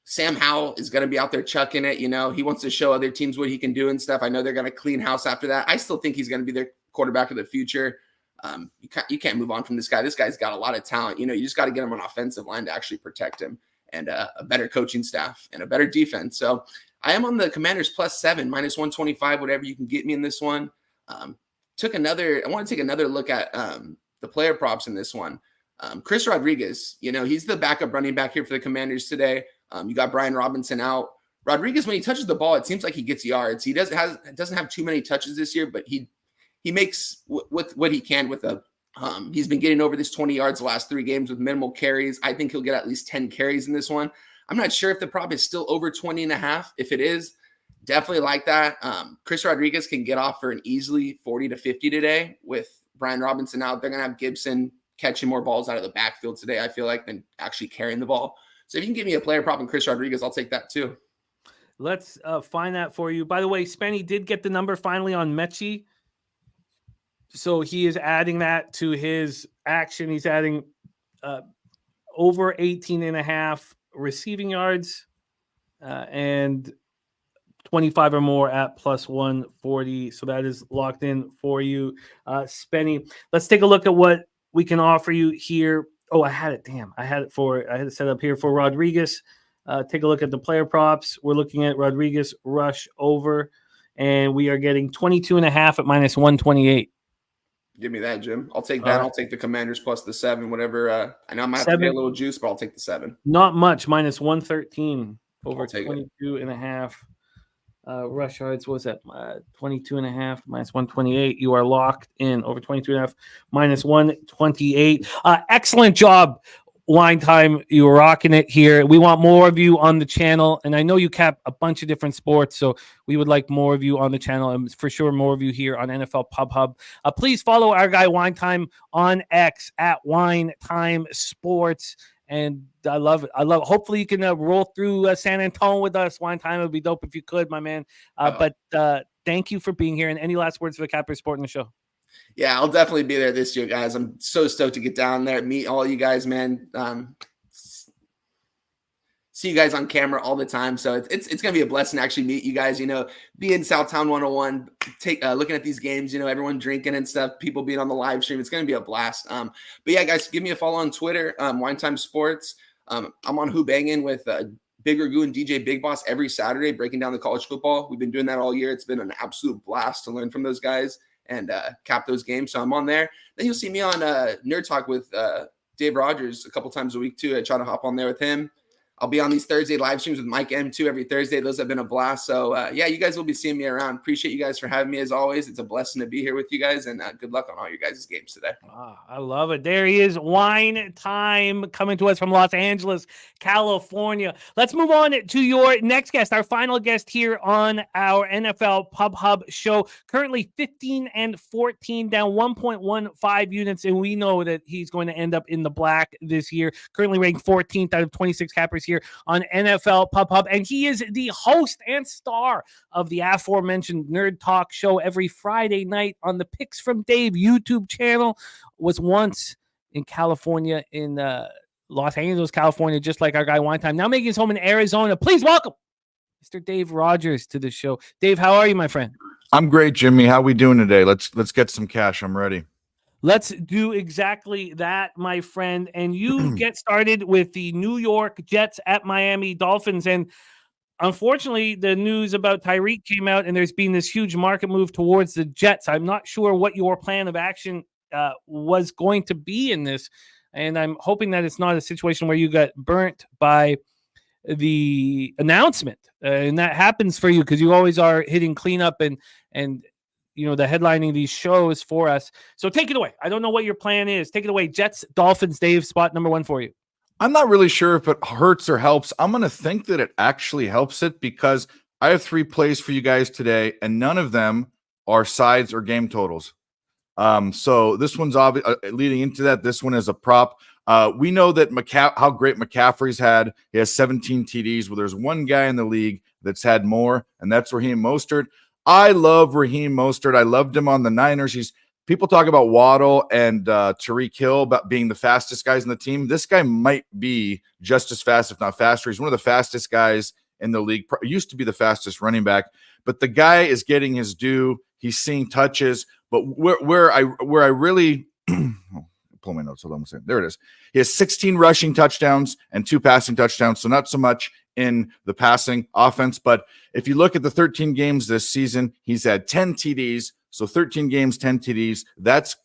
Sam Howell is going to be out there chucking it. He wants to show other teams what he can do and stuff. I know they're going to clean house after that. I still think he's going to be their quarterback of the future. You can't move on from this guy. This guy's got a lot of talent. You just got to get him on offensive line to actually protect him, and a better coaching staff and a better defense. So I am on the Commanders +7, -125, whatever you can get me in this one. I want to take another look at the player props in this one. Chris Rodriguez, he's the backup running back here for the Commanders today. You got Brian Robinson out. Rodriguez, when he touches the ball, it seems like he gets yards. He doesn't have too many touches this year, but he makes with what he can with he's been getting over this 20 yards the last 3 games with minimal carries. I think he'll get at least 10 carries in this one. I'm not sure if the prop is still over 20.5. If it is, Definitely like that. Chris Rodriguez can get off for an easily 40 to 50 today with Brian Robinson out. They're going to have Gibson catching more balls out of the backfield today, I feel like, than actually carrying the ball. So if you can give me a player prop in Chris Rodriguez, I'll take that too. Let's find that for you. By the way, Spenny did get the number finally on Mechie. So he is adding that to his action. He's adding over 18 and a half receiving yards and 25 or more at plus 140. So that is locked in for you, Spenny. Let's take a look at what we can offer you here. Oh, I had it. Damn. I had it set up here for Rodriguez. Take a look at the player props. We're looking at Rodriguez rush over, and we are getting 22 and a half at minus 128. Give me that, Jim. I'll take that. I'll take the Commanders plus the 7, whatever. I know I might have to pay a little juice, but I'll take the 7. Not much, minus 113 over 22 and a half. Rush yards, what was that? 22 and a half minus 128. You are locked in over 22 and a half minus 128. Excellent job, Wine Time. You were rocking it here. We want more of you on the channel, and I know you cap a bunch of different sports, so we would like more of you on the channel, and for sure more of you here on NFL Pub Hub. Please follow our guy Wine Time on X at Wine Time Sports. And I love it. Hopefully you can roll through San Antonio with us. Wine Time would be dope if you could, my man. But thank you for being here. And any last words for the Capper Sport in the show? Yeah, I'll definitely be there this year, guys. I'm so stoked to get down there, meet all you guys, man. See you guys on camera all the time. So it's going to be a blessing to actually meet you guys, be in Southtown 101, looking at these games, everyone drinking and stuff, people being on the live stream. It's going to be a blast. But yeah, guys, give me a follow on Twitter, Wine Time Sports. I'm on Who Bangin' with Big Ragu and DJ Big Boss every Saturday, breaking down the college football. We've been doing that all year. It's been an absolute blast to learn from those guys and cap those games. So I'm on there. Then you'll see me on Nerd Talk with Dave Rogers a couple times a week too. I try to hop on there with him. I'll be on these Thursday live streams with Mike M2 every Thursday. Those have been a blast. So, yeah, you guys will be seeing me around. Appreciate you guys for having me as always. It's a blessing to be here with you guys, and good luck on all your guys' games today. I love it. There he is, Wine Time, coming to us from Los Angeles, California. Let's move on to your next guest, our final guest here on our NFL Pub Hub show. Currently 15-14, down 1.15 units, and we know that he's going to end up in the black this year. Currently ranked 14th out of 26 cappers here on NFL Pub Hub, and he is the host and star of the aforementioned Nerd Talk show every Friday night on the Picks from Dave YouTube channel. Was once in California, in Los Angeles, California, just like our guy Wine Time. Now making his home in Arizona. Please welcome Mr. Dave Rogers to the show. Dave, how are you, my friend? I'm great, Jimmy. How we doing today? Let's get some cash. I'm ready. Let's do exactly that, my friend. And you get started with the New York Jets at Miami Dolphins. And unfortunately, the news about Tyreek came out, and there's been this huge market move towards the Jets. I'm not sure what your plan of action was going to be in this. And I'm hoping that it's not a situation where you got burnt by the announcement. And that happens for you because you always are hitting cleanup and the headlining these shows for us. So take it away. I don't know what your plan is. Take it away. Jets, Dolphins, Dave, spot number 1 for you. I'm not really sure if it hurts or helps. I'm going to think that it actually helps it because I have 3 plays for you guys today, and none of them are sides or game totals. So this one's obvious. Leading into that, this one is a prop. We know that how great McCaffrey's had. He has 17 TDs. Well, there's one guy in the league that's had more, and that's Raheem Mostert. I love Raheem Mostert. I loved him on the Niners. People talk about Waddle and Tyreek Hill about being the fastest guys in the team. This guy might be just as fast, if not faster. He's one of the fastest guys in the league. Used to be the fastest running back, but the guy is getting his due. He's seeing touches. But where I really pull my notes. Hold on a second. There it is. He has 16 rushing touchdowns and 2 passing touchdowns. So not so much in the passing offense. But if you look at the 13 games this season, he's had 10 TDs. So 13 games, 10 TDs. That's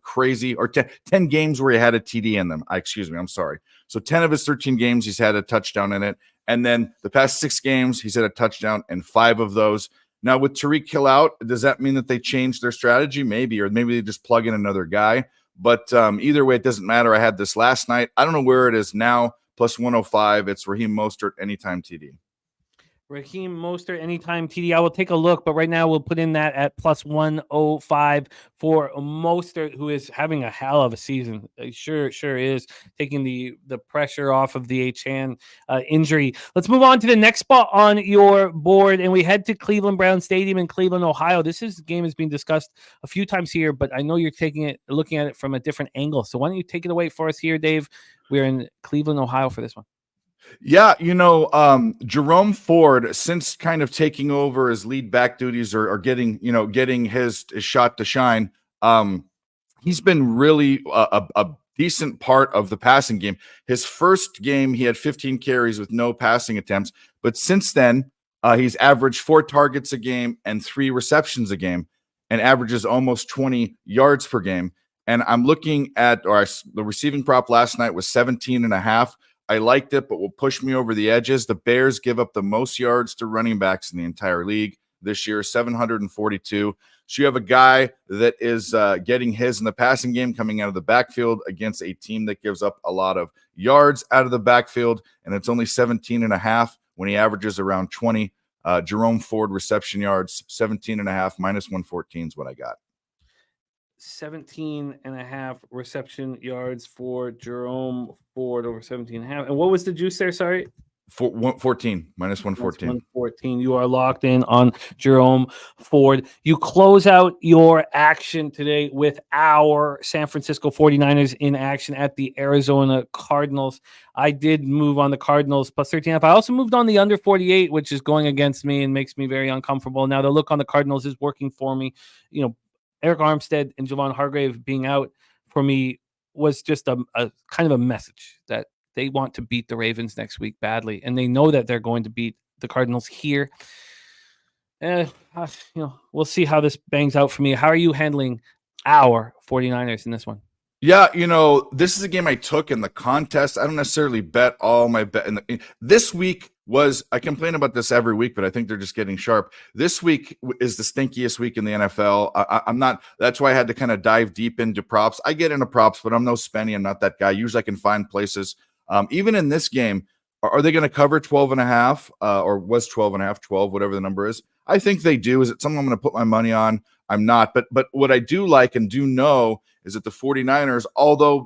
crazy. Or 10 games where he had a TD in them. I'm sorry. So 10 of his 13 games, he's had a touchdown in it. And then the past 6 games, he's had a touchdown in 5 of those. Now, with Tyreek Hill out, does that mean that they changed their strategy? Maybe, or maybe they just plug in another guy. But either way, it doesn't matter. I had this last night. I don't know where it is now. Plus 105. It's Raheem Mostert anytime TD. Raheem Mostert, anytime TD. I will take a look, but right now we'll put in that at plus 105 for Mostert, who is having a hell of a season. Sure is taking the pressure off of the H-hand injury. Let's move on to the next spot on your board, and we head to Cleveland Brown Stadium in Cleveland, Ohio. This game has been discussed a few times here, but I know you're looking at it from a different angle. So why don't you take it away for us here, Dave? We're in Cleveland, Ohio for this one. Yeah, Jerome Ford, since kind of taking over his lead back duties or getting his shot to shine, he's been really a decent part of the passing game. His first game, he had 15 carries with no passing attempts, but since then, he's averaged 4 targets a game and 3 receptions a game, and averages almost 20 yards per game. And I'm looking at the receiving prop last night was 17.5. I liked it, but will push me over the edges. The Bears give up the most yards to running backs in the entire league this year, 742. So you have a guy that is getting his in the passing game coming out of the backfield against a team that gives up a lot of yards out of the backfield, and it's only 17.5 when he averages around 20. Jerome Ford reception yards, 17.5 minus 114 is what I got. 17.5 reception yards for Jerome Ford over 17.5. And what was the juice there? Sorry. 14 minus 114. 114. You are locked in on Jerome Ford. You close out your action today with our San Francisco 49ers in action at the Arizona Cardinals. I did move on the Cardinals plus 13.5. I also moved on the under 48, which is going against me and makes me very uncomfortable. Now the look on the Cardinals is working for me. Eric Armstead and Javon Hargrave being out for me was just a kind of a message that they want to beat the Ravens next week badly, and they know that they're going to beat the Cardinals here. We'll see how this bangs out for me. How are you handling our 49ers in this one? Yeah, this is a game I took in the contest. I don't necessarily bet all my bet. This week I complain about this every week, but I think they're just getting sharp. This week is the stinkiest week in the NFL. I'm not. That's why I had to kind of dive deep into props. I get into props, but I'm no Spenny. I'm not that guy. Usually I can find places. Even in this game, are they going to cover 12.5 or was 12.5, 12, whatever the number is? I think they do. Is it something I'm going to put my money on? I'm not. But what I do like and do know is that the 49ers, although,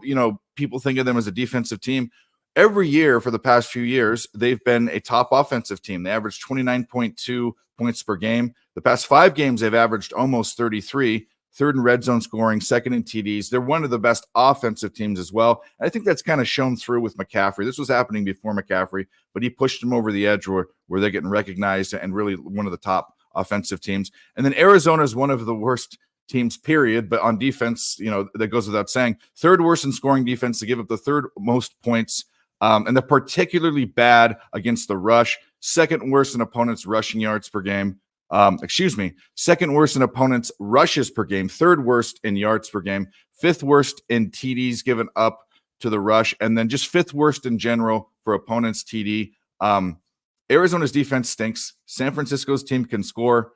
people think of them as a defensive team, every year for the past few years, they've been a top offensive team. They average 29.2 points per game. The past 5 games, they've averaged almost 33, third in red zone scoring, second in TDs. They're one of the best offensive teams as well. And I think that's kind of shown through with McCaffrey. This was happening before McCaffrey, but he pushed them over the edge where they're getting recognized and really one of the top offensive teams. And then Arizona is one of the worst teams, period. But on defense, that goes without saying. Third worst in scoring defense. To give up the third most points. And they're particularly bad against the rush. Second worst in opponents' rushing yards per game. Second worst in opponents' rushes per game. Third worst in yards per game. Fifth worst in TDs given up to the rush. And then just fifth worst in general for opponents' TD. Arizona's defense stinks. San Francisco's team can score.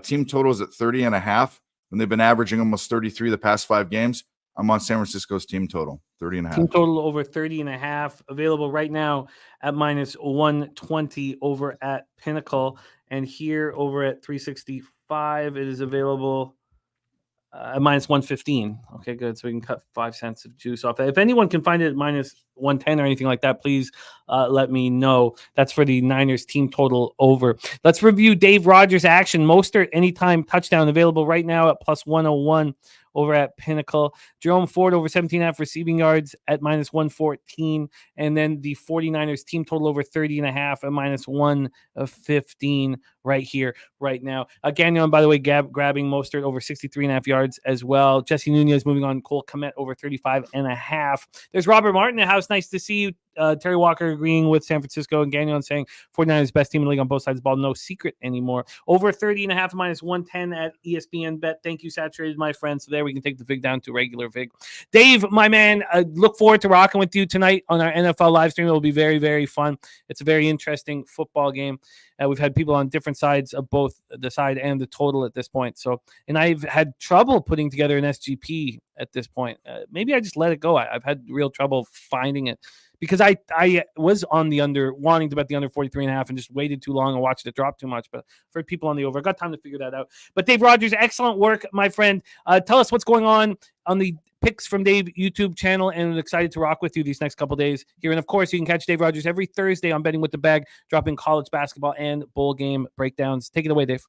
Team totals at 30.5, and they've been averaging almost 33 the past 5 games. I'm on San Francisco's team total, 30.5. Team total over 30.5, available right now at minus 120 over at Pinnacle. And here over at 365, it is available at minus 115. Okay, good. So we can cut 5 cents of juice off that. If anyone can find it at minus 110 or anything like that, please let me know. That's for the Niners team total over. Let's review Dave Rogers' action. Mostert anytime touchdown available right now at plus 101 over at Pinnacle. Jerome Ford over 17.5 receiving yards at minus 114. And then the 49ers team total over 30.5 at minus 115 right here, right now. Gagnon, by the way, grabbing Mostert over 63.5 yards as well. Jesse Nunez moving on. Cole Kmet over 35.5. There's Robert Martin in the house. Nice to see you. Terry Walker agreeing with San Francisco, and Gagnon saying 49ers best team in the league on both sides of the ball. No secret anymore. Over 30.5 minus 110 at ESPN Bet. Thank you, Saturated, my friend. So there we can take the VIG down to regular VIG. Dave, my man, look forward to rocking with you tonight on our NFL live stream. It will be very, very fun. It's a very interesting football game. We've had people on different sides of both the side and the total at this point. So, and I've had trouble putting together an SGP at this point. Maybe I just let it go. I've had real trouble finding it because I was on the under, wanting to bet the under 43.5 and just waited too long and watched it drop too much. But for people on the over, I got time to figure that out. But Dave Rogers, excellent work, my friend. Tell us what's going on the Picks from Dave YouTube channel, and I'm excited to rock with you these next couple days here. And of course, you can catch Dave Rogers every Thursday on Betting with the Bag, dropping college basketball and bowl game breakdowns. Take it away, Dave.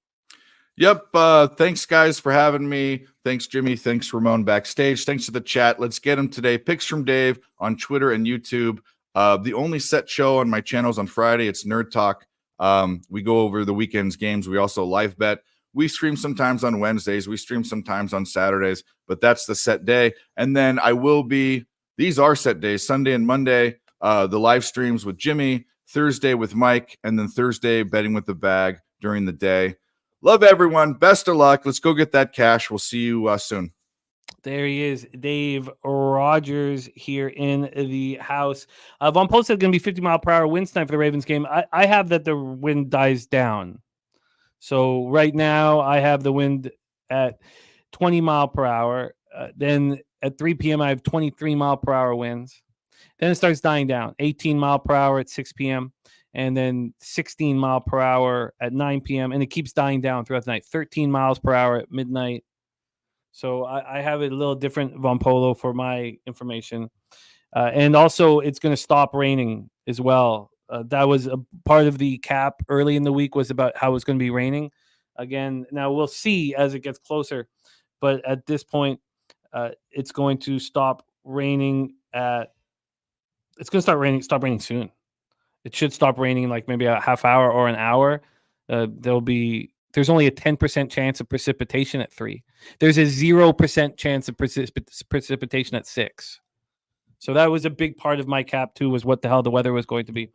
Yep. Thanks, guys, for having me. Thanks, Jimmy. Thanks, Ramon, backstage. Thanks to the chat. Let's get them today. Picks from Dave on Twitter and YouTube. The only set show on my channels on Friday, it's Nerd Talk. We go over the weekend's games. We also live bet. We stream sometimes on Wednesdays. We stream sometimes on Saturdays, but that's the set day. And then these are set days, Sunday and Monday, the live streams with Jimmy, Thursday with Mike, and then Thursday betting with the bag during the day. Love everyone. Best of luck. Let's go get that cash. We'll see you soon. There he is, Dave Rogers here in the house. Von Post said going to be 50-mile-per-hour wind tonight for the Ravens game. I have that the wind dies down. So right now I have the wind at 20 mile per hour. Then at 3 p.m. I have 23 mile per hour winds. Then it starts dying down. 18 mile per hour at 6 p.m. and then 16 mile per hour at 9 p.m. and it keeps dying down throughout the night. 13 miles per hour at midnight. So I have it a little different, Von Polo, for my information. And also it's going to stop raining as well. That was a part of the cap early in the week, was about how it's going to be raining again. Now we'll see as it gets closer, but at this point, it's going to stop raining stop raining soon. It should stop raining in like maybe a half hour or an hour. There's only a 10% chance of precipitation at 3. There's a 0% chance of precipitation at 6. So that was a big part of my cap too, was what the hell the weather was going to be.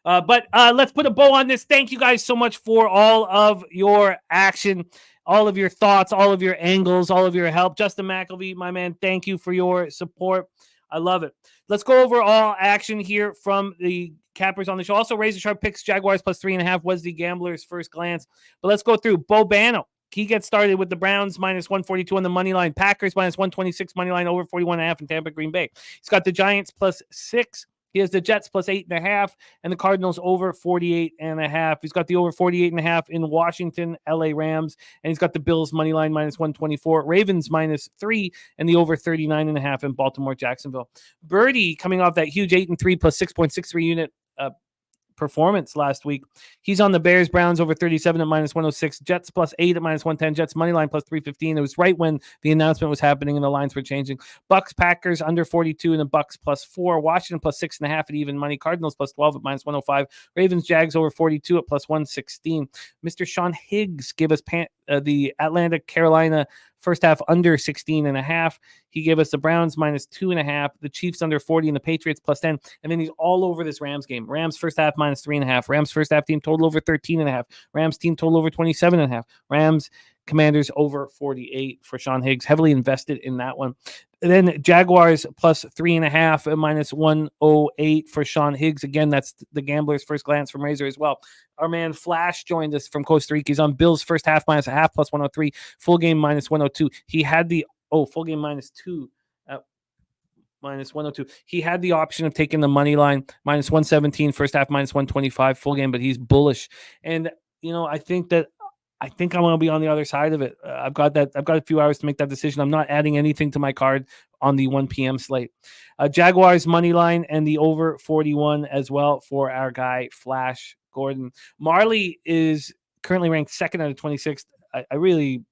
But let's put a bow on this. Thank you guys so much for all of your action, all of your thoughts, all of your angles, all of your help. Justin McElvey, my man, thank you for your support. I love it. Let's go over all action here from the cappers on the show. Also, Razor Sharp picks Jaguars plus 3.5 was the gambler's first glance. But let's go through. Bo Bano. He gets started with the Browns minus 142 on the money line. Packers minus 126 money line, over 41.5 in Tampa, Green Bay. He's got the Giants plus 6. He has the Jets plus 8.5 and the Cardinals over 48.5. He's got the over 48.5 in Washington, LA Rams, and he's got the Bills money line minus 124, Ravens minus 3, and the over 39.5 in Baltimore, Jacksonville. Birdie coming off that huge 8-3 plus 6.63 unit performance last week. He's on the Bears Browns over 37 at minus 106, Jets plus 8 at minus 110, Jets money line plus 315. It was right when the announcement was happening and the lines were changing. Bucks Packers under 42 and the Bucks plus 4, Washington plus 6.5 at even money, Cardinals plus 12 at minus 105, Ravens Jags over 42 at plus 116. Mr. Sean Higgs gave us the Atlanta Carolina first half under 16.5. He gave us the Browns minus 2.5, the Chiefs under 40, and the Patriots plus 10. And then he's all over this Rams game. Rams first half minus 3.5. Rams first half team total over 13.5. Rams team total over 27.5. Rams Commanders over 48 for Sean Higgs. Heavily invested in that one. And then Jaguars plus 3.5 at minus 108 for Sean Higgs. Again, that's the gambler's first glance from Razor as well. Our man Flash joined us from Costa Rica. He's on Bills first half minus 0.5 plus 103. Full game minus 102. He had the full game minus 2 at minus 102. He had the option of taking the money line minus 117 first half minus 125 full game, but he's bullish. And I think I'm going to be on the other side of it. I've got a few hours to make that decision. I'm not adding anything to my card on the 1 p.m. slate. Jaguars money line and the over 41 as well for our guy Flash Gordon. Marley is currently ranked second out of 26. I really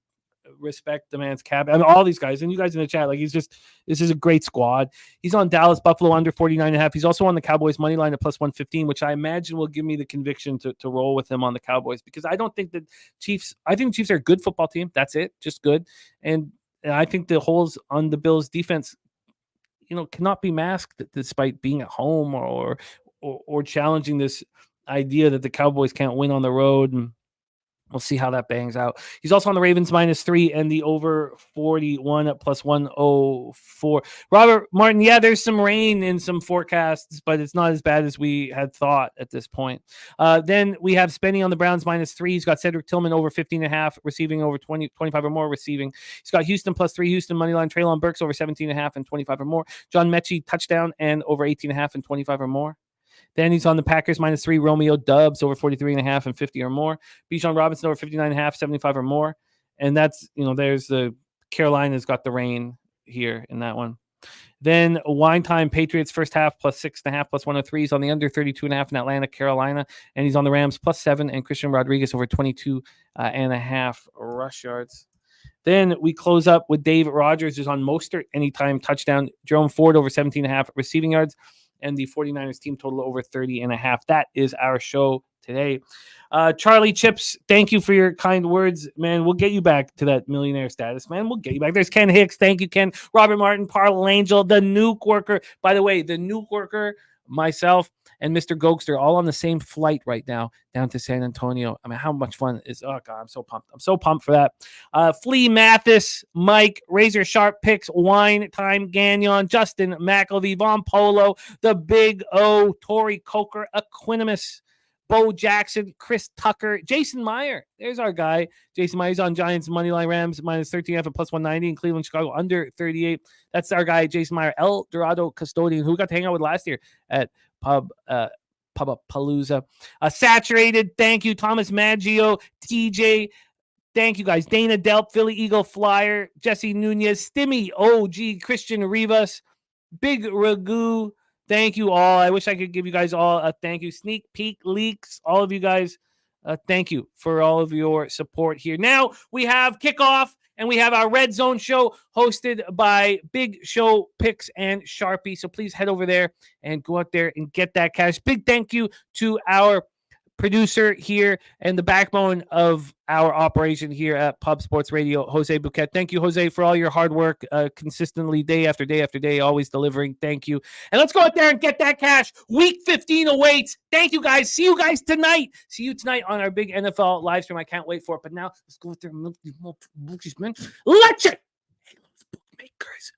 respect the man's cap. I mean, all these guys, and you guys in the chat, this is a great squad. He's on Dallas Buffalo under 49.5. He's also on the Cowboys money line at plus 115, which I imagine will give me the conviction to roll with him on the Cowboys, because I think the Chiefs are a good football team. That's it, just good. And I think the holes on the Bills defense, cannot be masked despite being at home or challenging this idea that the Cowboys can't win on the road. And We'll see how that bangs out. He's also on the Ravens -3 and the over 41 at +104. Robert Martin, yeah, there's some rain in some forecasts, but it's not as bad as we had thought at this point. Then we have Spenny on the Browns -3. He's got Cedric Tillman over 15.5, receiving over 25 or more receiving. He's got Houston +3, Houston moneyline. Treylon Burks over 17.5 and 25 or more. John Mechie touchdown and over 18.5 and 25 or more. Then he's on the Packers -3, Romeo Dubs over 43.5 and 50 or more. Bijan Robinson over 59.5, 75 or more. And that's, there's the Carolina's got the rain here in that one. Then Wine Time Patriots first half +6.5, +103. He's on the under 32.5 in Atlanta, Carolina. And he's on the Rams +7 and Christian Rodriguez over 22.5 rush yards. Then we close up with Dave Rogers, who's on Mostert anytime touchdown. Jerome Ford over 17.5 receiving yards. And the 49ers team total over 30.5. That is our show today. Charlie Chips, thank you for your kind words, man. We'll get you back to that millionaire status, man. We'll get you back. There's Ken Hicks. Thank you, Ken. Robert Martin, Parle Angel, the Nuke Worker. By the way, the Nuke Worker, myself, and Mr. Gokster all on the same flight right now down to San Antonio. I mean, how much fun is, oh God, I'm so pumped. I'm so pumped for that. Flea Mathis, Mike, Razor Sharp Picks, Wine Time Gagnon, Justin McElvey, Von Polo, the Big O, Tori Coker, Equinimus, Bo Jackson, Chris Tucker, Jason Meyer. There's our guy. Jason Meyer's on Giants moneyline, Rams -13.5 and +190, and Cleveland, Chicago under 38. That's our guy, Jason Meyer, El Dorado Custodian, who we got to hang out with last year at Pub-a-Palooza. Saturated, thank you. Thomas Maggio, TJ, thank you guys. Dana Delp, Philly Eagle Flyer, Jesse Nunez, Stimmy, OG, Christian Rivas, Big Ragu. Thank you all. I wish I could give you guys all a thank you. Sneak Peek Leaks, all of you guys, thank you for all of your support here. Now we have kickoff, and we have our Red Zone show hosted by Big Show Picks and Sharpie. So please head over there and go out there and get that cash. Big thank you to our producer here and the backbone of our operation here at Pub Sports Radio, Jose Bouquet. Thank you, Jose, for all your hard work consistently day after day after day, always delivering. Thank you. And let's go out there and get that cash. Week 15 awaits. Thank you, guys. See you guys tonight. See you tonight on our big NFL live stream. I can't wait for it. But now let's go out there and look these man. Let's it. Hey, those bookmakers.